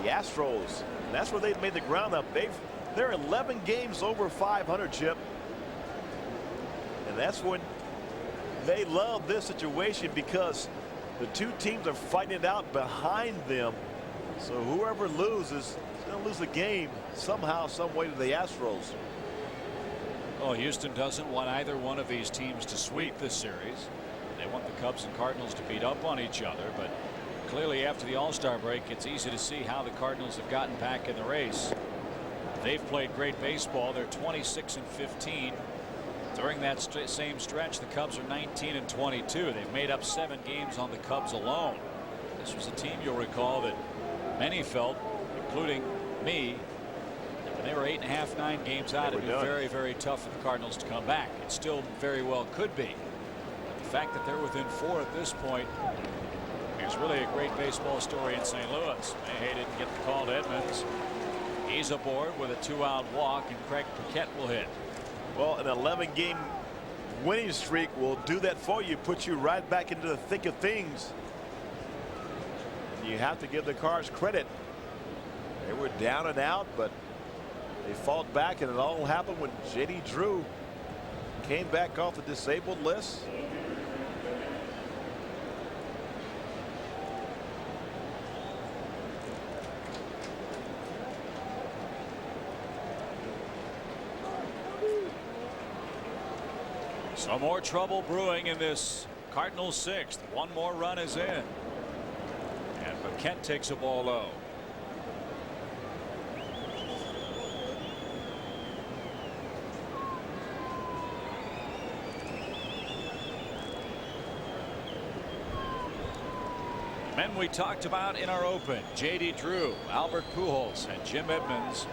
the Astros, and that's where they've made the ground up. They're 11 games over 500, Chip. And that's when they love this situation, because the 2 teams are fighting it out behind them. So whoever loses is going to lose the game somehow, some way to the Astros. Oh, Houston doesn't want either one of these teams to sweep this series. They want the Cubs and Cardinals to beat up on each other, but clearly after the All-Star break, it's easy to see how the Cardinals have gotten back in the race. They've played great baseball. They're 26-15. During that same stretch, the Cubs are 19-22. They've made up 7 games on the Cubs alone. This was a team, you'll recall, that many felt, including me, that when they were 8.5, 9 games out, it'd be very, very tough for the Cardinals to come back. It still very well could be. But the fact that they're within 4 at this point is really a great baseball story in St. Louis. Mayhay didn't get the call to Edmonds. He's aboard with a 2-out walk, and Craig Paquette will hit. Well, an 11-game winning streak will do that for you, put you right back into the thick of things. You have to give the Cards credit. They were down and out, but they fought back, and it all happened when J.D. Drew came back off the disabled list. Some more trouble brewing in this Cardinals 6th. One more run is in. And Paquette takes a ball low. Men we talked about in our open, J.D. Drew, Albert Pujols, and Jim Edmonds,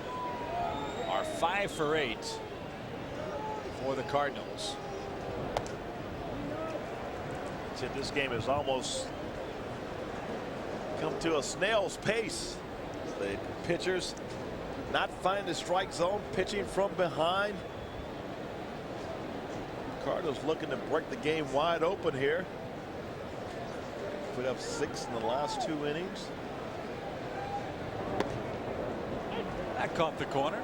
are 5 for 8 for the Cardinals. This game has almost come to a snail's pace. The pitchers not finding the strike zone, pitching from behind. Cardinals looking to break the game wide open here. Put up 6 in the last 2 innings. That caught the corner.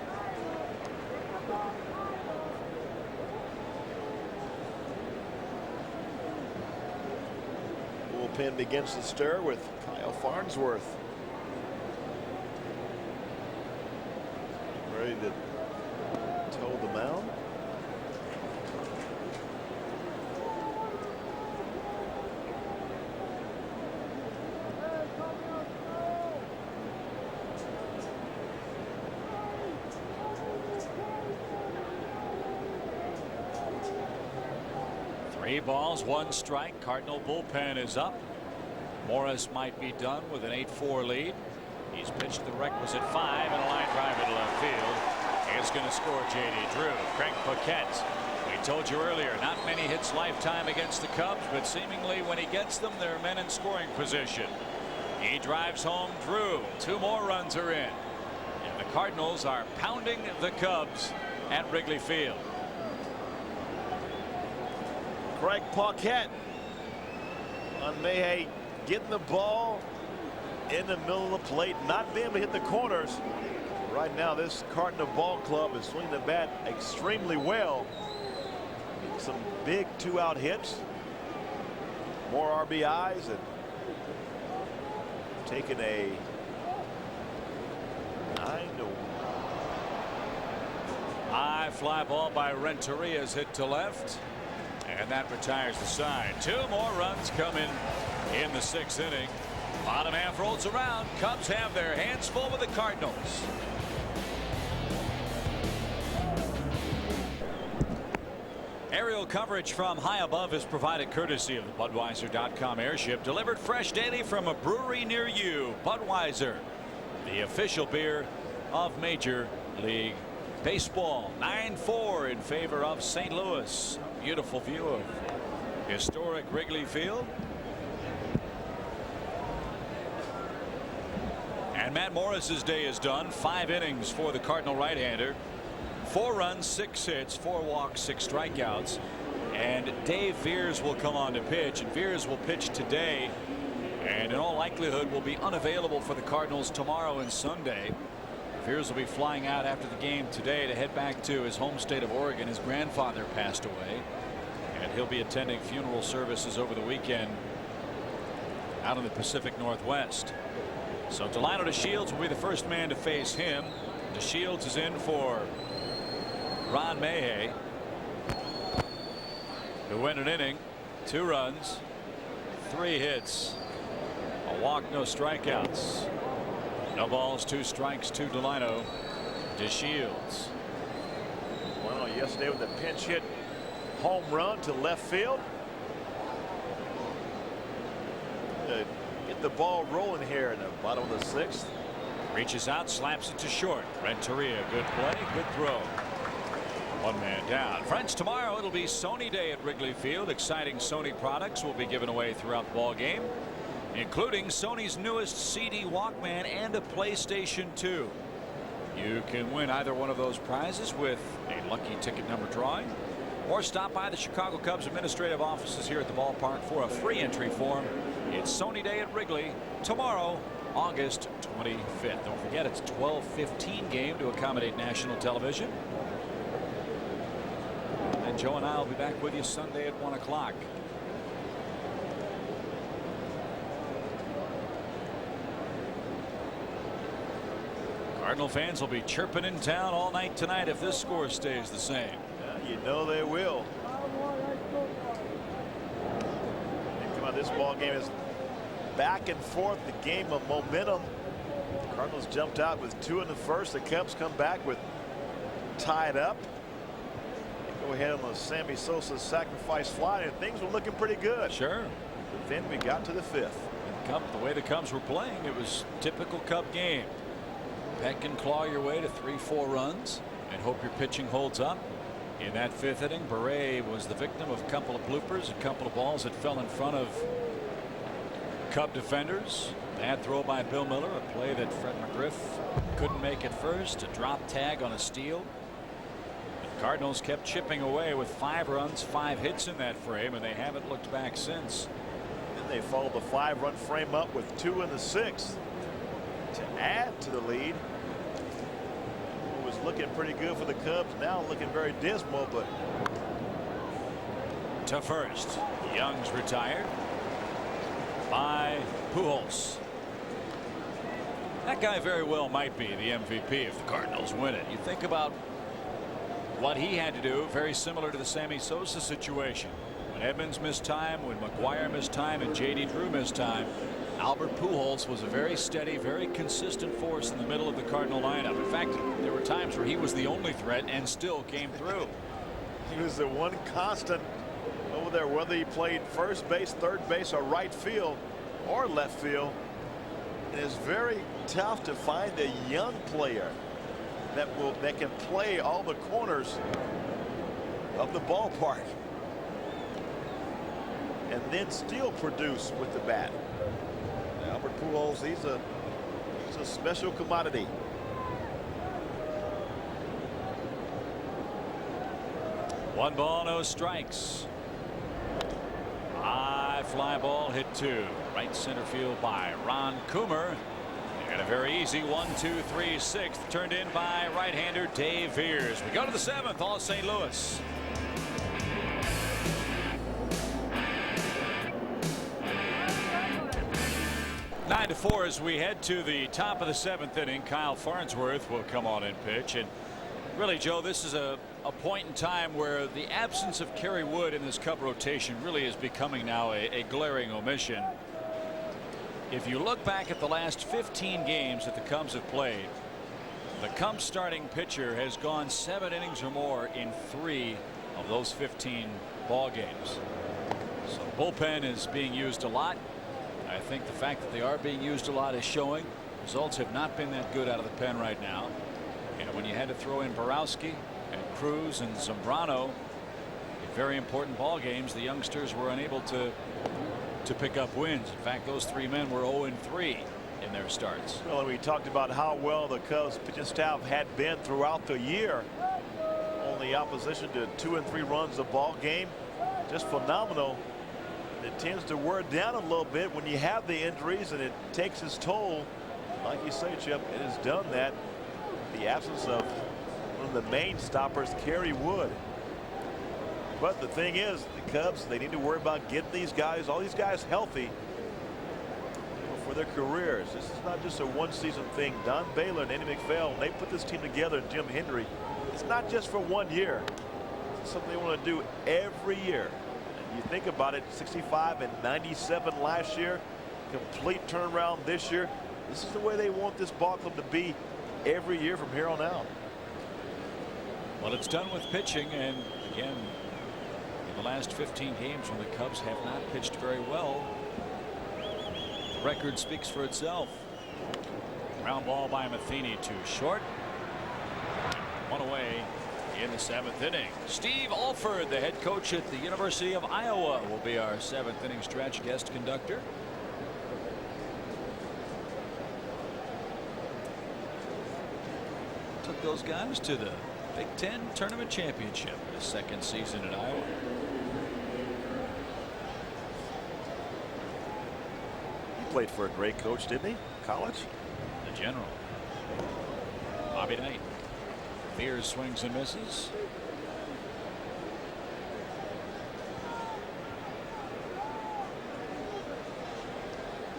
Bullpen begins to stir with Kyle Farnsworth ready to toe the mound. Three balls, 1 strike. Cardinal bullpen is up. Morris might be done with an 8-4 lead. He's pitched the requisite 5 and a line drive into left field. Is going to score J.D. Drew. Craig Paquette. We told you earlier, not many hits lifetime against the Cubs, but seemingly when he gets them, there are men in scoring position. He drives home Drew. 2 more runs are in. And the Cardinals are pounding the Cubs at Wrigley Field. Craig Paquette on Mayhay getting the ball in the middle of the plate, not being able to hit the corners. Right now, this Cardinal ball club is swinging the bat extremely well. Some big 2-out hits, more RBIs, and taking a 9-1. High fly ball by Renteria is hit to left. And that retires the side. 2 more runs coming in the 6th inning. Bottom half rolls around. Cubs have their hands full with the Cardinals. Aerial coverage from high above is provided courtesy of the Budweiser.com airship, delivered fresh daily from a brewery near you. Budweiser, the official beer of Major League Baseball. 9-4 in favor of St. Louis. Beautiful view of historic Wrigley Field. And Matt Morris's day is done. 5 innings for the Cardinal right-hander. 4 runs, 6 hits, 4 walks, 6 strikeouts. And Dave Veers will come on to pitch, and Veers will pitch today, and in all likelihood will be unavailable for the Cardinals tomorrow and Sunday. Veers will be flying out after the game today to head back to his home state of Oregon. His grandfather passed away, and he'll be attending funeral services over the weekend out in the Pacific Northwest. So Delino DeShields will be the first man to face him. DeShields is in for Ron Mayhay, who went an inning, 2 runs, 3 hits, a walk, no strikeouts. No balls, 2 strikes to Delino. DeShields. Well, yesterday with a pinch hit home run to left field. Get the ball rolling here in the bottom of the 6th. Reaches out, slaps it to short. Renteria, good play, good throw. One man down. Friends, tomorrow it'll be Sony Day at Wrigley Field. Exciting Sony products will be given away throughout the ball game, including Sony's newest CD Walkman and a PlayStation 2. You can win either one of those prizes with a lucky ticket number drawing, or stop by the Chicago Cubs administrative offices here at the ballpark for a free entry form. It's Sony Day at Wrigley tomorrow, August 25th. Don't forget, it's a 12:15 game to accommodate national television. And Joe and I will be back with you Sunday at 1 o'clock. Cardinal fans will be chirping in town all night tonight if this score stays the same. You know they will. Come on, this ball game is back and forth. The game of momentum. The Cardinals jumped out with 2 in the first. The Cubs come back with tied up. They go ahead on the Sammy Sosa sacrifice fly, and things were looking pretty good. Sure. But then we got to the 5th. The way the Cubs were playing, it was typical Cub game. Peck and claw your way to 3-4 runs and hope your pitching holds up. In that 5th inning, Beret was the victim of a couple of bloopers, a couple of balls that fell in front of Cub defenders. Bad throw by Bill Miller, a play that Fred McGriff couldn't make at first, a drop tag on a steal. The Cardinals kept chipping away with 5 runs, 5 hits in that frame, and they haven't looked back since. And they followed the 5-run frame up with 2 in the 6th to add to the lead. It was looking pretty good for the Cubs, now looking very dismal. But to first, Young's retired by Pujols. That guy very well might be the MVP if the Cardinals win it. You think about what he had to do, very similar to the Sammy Sosa situation. When Edmonds missed time, when McGuire missed time, and J.D. Drew missed time, Albert Pujols was a very steady, very consistent force in the middle of the Cardinal lineup. In fact, there were times where he was the only threat and still came through. He was the one constant over there, whether he played first base, third base, or right field or left field. And it's very tough to find a young player that can play all the corners of the ballpark and then still produce with the bat. Albert Pujols, he's a special commodity. One ball, no strikes. High fly ball hit to right center field by Ron Coomer. And a very easy 1-2-3 6th turned in by right-hander Dave Veers. We go to the 7th, all St. Louis. Nine to 4 as we head to the top of the 7th inning. Kyle Farnsworth will come on and pitch. And really, Joe, this is a point in time where the absence of Kerry Wood in this Cub rotation really is becoming now a glaring omission. If you look back at the last 15 games that the Cubs have played, the Cubs starting pitcher has gone 7 innings or more in 3 of those 15 ball games. So the bullpen is being used a lot. I think the fact that they are being used a lot is showing. Results have not been that good out of the pen right now. And when you had to throw in Borowski and Cruz and Zambrano in very important ball games, the youngsters were unable to pick up wins. In fact, those 3 men were 0-3 in their starts. Well, we talked about how well the Cubs pitching staff had been throughout the year. Only opposition to 2 and 3 runs a ball game. Just phenomenal. It tends to wear down a little bit when you have the injuries, and it takes its toll. Like you say, Chip, it has done that. The absence of one of the main stoppers, Kerry Wood. But the thing is, the Cubs, they need to worry about getting these guys, all these guys, healthy for their careers. This is not just a one-season thing. Don Baylor and Andy McPhail, when they put this team together, and Jim Hendry, it's not just for 1 year. It's something they want to do every year. And you think about it, 65 and 97 last year, complete turnaround this year. This is the way they want this ball club to be every year from here on out. Well, it's done with pitching, and again, in the last 15 games when the Cubs have not pitched very well, the record speaks for itself. Ground ball by Matheny to short. One away in the 7th inning. Steve Alford, the head coach at the University of Iowa, will be our 7th inning stretch guest conductor. Took those guys to the Big Ten Tournament Championship, his 2nd season at Iowa. He played for a great coach, didn't he? College? The General. Bobby Knight. Fears swings and misses.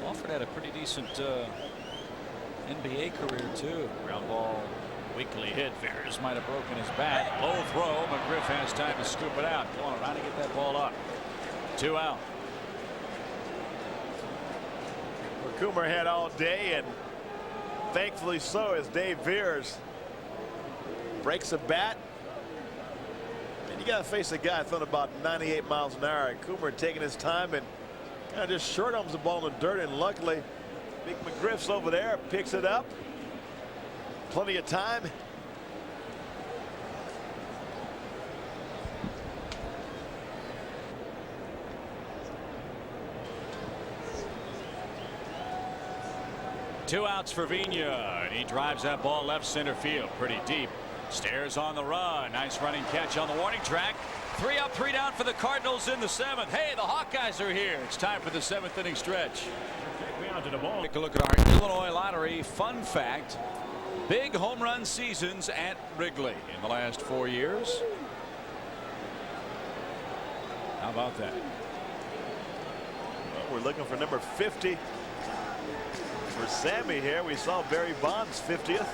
Alford had a pretty decent NBA career too. Ground ball, weakly hit. Fears might have broken his bat. Low throw. McGriff has time to scoop it out. Come on, trying to get that ball up. 2 out. Well, Coomer had all day, and thankfully so, as Dave Veers breaks a bat. And you got to face a guy throwing about 98 miles an hour. And Coomer taking his time and kind of just short arms the ball in the dirt. And luckily, Big McGriff's over there, picks it up. Plenty of time. Two outs for Vigna, and he drives that ball left center field pretty deep. Stairs on the run. Nice running catch on the warning track. 3 up, 3 down for the Cardinals in the 7th. Hey, the Hawkeyes are here. It's time for the 7th inning stretch. Take a look at our Illinois lottery fun fact. Big home run seasons at Wrigley in the last 4 years. How about that? Well, we're looking for number 50 for Sammy here. We saw Barry Bonds' 50th.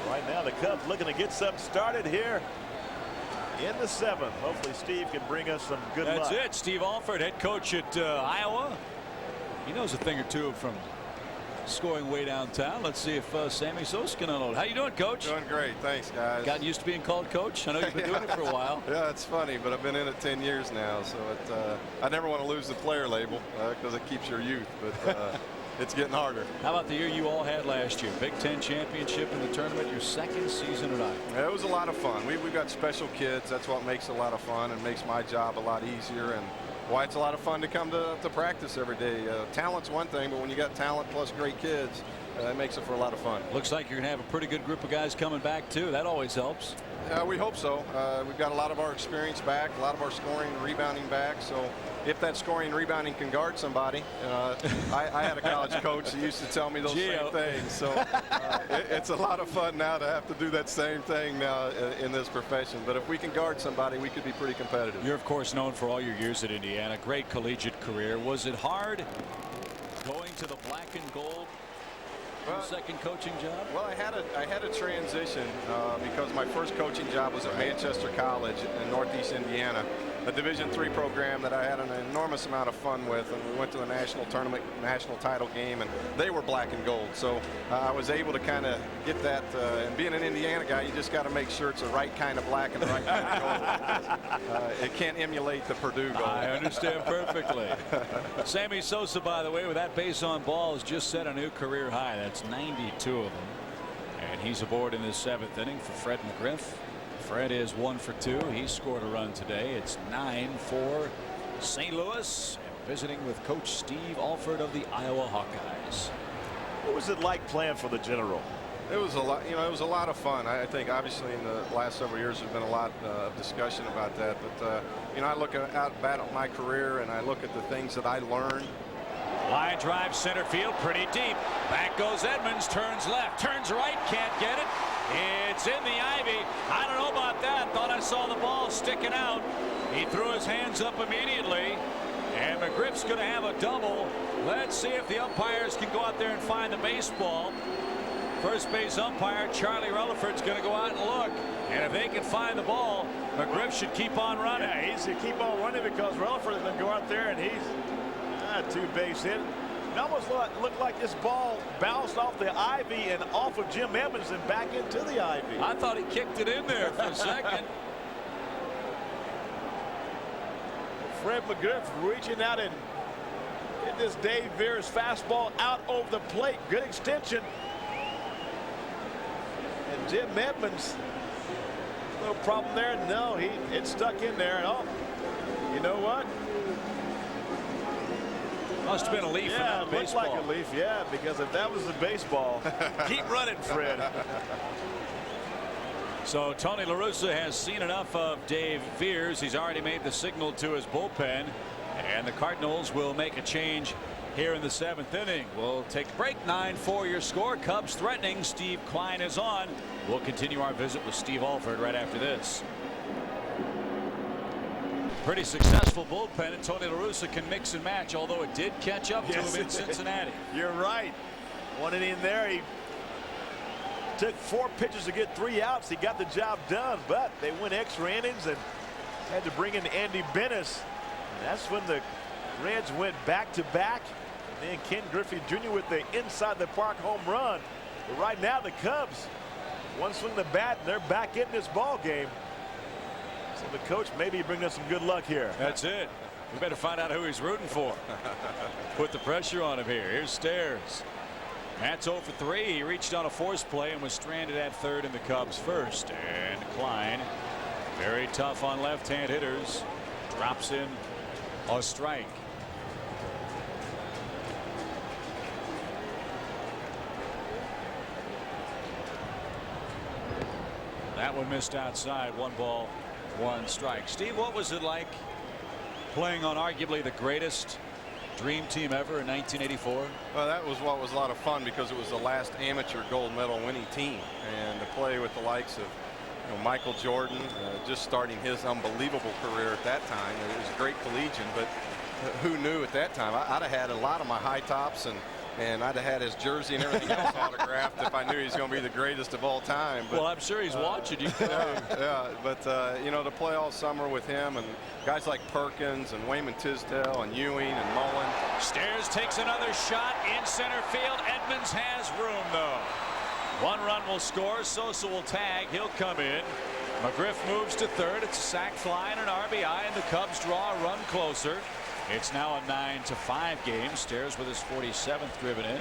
Right now the Cubs looking to get something started here in the 7th. Hopefully Steve can bring us some good luck. That's it. Steve Alford, head coach at Iowa. He knows a thing or two from scoring way downtown. Let's see if Sammy Sosa can unload. How you doing, Coach? Doing great, thanks, guys. Gotten used to being called Coach? I know you've been doing it for a while. Yeah, it's funny, but I've been in it 10 years now, so I never want to lose the player label because it keeps your youth, but it's getting harder. How about the year you all had last year? Big Ten championship in the tournament, your 2nd season at Iowa. Yeah, it was a lot of fun. We've got special kids. That's what makes it a lot of fun and makes my job a lot easier, and why it's a lot of fun to come to practice every day. Talent's one thing, but when you got talent plus great kids, it makes it for a lot of fun. Looks like you're going to have a pretty good group of guys coming back too. That always helps. We hope so. We've got a lot of our experience back, a lot of our scoring and rebounding back. So if that scoring and rebounding can guard somebody, I had a college coach that used to tell me those same things. So it's a lot of fun now to have to do that same thing now in this profession. But if we can guard somebody, we could be pretty competitive. You're of course known for all your years at Indiana. Great collegiate career. Was it hard going to the black and gold? Well, 2nd coaching job? Well, I had a transition because my first coaching job was at Manchester College in Northeast Indiana, a Division III program that I had an enormous amount of fun with, and we went to the national tournament, national title game, and they were black and gold. So I was able to kind of get that. And being an Indiana guy, you just got to make sure it's the right kind of black and the right kind of gold. It can't emulate the Purdue gold. I understand perfectly. Sammy Sosa, by the way, with that base on ball, has just set a new career high. That's 92 of them. And he's aboard in his 7th inning for Fred McGriff. Fred is 1 for 2. He scored a run today. It's 9 for St. Louis. And visiting with Coach Steve Alford of the Iowa Hawkeyes. What was it like playing for the General? It was a lot, it was a lot of fun. I think obviously in the last several years there's been a lot of discussion about that. But I look back at my career and I look at the things that I learned. Line drive center field pretty deep. Back goes Edmonds, turns left, turns right, can't get it. It's in the ivy. I don't know about that. Thought I saw the ball sticking out. He threw his hands up immediately. And McGriff's going to have a double. Let's see if the umpires can go out there and find the baseball. First base umpire Charlie Rutherford's going to go out and look. And if they can find the ball, McGriff should keep on running. Yeah, he's to keep on running because Rutherford is going to go out there and he's 2 base hit. It almost looked like this ball bounced off the ivy and off of Jim Edmonds and back into the ivy. I thought he kicked it in there for a second. Fred McGriff reaching out and get this Dave Veers fastball out over the plate. Good extension. And Jim Edmonds, no problem there. No, it's stuck in there. And oh, you know what? Must have been a leaf. Yeah, it looked baseball. like a leaf. Yeah, because if that was a baseball, keep running, Fred. So Tony La Russa has seen enough of Dave Veers. He's already made the signal to his bullpen, and the Cardinals will make a change here in the 7th inning. We'll take a break. 9-4 your score. Cubs threatening. Steve Klein is on. We'll continue our visit with Steve Alford right after this. Pretty successful bullpen, and Tony La Russa can mix and match, although it did catch up to him in Cincinnati. You're right. One inning there, he took 4 pitches to get 3 outs. He got the job done, but they went extra innings and had to bring in Andy Bennis. And that's when the Reds went back-to-back. And then Ken Griffey Jr. with the inside the park home run. But right now the Cubs, one swing of the bat, and they're back in this ball game. So the coach maybe bringing us some good luck here. That's it. We better find out who he's rooting for. Put the pressure on him here. Here's Stairs. Matt's 0 for 3. He reached on a force play and was stranded at third in the Cubs first. And Klein, very tough on left-hand hitters, drops in a strike. That one missed outside. 1 ball, 1 strike. Steve, what was it like playing on arguably the greatest dream team ever in 1984? Well, that was what was a lot of fun because it was the last amateur gold medal winning team, and to play with the likes of Michael Jordan, just starting his unbelievable career at that time. It was a great collegian, but who knew at that time? I'd have had a lot of my high tops, and I'd have had his jersey and everything else autographed if I knew he was going to be the greatest of all time. But, well, I'm sure he's watching you. yeah, but to play all summer with him and guys like Perkins and Wayman Tisdale and Ewing and Mullen. Stairs takes another shot in center field. Edmonds has room, though. 1 run will score. Sosa will tag. He'll come in. McGriff moves to third. It's a sac fly and an RBI, and the Cubs draw a run closer. It's now a 9-5 game. Stairs with his 47th driven in.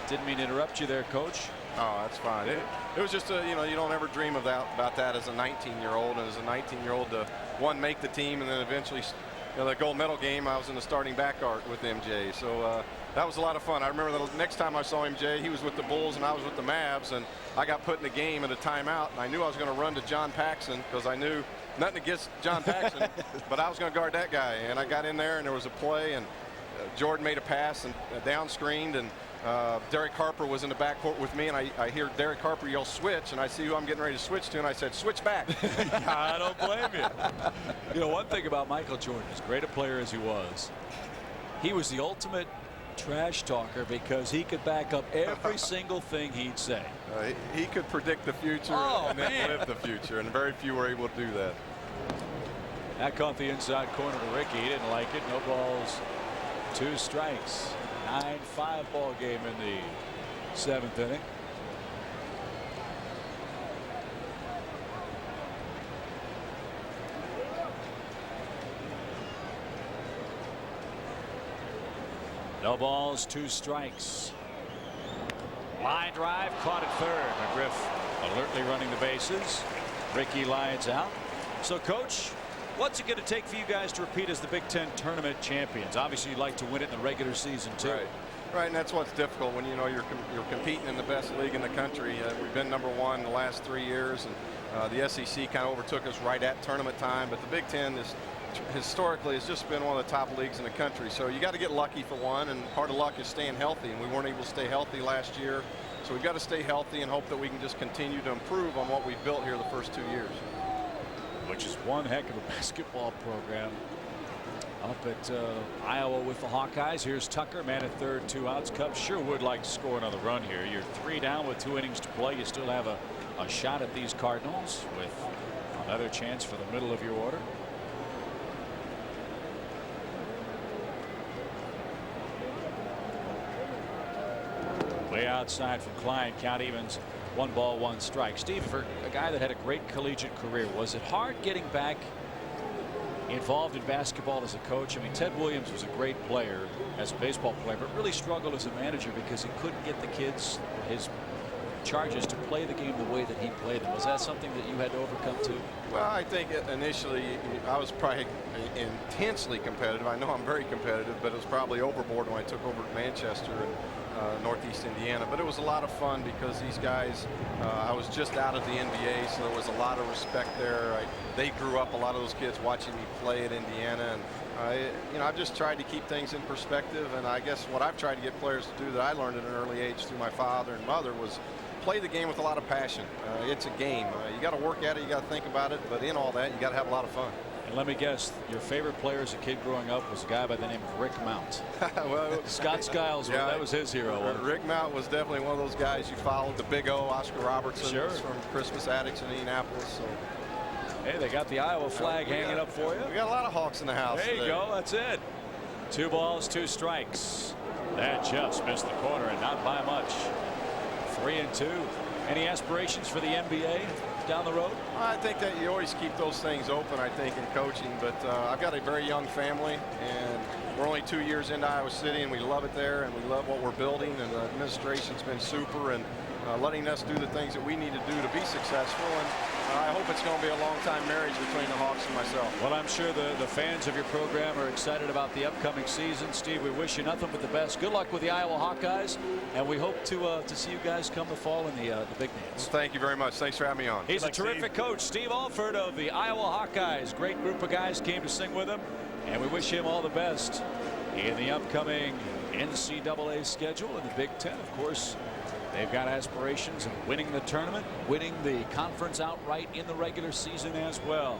Didn't mean to interrupt you there, Coach. Oh, that's fine. It was just you don't ever dream about that as a 19-year-old, and as a 19-year-old to make the team, and then eventually, the gold medal game, I was in the starting back arc with MJ. So that was a lot of fun. I remember the next time I saw MJ, he was with the Bulls and I was with the Mavs, and I got put in the game at a timeout, and I knew I was going to run to John Paxson because I knew nothing against John Paxson, but I was going to guard that guy. And I got in there, and there was a play, and Jordan made a pass and down screened, and Derek Harper was in the backcourt with me, and I hear Derek Harper yell switch, and I see who I'm getting ready to switch to, and I said switch back. I don't blame you. One thing about Michael Jordan, as great a player as he was the ultimate trash talker because he could back up every single thing he'd say. He could predict the future and then live the future, and very few were able to do that. That caught the inside corner to Ricky. He didn't like it. No balls, 2 strikes. 9-5 ball game in the 7th inning. No balls, 2 strikes. Line drive caught at third. McGriff alertly running the bases. Ricky lines out. So, Coach, what's it going to take for you guys to repeat as the Big Ten tournament champions? Obviously, you'd like to win it in the regular season too. Right, and that's what's difficult when you're competing in the best league in the country. We've been #1 the last 3 years, and the SEC kind of overtook us right at tournament time. But the Big Ten historically has just been one of the top leagues in the country. So you got to get lucky for one, and part of luck is staying healthy, and we weren't able to stay healthy last year. So we've got to stay healthy and hope that we can just continue to improve on what we've built here the first 2 years. Which is one heck of a basketball program up at Iowa with the Hawkeyes. Here's Tucker, man at third, 2 outs. Cubs sure would like to score another run here. You're 3 down with 2 innings to play. You still have a shot at these Cardinals with another chance for the middle of your order. Way outside from Klein. Count evens 1 ball 1 strike. Steve, for a guy that had a great collegiate career, was it hard getting back involved in basketball as a coach? I mean, Ted Williams was a great player as a baseball player, but really struggled as a manager because he couldn't get the kids, his charges, to play the game the way that he played them. Was that something that you had to overcome too? Well, I think initially I was probably intensely competitive. I know I'm very competitive, but it was probably overboard when I took over at Manchester and Northeast Indiana. But it was a lot of fun because these guys, I was just out of the NBA, so there was a lot of respect there. They grew up, a lot of those kids, watching me play at Indiana, and I've just tried to keep things in perspective. And I guess what I've tried to get players to do that I learned at an early age through my father and mother was play the game with a lot of passion. It's a game. You got to work at it, you got to think about it, but in all that, you got to have a lot of fun. And let me guess, your favorite player as a kid growing up was a guy by the name of Rick Mount. Well, Scott Skiles, yeah, that was his hero. Rick Mount was definitely one of those guys you followed. The Big O, Oscar Robertson, sure, from Christmas Addicts in Indianapolis. So. Hey, they got the Iowa flag hanging up for you. We got a lot of Hawks in the house. There you go. That's it. 2 balls, 2 strikes. That just missed the corner, and not by much. 3-2. Any aspirations for the NBA down the road? I think that you always keep those things open, I think, in coaching. But I've got a very young family, and we're only 2 years into Iowa City, and we love it there, and we love what we're building. And the administration's been super, and letting us do the things that we need to do to be successful. And I hope it's going to be a long-time marriage between the Hawks and myself. Well, I'm sure the fans of your program are excited about the upcoming season. Steve, we wish you nothing but the best. Good luck with the Iowa Hawkeyes, and we hope to see you guys come the fall in the big dance. Thank you very much. Thanks for having me on. He's a terrific coach, Steve Alford of the Iowa Hawkeyes. Great group of guys came to sing with him, and we wish him all the best in the upcoming NCAA schedule. In the Big Ten, of course, they've got aspirations of winning the tournament, winning the conference outright in the regular season as well.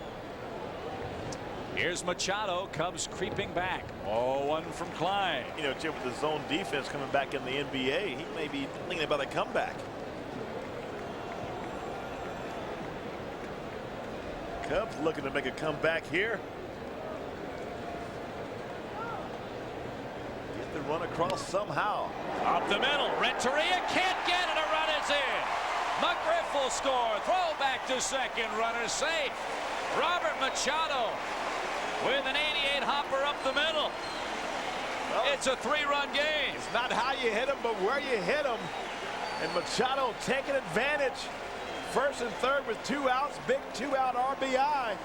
Here's Machado. Cubs creeping back. 0-1 from Klein. You know, Jim, with the zone defense coming back in the NBA, he may be thinking about a comeback. Cubs looking to make a comeback here. Get the run across somehow. Up the middle. Renteria can't get it. A run is in. McGriff will score. Throw back to second. Runner safe. Robert Machado with an 88 hopper up the middle. Well, it's a 3-run game. It's not how you hit him, but where you hit him. And Machado taking advantage. First and third with 2 outs. Big 2-out RBI.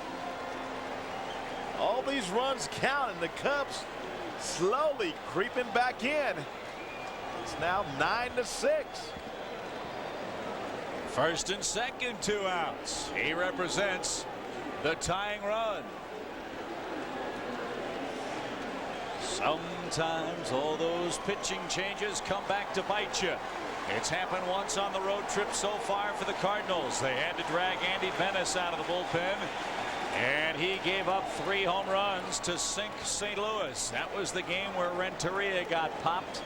All these runs count, and the Cubs slowly creeping back in. It's now 9-6. First and second, 2 outs. He represents the tying run. Sometimes all those pitching changes come back to bite you. It's happened once on the road trip so far for the Cardinals. They had to drag Andy Benes out of the bullpen, and he gave up 3 home runs to sink St. Louis. That was the game where Renteria got popped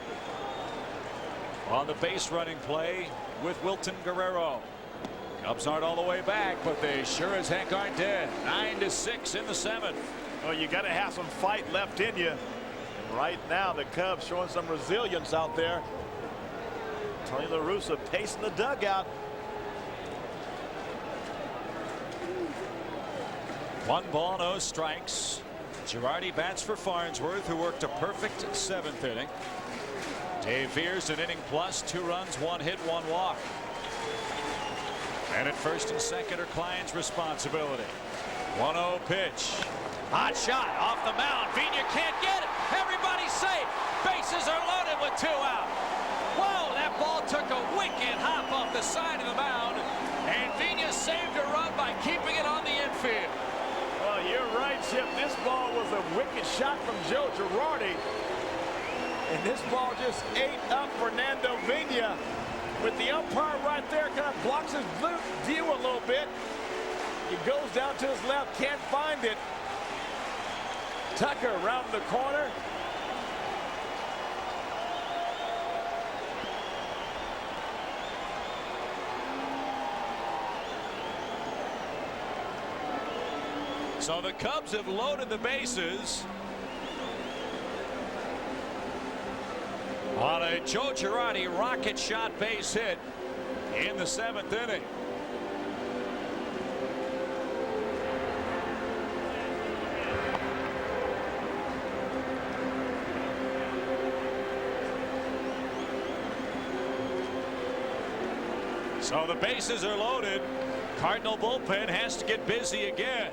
on the base running play with Wilton Guerrero. Cubs aren't all the way back, but they sure as heck aren't dead. 9-6 in the 7th. Well, you got to have some fight left in you. And right now, the Cubs showing some resilience out there. Tony La Russa pacing the dugout. 1 ball, no strikes. Girardi bats for Farnsworth, who worked a perfect 7th inning. Dave Veers an inning plus, 2 runs, 1 hit, 1 walk. And at first and second are Klein's responsibility. 1-0 pitch. Hot shot off the mound. Vina can't get it. Everybody's safe. Bases are loaded with 2 out. Whoa, that ball took a wicked hop off the side of the mound, and Vina saved a run by keeping it on the infield. Well, you're right, Chip. This ball was a wicked shot from Joe Girardi. And this ball just ate up Fernando Vina. With the umpire right there, kind of blocks his view a little bit. He goes down to his left, can't find it. Tucker around the corner. So the Cubs have loaded the bases. On a Joe Girardi rocket shot base hit in the 7th inning. So the bases are loaded. Cardinal bullpen has to get busy again.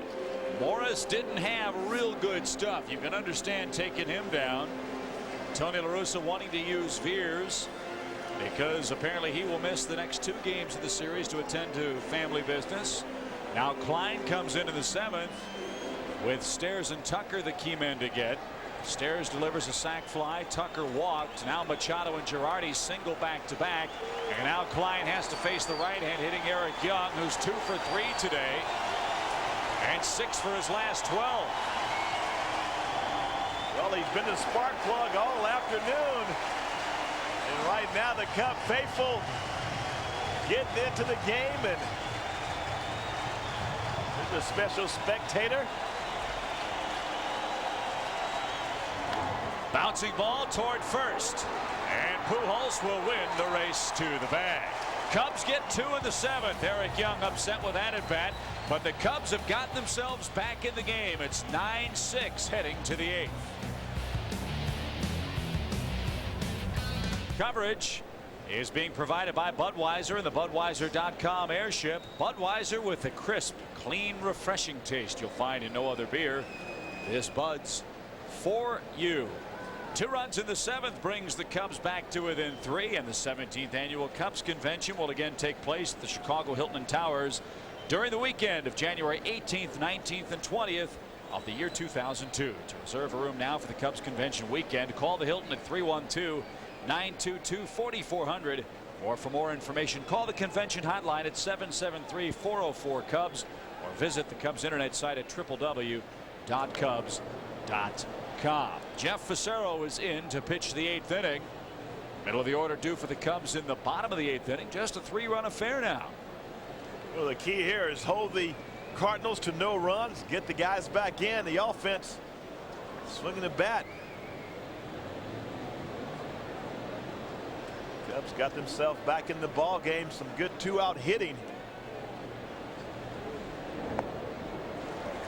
Morris didn't have real good stuff. You can understand taking him down. Tony La Russa wanting to use Veers because apparently he will miss the next 2 games of the series to attend to family business. Now Klein comes in the 7th with Stairs and Tucker the key men to get. Stairs delivers a sac fly. Tucker walked. Now Machado and Girardi single back to back. And now Klein has to face the right hand hitting Eric Young, who's 2 for 3 today and 6 for his last 12. Well, he's been the spark plug all afternoon. And right now the Cub faithful getting into the game. And there's a special spectator. Bouncing ball toward first. And Pujols will win the race to the bag. Cubs get 2 in the 7th. Eric Young upset with that at bat. But the Cubs have gotten themselves back in the game. It's 9-6 heading to the 8th. Coverage is being provided by Budweiser and the Budweiser.com airship. Budweiser with the crisp, clean, refreshing taste you'll find in no other beer. This Bud's for you. 2 runs in the 7th brings the Cubs back to within 3, and the 17th annual Cubs convention will again take place at the Chicago Hilton and Towers during the weekend of January 18th, 19th, and 20th of the year 2002. To reserve a room now for the Cubs convention weekend, call the Hilton at 312-922-4400, or for more information call the convention hotline at 773-404-CUBS, or visit the Cubs internet site at www.cubs.com. Jeff Fassero is in to pitch the 8th inning. Middle of the order due for the Cubs in the bottom of the 8th inning. Just a 3-run affair now. Well, the key here is hold the Cardinals to no runs, get the guys back in the offense, swinging the bat. Cubs got themselves back in the ball game. Some good 2-out hitting.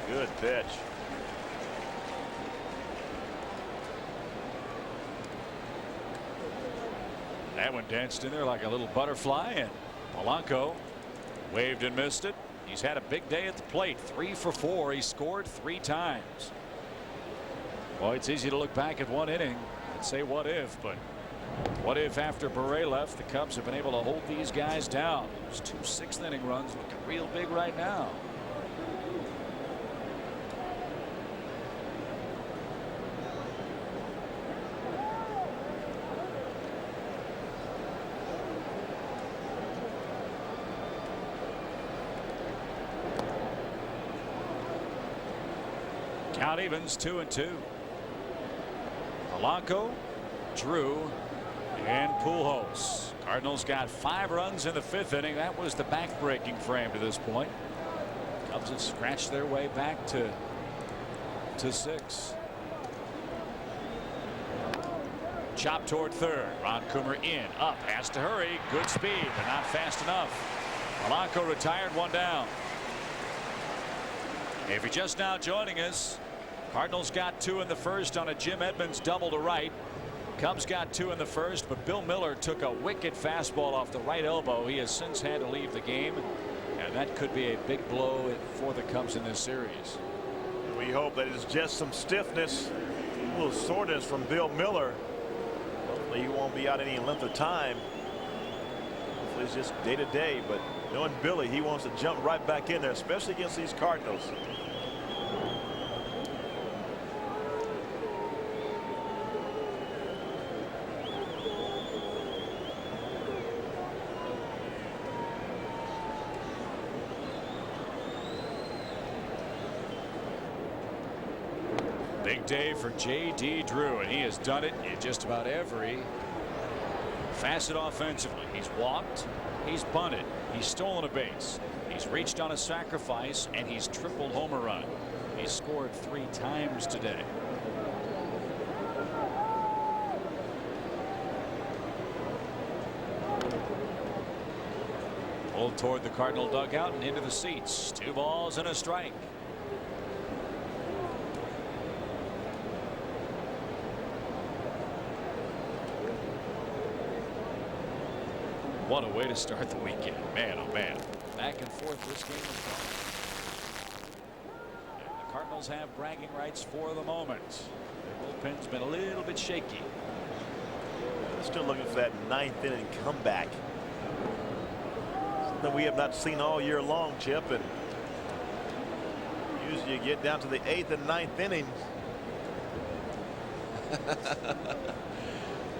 Good pitch. That one danced in there like a little butterfly, and Polanco waved and missed it. He's had a big day at the plate. 3 for 4. He scored 3 times. Boy, it's easy to look back at one inning and say what if, but what if after Beret left the Cubs have been able to hold these guys down? Those 2 6th inning runs looking real big right now. Count evens 2-2. Polanco, Drew, and Pujols. Cardinals got 5 runs in the 5th inning. That was the back-breaking frame to this point. Cubs have scratched their way back to 6. Chop toward third. Ron Coomer in, up, has to hurry. Good speed, but not fast enough. Polanco retired, 1 down. If you're just now joining us, Cardinals got 2 in the 1st on a Jim Edmonds double to right. Cubs got 2 in the 1st, but Bill Miller took a wicked fastball off the right elbow. He has since had to leave the game, and that could be a big blow for the Cubs in this series. We hope that it's just some stiffness, a little soreness from Bill Miller. Hopefully he won't be out any length of time. Hopefully it's just day to day, but knowing Billy, he wants to jump right back in there, especially against these Cardinals. Big day for J.D. Drew, and he has done it in just about every facet offensively. He's walked, he's bunted, he's stolen a base, he's reached on a sacrifice, and he's tripled home a run. He scored 3 times today. Pulled toward the Cardinal dugout and into the seats. 2 balls and a strike. What a way to start the weekend. Man, oh man. Back and forth this game is going. And the Cardinals have bragging rights for the moment. Their bullpen's been a little bit shaky. They're still looking for that 9th inning comeback. Something we have not seen all year long, Chip. And usually you get down to the 8th and 9th innings.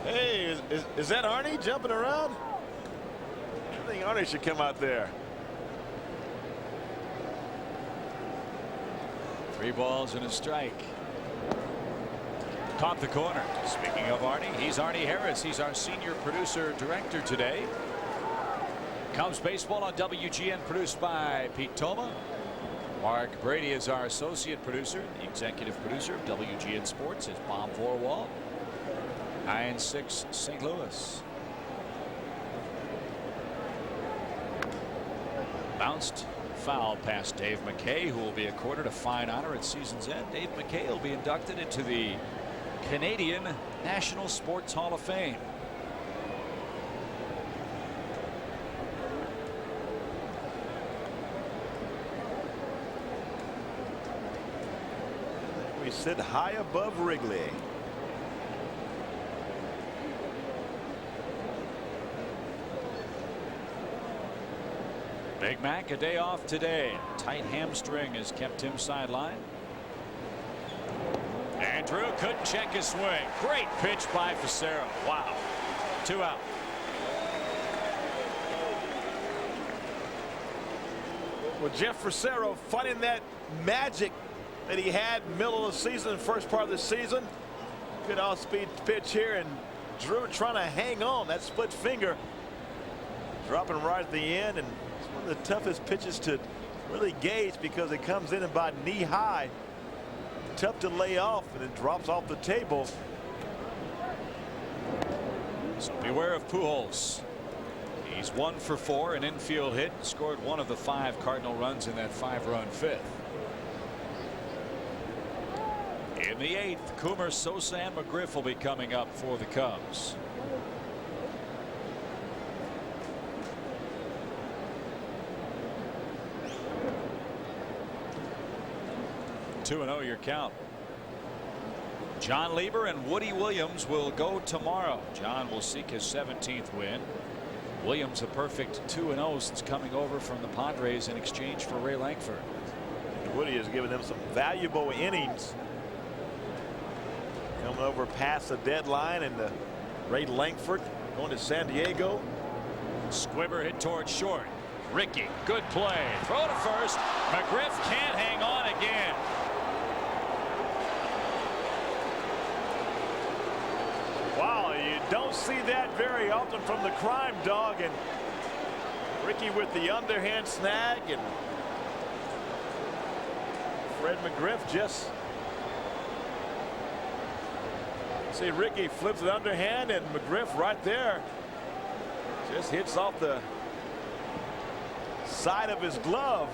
Hey, is that Arnie jumping around? I think Arnie should come out there. 3 balls and a strike. Caught the corner. Speaking of Arnie, he's Arnie Harris. He's our senior producer director today. Cubs baseball on WGN, produced by Pete Toma. Mark Brady is our associate producer. The executive producer of WGN Sports is Bob Vorwald. 9-6 St. Louis. Bounced foul past Dave McKay, who will be accorded a fine honor at season's end. Dave McKay will be inducted into the Canadian National Sports Hall of Fame. We sit high above Wrigley. Big Mac a day off today. Tight hamstring has kept him sidelined. And Drew couldn't check his swing. Great pitch by Facero. Wow. 2 out. Well, Jeff Facero finding that magic that he had middle of the season, first part of the season. Good off-speed pitch here, and Drew trying to hang on. That split finger dropping right at the end, and it's one of the toughest pitches to really gauge because it comes in about knee high. Tough to lay off, and it drops off the table. So beware of Pujols. He's 1 for 4, an infield hit, scored 1 of the 5 Cardinal runs in that 5-run 5th. In the 8th, Coomer, Sosa, and McGriff will be coming up for the Cubs. Two and 0 your count. John Lieber and Woody Williams will go tomorrow. John will seek his 17th win. Williams a perfect 2-0 since coming over from the Padres in exchange for Ray Lankford. Woody has given them some valuable innings. Coming over past the deadline, and Ray Lankford going to San Diego. Squibber hit towards short. Ricky, good play. Throw to first. McGriff can't hang on again. Wow, you don't see that very often from the crime dog, and Ricky with the underhand snag, and Fred McGriff just see Ricky flips it underhand, and McGriff right there just hits off the side of his glove.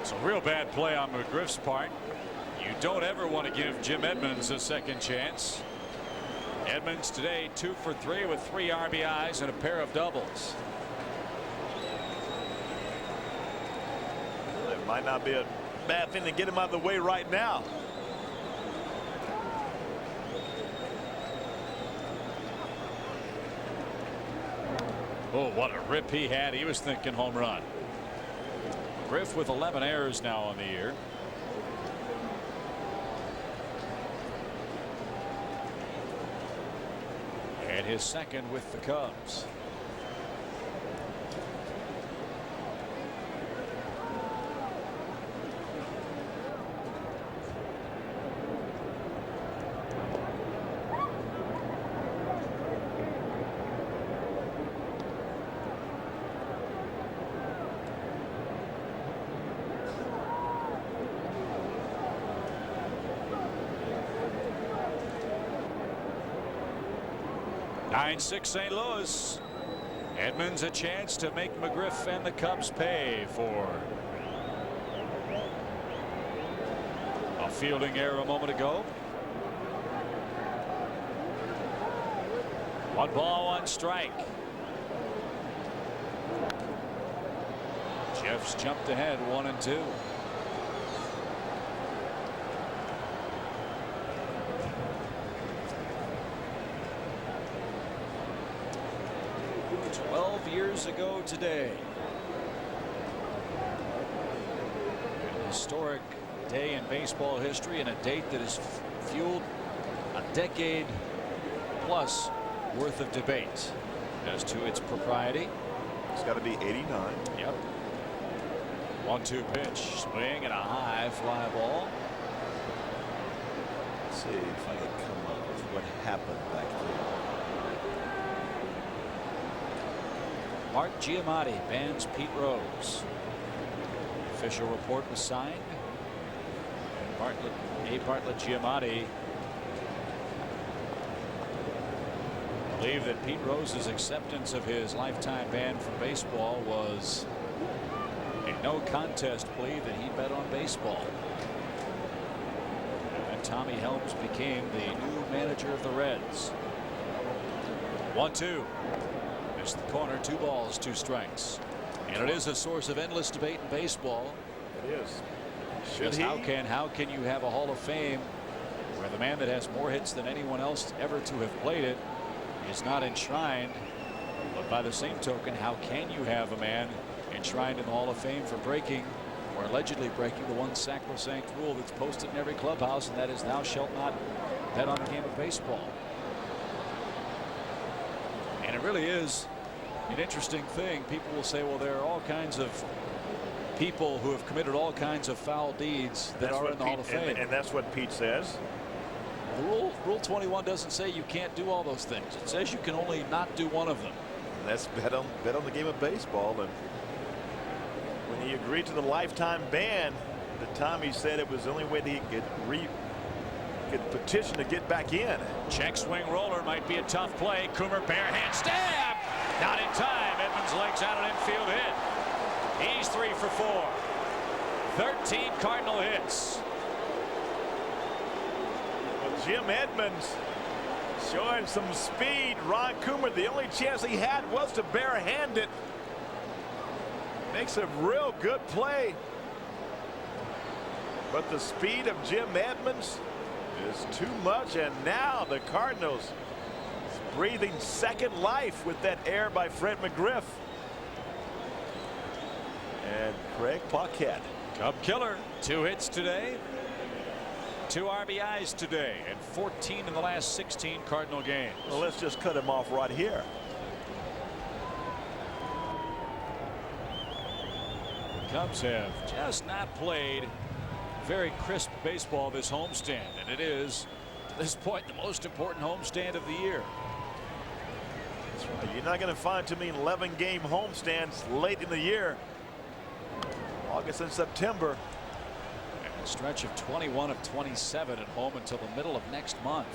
It's a real bad play on McGriff's part. You don't ever want to give Jim Edmonds a second chance. Edmonds today 2 for 3 with 3 RBIs and a pair of doubles. It might not be a bad thing to get him out of the way right now. Oh, what a rip he had. He was thinking home run. Griff with 11 errors now on the year. And his second with the Cubs. 9-6 St. Louis. Edmonds a chance to make McGriff and the Cubs pay for a fielding error a moment ago. 1 ball, 1 strike. Jeff's jumped ahead 1-2. Years ago today, a historic day in baseball history, and a date that has fueled a decade plus worth of debate as to its propriety. It's got to be 89. Yep. 1-2 pitch, swing and a high fly ball. Let's see if I can come up with what happened back there. Mark Giamatti bans Pete Rose. Official report was signed. And Bartlett Giamatti believed that Pete Rose's acceptance of his lifetime ban from baseball was a no contest plea that he bet on baseball. And Tommy Helms became the new manager of the Reds. 1-2. Missed the corner. 2 balls, 2 strikes. And it is a source of endless debate in baseball. It is. Just how can you have a Hall of Fame where the man that has more hits than anyone else ever to have played it is not enshrined? But by the same token, how can you have a man enshrined in the Hall of Fame for breaking or allegedly breaking the one sacrosanct rule that's posted in every clubhouse, and that is thou shalt not bet on a game of baseball? And it really is an interesting thing. People will say, well, there are all kinds of people who have committed all kinds of foul deeds that are in the Hall of Fame. And that's what Pete says. The Rule 21 doesn't say you can't do all those things. It says you can only not do one of them. And that's bet on the game of baseball. And when he agreed to the lifetime ban, at the time he said it was the only way that he could petition to get back in. Check swing roller might be a tough play. Coomer bare hand stab. Not in time. Edmonds legs out an infield hit. He's 3 for 4. 13 Cardinal hits. Well, Jim Edmonds showing some speed. Ron Coomer, the only chance he had was to barehand it. Makes a real good play. But the speed of Jim Edmonds is too much, and now the Cardinals breathing second life with that error by Fred McGriff. And Craig Paquette. Cub killer. 2 hits today. 2 RBIs today, and 14 in the last 16 Cardinal games. Well, let's just cut him off right here. The Cubs have just not played very crisp baseball this homestand, and it is, to this point, the most important homestand of the year. That's right. You're not going to find too many 11-game homestands late in the year. August and September. And a stretch of 21 of 27 at home until the middle of next month.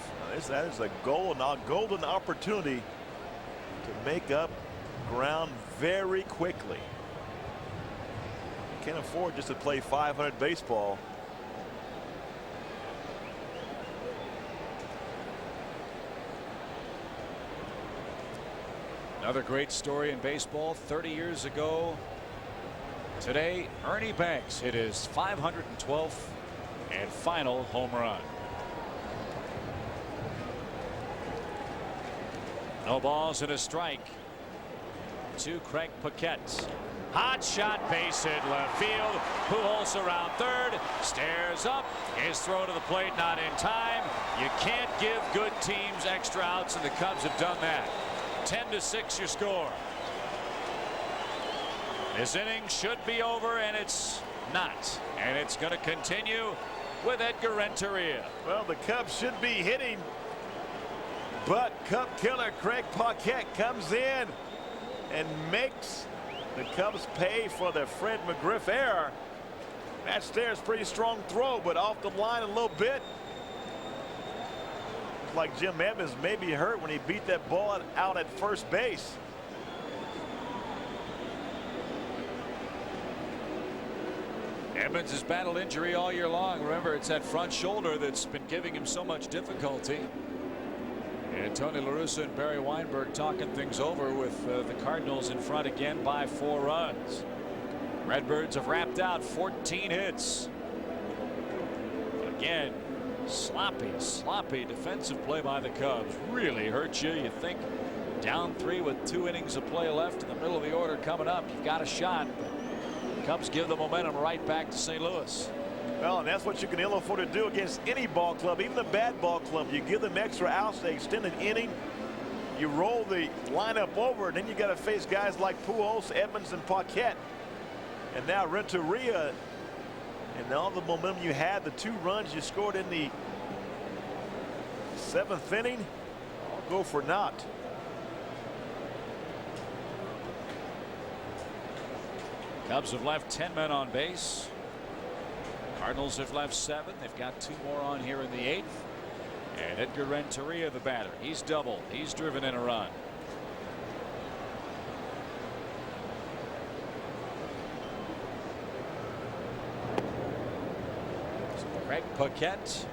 That is a golden opportunity to make up ground very quickly. You can't afford just to play 500 baseball. Another great story in baseball. 30 years ago today, Ernie Banks hit his 512th and final home run. No balls and a strike to Craig Paquette. Hot shot, base hit left field. Pujols around third, stares up. His throw to the plate not in time. You can't give good teams extra outs, and the Cubs have done that. 10-6 your score. This inning should be over, and it's not. And it's going to continue with Edgar Renteria. Well, the Cubs should be hitting, but Cub killer Craig Paquette comes in and makes the Cubs pay for the Fred McGriff error. That Stairs pretty strong throw, but off the line a little bit. looked like Jim Edmonds may be hurt when he beat that ball out at first base. Edmonds has battled injury all year long. Remember, it's that front shoulder that's been giving him so much difficulty. And Tony La Russa and Barry Weinberg talking things over with the Cardinals in front again by 4 runs. Redbirds have wrapped out 14 hits. Again, sloppy defensive play by the Cubs. Really hurts you. You think down 3 with 2 innings of play left in the middle of the order coming up, you've got a shot. But Cubs give the momentum right back to St. Louis. Well, and that's what you can ill afford to do against any ball club, even the bad ball club. You give them extra outs, they extend an inning, you roll the lineup over, and then you got to face guys like Pujols, Edmonds, and Paquette. And now Renteria, and all the momentum you had, the 2 runs you scored in the 7th inning, all go for naught. Cubs have left 10 men on base. Cardinals have left 7. They've got 2 more on here in the 8th. And Edgar Renteria, the batter. He's doubled. He's driven in a run. Craig Paquette,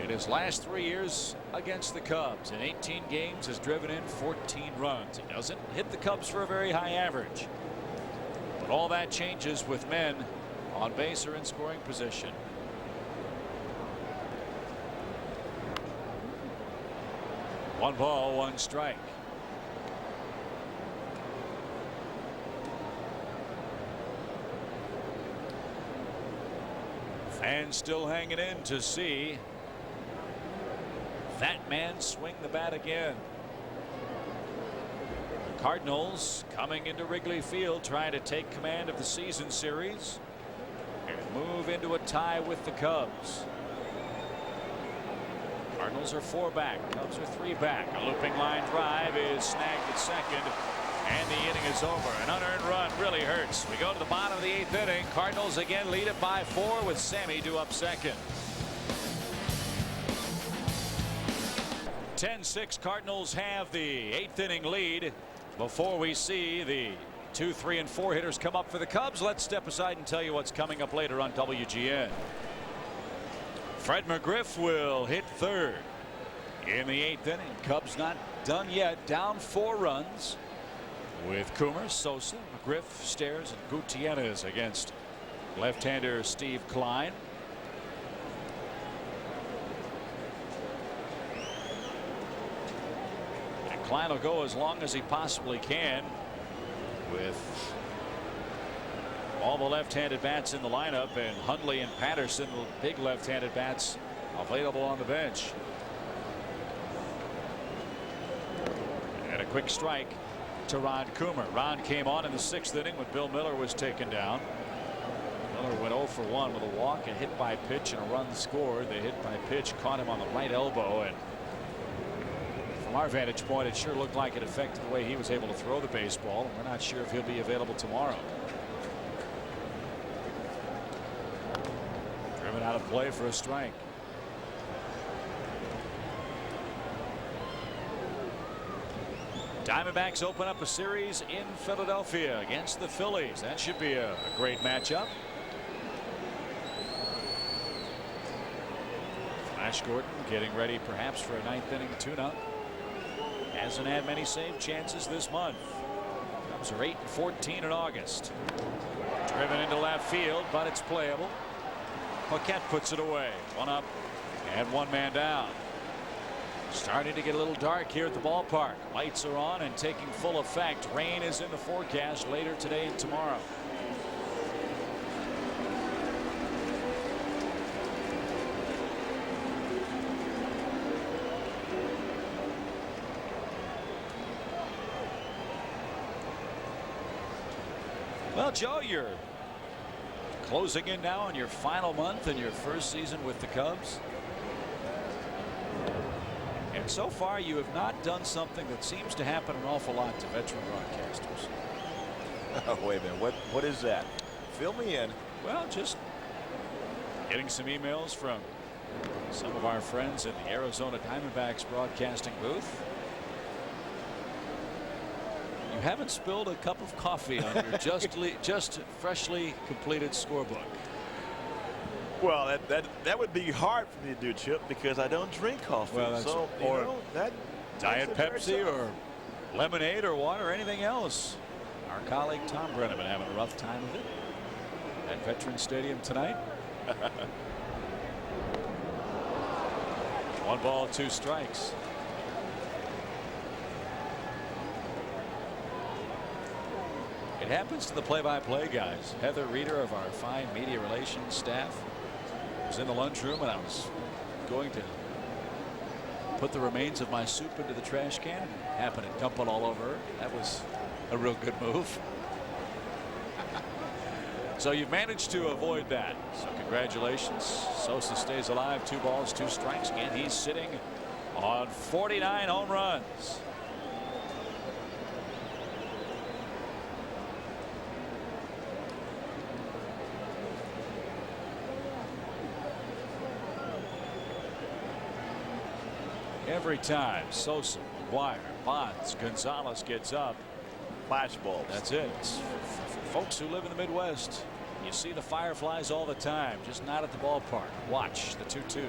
in his last 3 years against the Cubs, in 18 games, has driven in 14 runs. He doesn't hit the Cubs for a very high average. But all that changes with men on base or in scoring position. One ball, 1 strike. Fans still hanging in to see that man swing the bat again. The Cardinals coming into Wrigley Field trying to take command of the season series and move into a tie with the Cubs. Cardinals are 4 back. Cubs are 3 back. A looping line drive is snagged at second, and the inning is over. An unearned run really hurts. We go to the bottom of the 8th inning. Cardinals again lead it by 4 with Sammy due up second. 10-6 Cardinals have the 8th inning lead. Before we see the 2, 3, and 4 hitters come up for the Cubs, let's step aside and tell you what's coming up later on WGN. Fred McGriff will hit 3rd in the 8th inning. Cubs not done yet, down 4 runs with Coomer, Sosa, McGriff, Stairs, and Gutierrez against left-hander Steve Klein. And Klein will go as long as he possibly can with all the left-handed bats in the lineup, and Hundley and Patterson, big left-handed bats, available on the bench. And a quick strike to Ron Coomer. Ron came on in the 6th inning when Bill Miller was taken down. Miller went 0 for 1 with a walk, a hit by pitch, and a run scored. The hit by pitch caught him on the right elbow, and from our vantage point, it sure looked like it affected the way he was able to throw the baseball. We're not sure if he'll be available tomorrow. Driven out of play for a strike. Diamondbacks open up a series in Philadelphia against the Phillies. That should be a great matchup. Flash Gordon getting ready perhaps for a 9th inning tune-up. Hasn't had many save chances this month. Cubs are 8-14 in August. Driven into left field, but it's playable. Paquette puts it away. 1 up and 1 man down. Starting to get a little dark here at the ballpark. Lights are on and taking full effect. Rain is in the forecast later today and tomorrow. Well, Joe, you're closing in now on your final month in your first season with the Cubs. And so far, you have not done something that seems to happen an awful lot to veteran broadcasters. Oh, wait a minute. What is that? Fill me in. Well, just getting some emails from some of our friends in the Arizona Diamondbacks broadcasting booth. You haven't spilled a cup of coffee on your just freshly completed scorebook. Well, that would be hard for me to do, Chip, because I don't drink coffee. Well, so that Diet Pepsi or lemonade or water or anything else. Our colleague Tom Brenneman having a rough time of it at Veterans Stadium tonight. 1 ball, 2 strikes. It happens to the play-by-play guys. Heather Reeder of our fine media relations staff was in the lunchroom, and I was going to put the remains of my soup into the trash can and happened to dump it all over her. That was a real good move. So you've managed to avoid that. So congratulations. Sosa stays alive. 2 balls, 2 strikes. Again, he's sitting on 49 home runs. Every time Sosa, McGuire, Bonds, Gonzalez gets up, flash balls. That's it. For folks who live in the Midwest, you see the Fireflies all the time, just not at the ballpark. Watch the 2-2.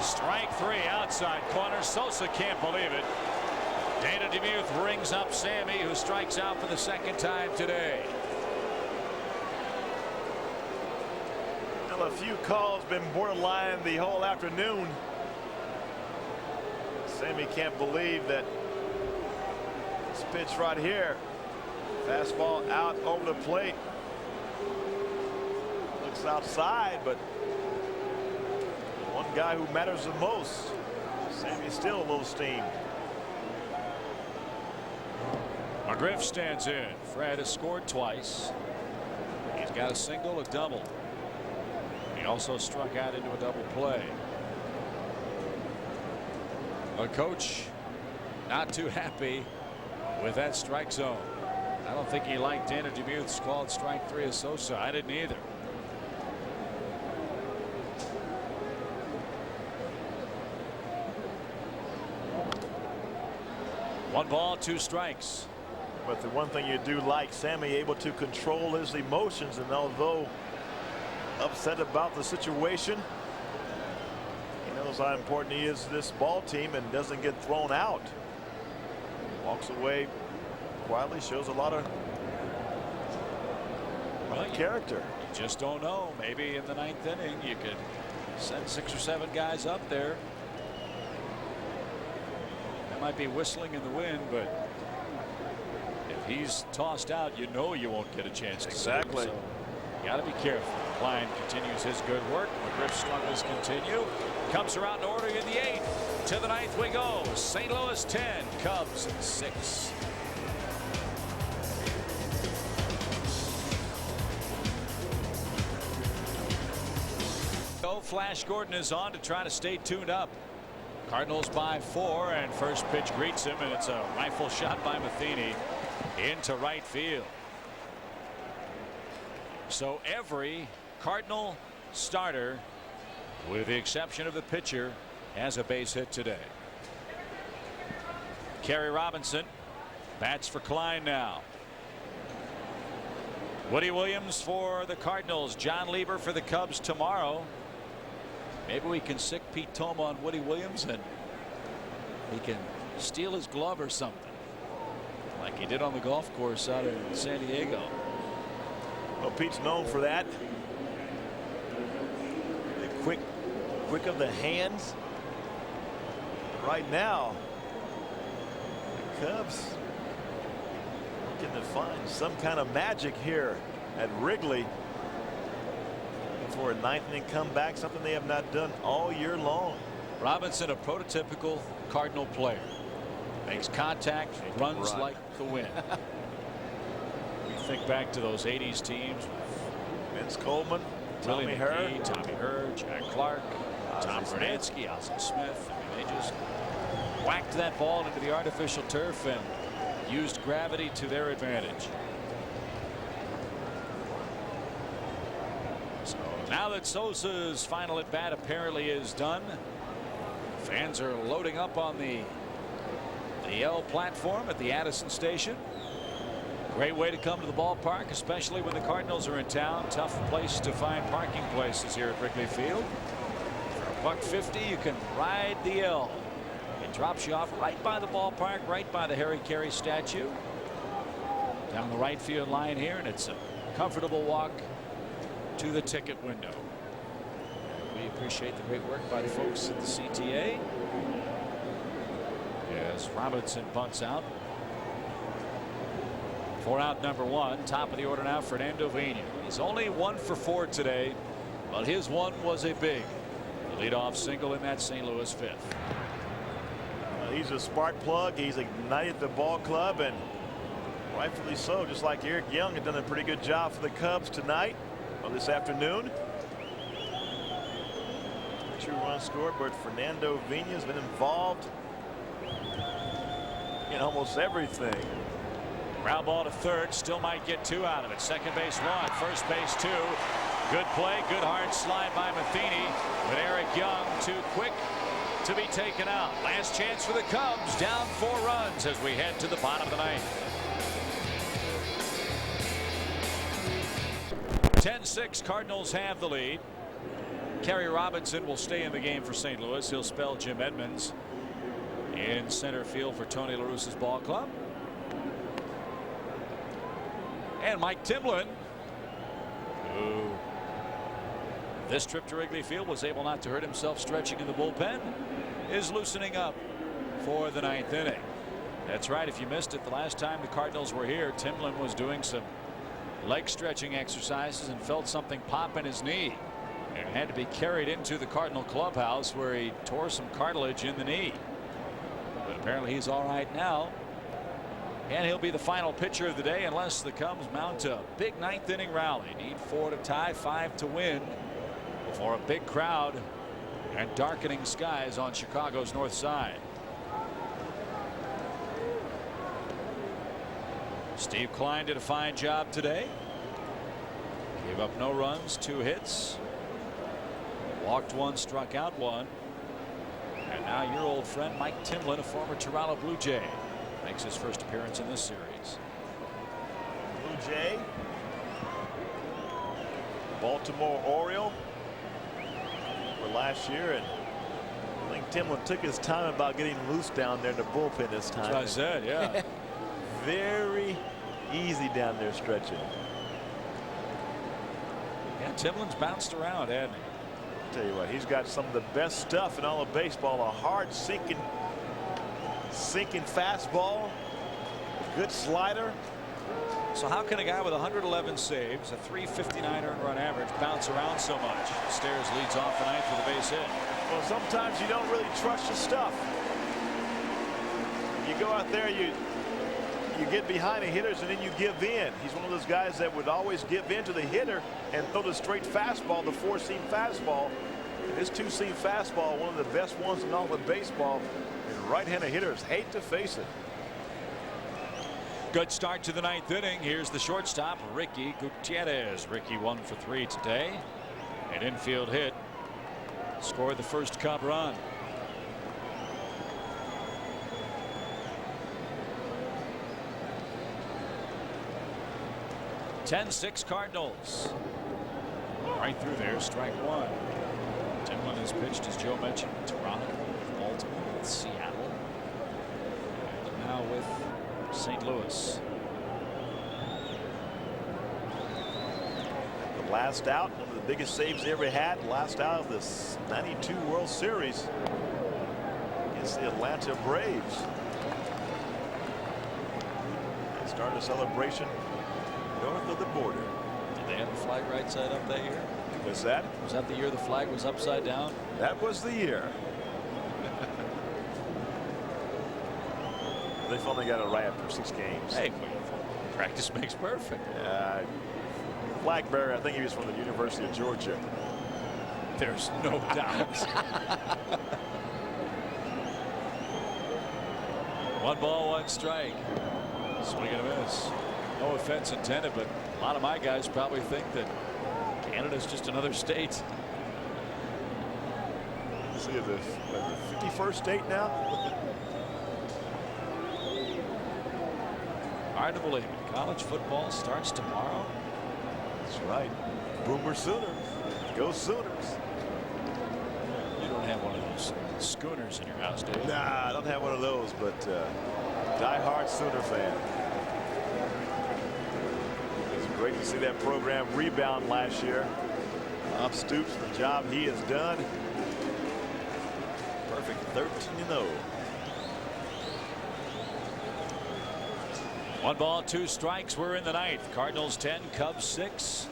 Strike 3 outside corner. Sosa can't believe it. Dana DeMuth rings up Sammy, who strikes out for the 2nd time today. Well, a few calls been borderline the whole afternoon. Sammy can't believe that this pitch right here. Fastball out over the plate. Looks outside, but one guy who matters the most. Sammy's still a little steamed. McGriff stands in. Fred has scored twice. He's got a single, a double. He also struck out into a double play. A coach not too happy with that strike zone. I don't think he liked Dana DeMuth's called strike 3 of Sosa. I didn't either. One ball, 2 strikes. But the one thing you do like, Sammy able to control his emotions, and although upset about the situation, he knows how important he is to this ball team and doesn't get thrown out. Walks away quietly, shows a lot of character. You just don't know. Maybe in the 9th inning you could send 6 or 7 guys up there. That might be whistling in the wind, but if he's tossed out, you know you won't get a chance to exactly. So you got to be careful. Klein continues his good work. McGriff's struggles continue. Cubs are out in order in the 8th. To the 9th we go. St. Louis 10, Cubs 6. Flash Gordon is on to try to stay tuned up. Cardinals by 4, and first pitch greets him, and it's a rifle shot by Matheny into right field. So every Cardinal starter, with the exception of the pitcher, has a base hit today. Kerry Robinson bats for Klein now. Woody Williams for the Cardinals. John Lieber for the Cubs tomorrow. Maybe we can sick Pete Toma on Woody Williams and he can steal his glove or something like he did on the golf course out in San Diego. Well, Pete's known for that. The quick of the hands. Right now, the Cubs looking to find some kind of magic here at Wrigley for a 9th inning comeback, something they have not done all year long. Robinson, a prototypical Cardinal player, makes contact, runs like the wind. We think back to those 80s teams. Vince Coleman, Tommy Herr, Jack Clark, Tom Vernansky, Ozzie Smith. I mean, they just whacked that ball into the artificial turf and used gravity to their advantage. So Now that Sosa's final at bat apparently is done, fans are loading up on the L platform at the Addison station. Great way to come to the ballpark, especially when the Cardinals are in town. Tough place to find parking places here at Wrigley Field. For $1.50, you can ride the L. It drops you off right by the ballpark, right by the Harry Carey statue. Down the right field line here, and it's a comfortable walk to the ticket window. We appreciate the great work by the folks at the CTA. As Robinson bunts out. 4 out number 1. Top of the order now, Fernando Vina. He's only 1 for 4 today, but his one was a big leadoff single in that St. Louis 5th. He's a spark plug. He's ignited the ball club, and rightfully so. Just like Eric Young had done a pretty good job for the Cubs tonight or this afternoon. 2 runs scored, but Fernando Vina has been involved in almost everything. Ground ball to third, still might get 2 out of it. Second base 1, first base 2. Good play, good hard slide by Matheny, but Eric Young too quick to be taken out. Last chance for the Cubs, down 4 runs as we head to the bottom of the 9th. 10-6, Cardinals have the lead. Kerry Robinson will stay in the game for St. Louis. He'll spell Jim Edmonds in center field for Tony La Russa's ball club. And Mike Timlin, who this trip to Wrigley Field was able not to hurt himself stretching in the bullpen, is loosening up for the 9th inning. That's right. If you missed it the last time the Cardinals were here, Timlin was doing some leg stretching exercises and felt something pop in his knee and had to be carried into the Cardinal clubhouse where he tore some cartilage in the knee. But apparently he's all right now. And he'll be the final pitcher of the day unless the Cubs mount a big 9th inning rally. Need 4 to tie, 5 to win before a big crowd and darkening skies on Chicago's north side. Steve Klein did a fine job today. Gave up no runs, 2 hits. Walked 1, struck out 1. And now your old friend Mike Timlin, a former Toronto Blue Jay, makes his first appearance in this series. Blue Jay, Baltimore Oriole for last year, and I think Timlin took his time about getting loose down there in the bullpen this time. That's what I said, yeah. Very easy down there stretching. Yeah, Timlin's bounced around, hasn't he? Tell you what, he's got some of the best stuff in all of baseball. A hard sinking fastball, good slider. So how can a guy with 111 saves, a .359 earned run average, bounce around so much? Stairs leads off the 9th with a base hit. Well, sometimes you don't really trust your stuff. You go out there, you get behind the hitters, and then you give in. He's one of those guys that would always give in to the hitter and throw the straight fastball, the 4-seam fastball. And this 2-seam fastball, one of the best ones in all of baseball, and right-handed hitters hate to face it. Good start to the 9th inning. Here's the shortstop, Ricky Gutierrez. Ricky 1 for 3 today. An infield hit. Scored the first Cub run. (10-6) Cardinals. Right through there, strike 1. Timlin has pitched, as Joe mentioned, with Toronto, with Baltimore, with Seattle, and now with St. Louis. The last out, one of the biggest saves he ever had. Last out of this '92 World Series against the Atlanta Braves. They started a celebration north of the border. Did they have the flag right side up that year? Was that the year the flag was upside down? That was the year. They finally got it right after 6 games. Hey, practice makes perfect. Flag bearer, I think he was from the University of Georgia. There's no doubt. 1 ball, 1 strike. Swing and a miss. No offense intended, but a lot of my guys probably think that Canada's just another state. See the 51st state now. Hard to believe it. College football starts tomorrow. That's right. Boomer Sooners. Go Sooners. You don't have one of those schooners in your house, do you? Nah, I don't have one of those, but die-hard Sooner fan. It's great to see that program rebound last year. Bob Stoops, the job he has done. Perfect 13-0. 1 ball, 2 strikes. We're in the ninth. Cardinals 10, Cubs 6.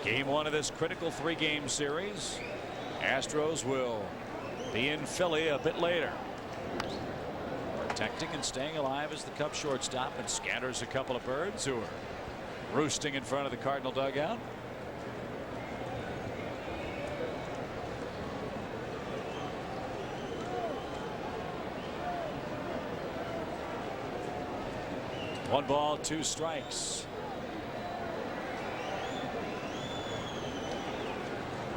Game 1 of this critical 3-game series. Astros will be in Philly a bit later. Protecting and staying alive as the Cubs shortstop, and scatters a couple of birds who are roosting in front of the Cardinal dugout. One ball, 2 strikes.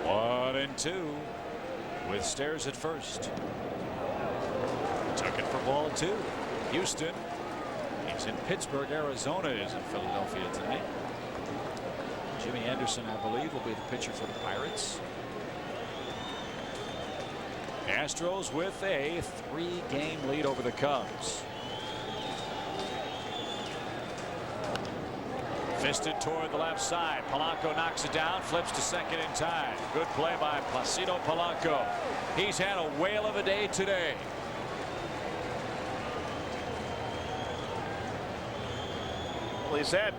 1-2 with Stairs at first. Took it for ball 2. Houston is in Pittsburgh. Arizona is in Philadelphia tonight. Jimmy Anderson, I believe, will be the pitcher for the Pirates. Astros with a 3-game lead over the Cubs. Fisted toward the left side. Polanco knocks it down, flips to second in time. Good play by Placido Polanco. He's had a whale of a day today. Well, he's had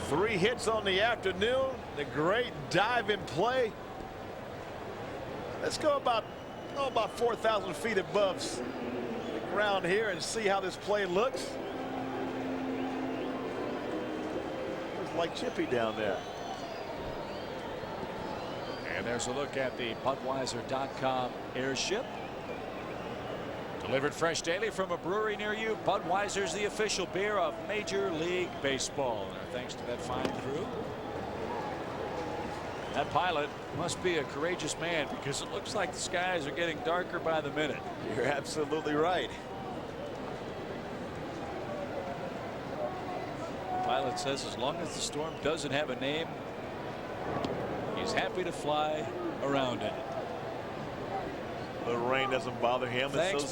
3 hits on the afternoon. The great dive and play. Let's go about 4,000 feet above the ground here and see how this play looks. Like Chippy down there. And there's a look at the Budweiser.com airship. Delivered fresh daily from a brewery near you. Budweiser's the official beer of Major League Baseball. And our thanks to that fine crew. That pilot must be a courageous man, because it looks like the skies are getting darker by the minute. You're absolutely right. Pilot says as long as the storm doesn't have a name, he's happy to fly around in it. The rain doesn't bother him. Thanks,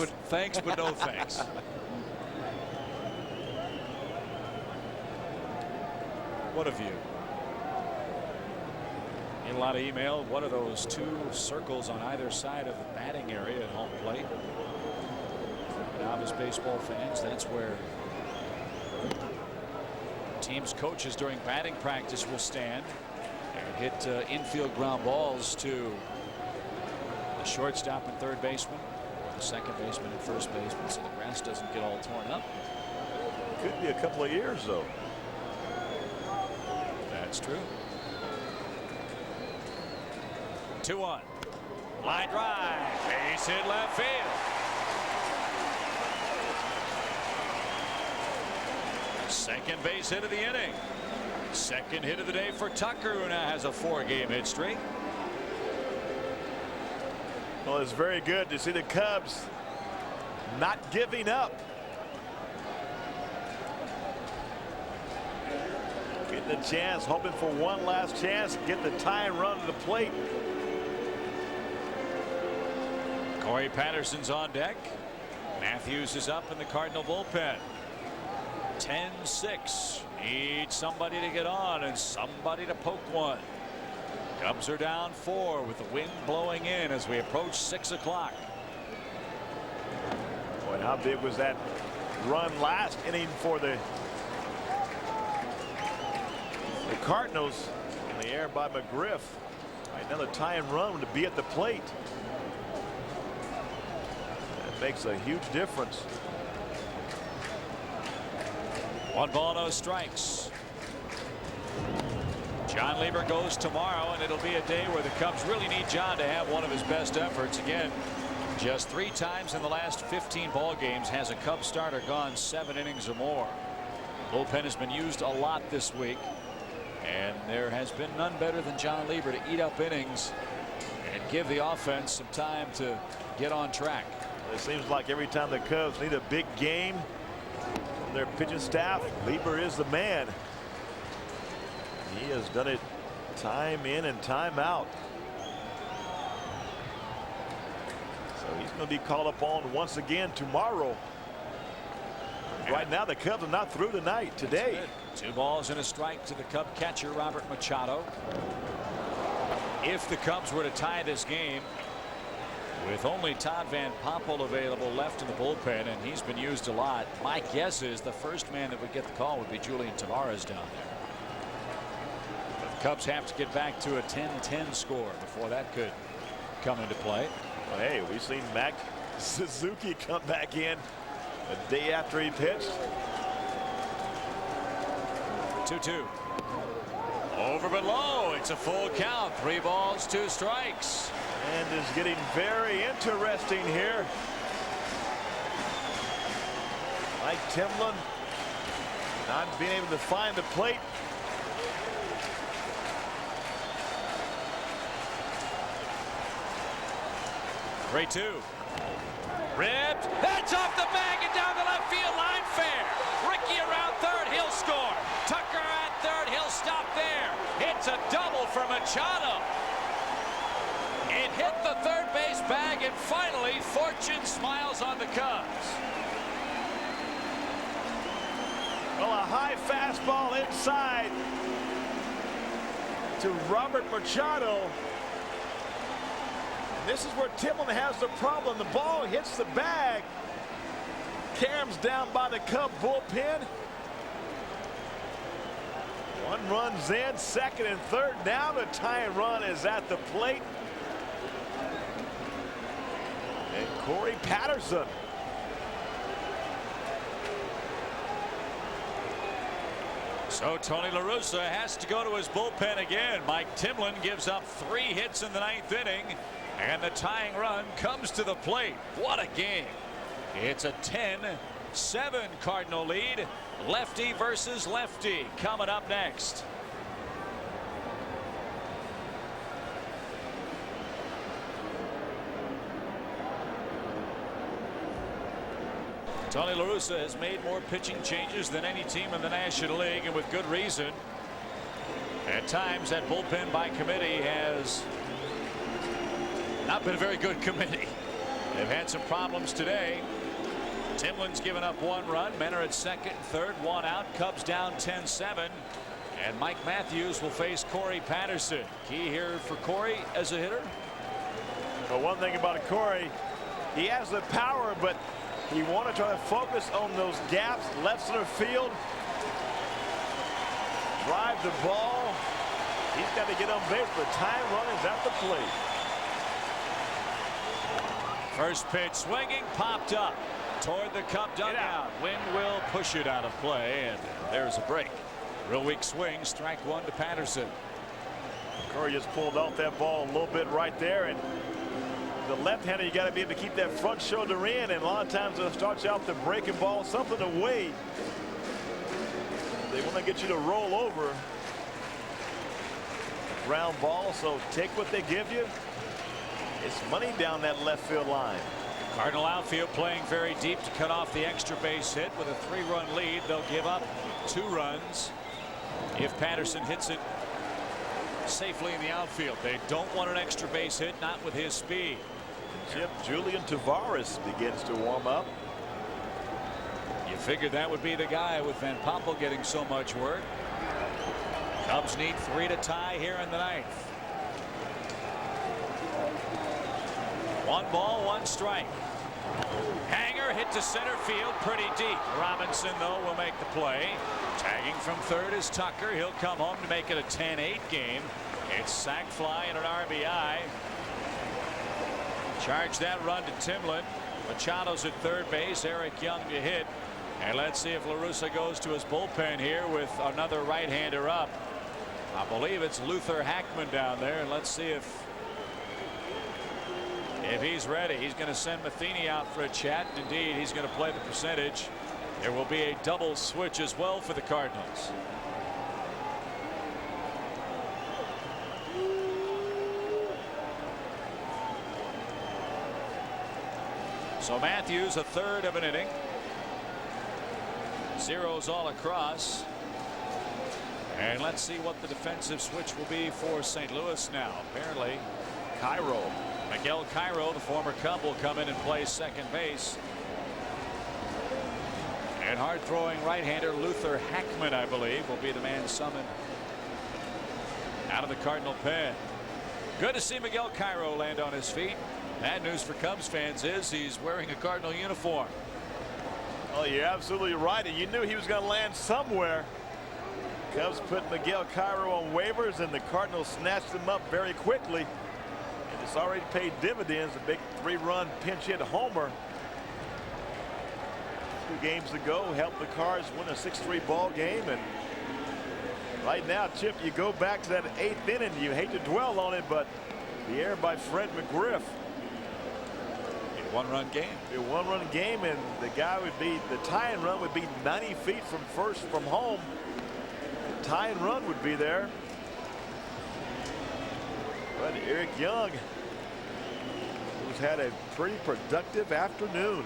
but no thanks. What a view. Get a lot of email. What are those 2 circles on either side of the batting area at home plate? For novice baseball fans, that's where team's coaches during batting practice will stand and hit infield ground balls to the shortstop and third baseman, or the second baseman and first baseman, so the grass doesn't get all torn up. Could be a couple of years, though. That's true. 2-1. Line drive. Base hit left field. Second base hit of the inning. Second hit of the day for Tucker, who now has a 4-game hit streak. Well, it's very good to see the Cubs not giving up. Getting a chance, hoping for one last chance, get the tying run to the plate. Corey Patterson's on deck. Matthews is up in the Cardinal bullpen. 10-6. Need somebody to get on and somebody to poke one. Cubs are down 4 with the wind blowing in as we approach 6 o'clock. Boy, how big was that run last inning for the Cardinals? In the air by McGriff. Another tying run to be at the plate. That makes a huge difference. 1 ball, no strikes. John Lieber goes tomorrow, and it'll be a day where the Cubs really need John to have one of his best efforts. Again, just 3 times in the last 15 ball games has a Cubs starter gone 7 innings or more. Bullpen has been used a lot this week, And there has been none better than John Lieber to eat up innings and give the offense some time to get on track. It seems like every time the Cubs need a big game from their pitching staff, Lieber is the man. He has done it time in and time out. So he's going to be called upon once again tomorrow. Right now the Cubs are not through tonight today. 2 balls and a strike to the Cub catcher Robert Machado. If the Cubs were to tie this game with only Todd Van Poppel available left in the bullpen, and he's been used a lot, my guess is the first man that would get the call would be Julian Tavares down there. But the Cubs have to get back to a 10-10 score before that could come into play. Well, hey, we've seen Max Suzuki come back in a day after he pitched. 2-2. Over but low. It's a full count. 3 balls, 2 strikes. And is getting very interesting here. Mike Timlin not being able to find the plate. 3-2. Ripped. That's off the bag and down the left field line. Fair. Ricky around third. He'll score. Tucker at third. He'll stop there. It's a double for Machado. It hit the third base bag, and finally fortune smiles on the Cubs. Well, a high fastball inside to Robert Machado. And this is where Timlin has the problem. The ball hits the bag. Caroms down by the Cub bullpen. 1 run's in, 2nd and 3rd. Now the tying run is at the plate. And Corey Patterson. So Tony La Russa has to go to his bullpen again. Mike Timlin gives up 3 hits in the 9th inning, and the tying run comes to the plate. What a game. It's a 10-7 Cardinal lead. Lefty versus lefty coming up next. Tony La Russa has made more pitching changes than any team in the National League, and with good reason. At times that bullpen by committee has not been a very good committee. They've had some problems today. Timlin's given up 1 run. Men are at 2nd and 3rd, 1 out. Cubs down 10-7. And Mike Matthews will face Corey Patterson. Key here for Corey as a hitter. Well, one thing about Corey, he has the power, but he wanted to try to focus on those gaps, left center field. Drive the ball. He's got to get on base, but time run is at the plate. First pitch swinging, popped up toward the Cub dugout. Wind will push it out of play, and there's a break. Real weak swing, strike 1 to Patterson. Corey just pulled off that ball a little bit right there, and the left-hander, you got to be able to keep that front shoulder in, and a lot of times it starts out the breaking ball something away. They want to get you to roll over. Ground ball, so take what they give you. It's money down that left field line. Cardinal outfield playing very deep to cut off the extra base hit. With a 3-run lead, they'll give up 2 runs if Patterson hits it safely in the outfield. They don't want an extra base hit, not with his speed. Chip Julian Tavares begins to warm up. You figured that would be the guy with Van Poppel getting so much work. Cubs need 3 to tie here in the 9th. 1 ball, 1 strike. Hanger hit to center field pretty deep. Robinson, though, will make the play. Tagging from 3rd is Tucker. He'll come home to make it a 10-8 game. It's sac fly and an RBI. Charge that run to Timlin. Machado's at 3rd base. Eric Young to hit. And let's see if La Russa goes to his bullpen here with another right-hander up. I believe it's Luther Hackman down there. And let's see if he's ready. He's going to send Matheny out for a chat. Indeed, he's going to play the percentage. There will be a double switch as well for the Cardinals. So Matthews, a third of an inning. Zeros all across. And let's see what the defensive switch will be for St. Louis now. Apparently, Miguel Cairo, the former Cub, will come in and play second base. And hard-throwing right-hander Luther Hackman, I believe, will be the man summoned out of the Cardinal pen. Good to see Miguel Cairo land on his feet. Bad news for Cubs fans is he's wearing a Cardinal uniform. Oh, you're absolutely right, and you knew he was going to land somewhere. Cubs put Miguel Cairo on waivers, and the Cardinals snatched him up very quickly. And it's already paid dividends. A big 3-run pinch hit homer 2 games ago helped the Cards win a 6-3 ball game. And right now, Chip, you go back to that 8th inning. You hate to dwell on it, but the error by Fred McGriff. A 1-run game. A 1-run game, and the tying run would be 90 feet from first from home. The tying run would be there. But Eric Young, who's had a pretty productive afternoon.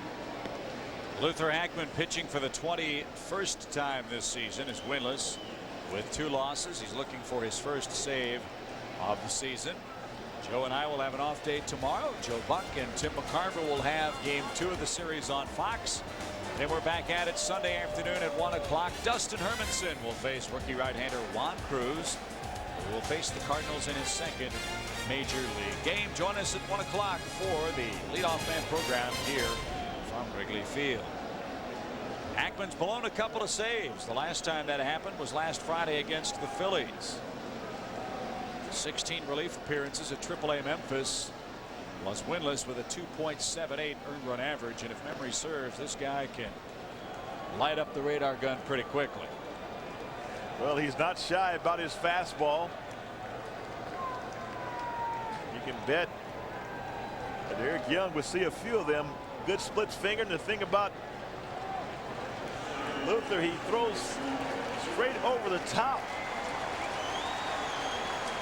Luther Hackman, pitching for the 21st time this season, is winless with 2 losses. He's looking for his first save of the season. Joe and I will have an off day tomorrow. Joe Buck and Tim McCarver will have game 2 of the series on Fox. Then we're back at it Sunday afternoon at 1 o'clock. Dustin Hermanson will face rookie right-hander Juan Cruz, who will face the Cardinals in his second major league game. Join us at 1 o'clock for the leadoff man program here from Wrigley Field. Hackman's blown a couple of saves. The last time that happened was last Friday against the Phillies. 16 relief appearances at AAA Memphis. Was winless with a 2.78 earned run average, and if memory serves, this guy can light up the radar gun pretty quickly. Well, he's not shy about his fastball. You can bet that Eric Young will see a few of them. Good split finger, and the thing about Luther, he throws straight over the top.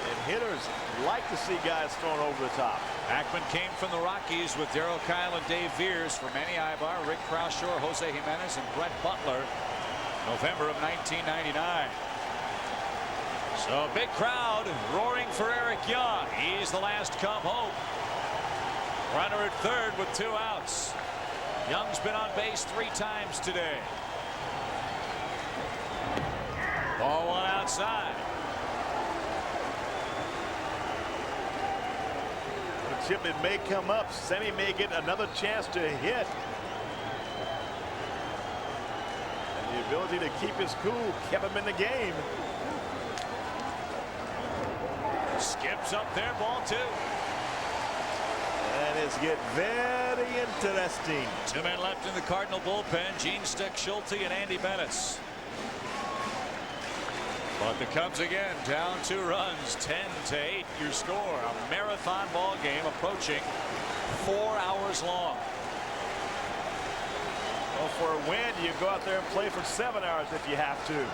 And hitters like to see guys thrown over the top. Hackman came from the Rockies with Darryl Kyle and Dave Veers, for Manny Ibar, Rick Croushore, Jose Jimenez, and Brett Butler, November of 1999. So big crowd roaring for Eric Young. He's the last Cub hope. Runner at third with 2 outs. Young's been on base 3 times today. Ball 1 outside. Chip, it may come up. Sammy may get another chance to hit. And the ability to keep his cool kept him in the game. Skips up there, ball 2. And it's getting very interesting. 2 men left in the Cardinal bullpen, Gene Stick Schulte and Andy Bennis. But the Cubs again down 2 runs, 10-8 your score. A marathon ball game approaching 4 hours long. Well, for a win, you go out there and play for 7 hours if you have to.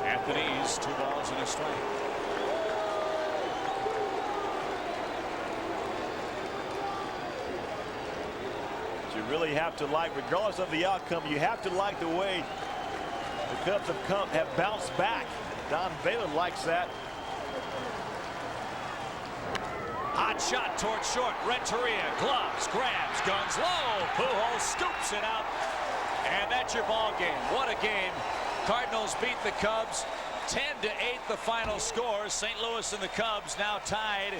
Anthony's 2 balls and a strike. But you really have to like, regardless of the outcome, you have to like the way the Cubs have bounced back. Don Baylor likes that. Hot shot towards short. Renteria gloves, grabs, guns low. Pujols scoops it out, and that's your ball game. What a game! Cardinals beat the Cubs 10-8. The final score. St. Louis and the Cubs now tied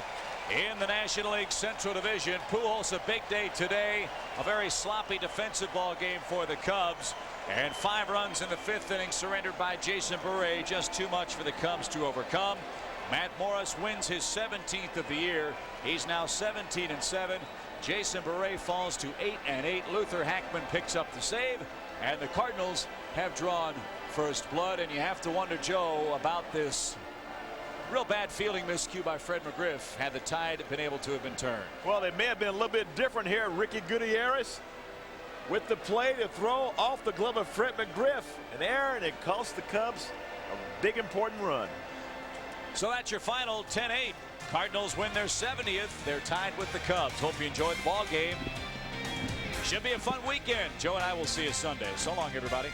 in the National League Central Division. Pujols a big day today. A very sloppy defensive ball game for the Cubs. And 5 runs in the 5th inning surrendered by Jason Bure. Just too much for the Cubs to overcome. Matt Morris wins his 17th of the year. He's now 17-7. Jason Bure falls to 8-8. Luther Hackman picks up the save. And the Cardinals have drawn first blood. And you have to wonder, Joe, about this real bad fielding miscue by Fred McGriff. Had the tide been able to have been turned? Well, it may have been a little bit different here. Ricky Gutierrez with the play to throw off the glove of Fred McGriff. An error, and it cost the Cubs a big important run. So that's your final 10-8. Cardinals win their 70th. They're tied with the Cubs. Hope you enjoyed the ball game. Should be a fun weekend. Joe and I will see you Sunday. So long, everybody.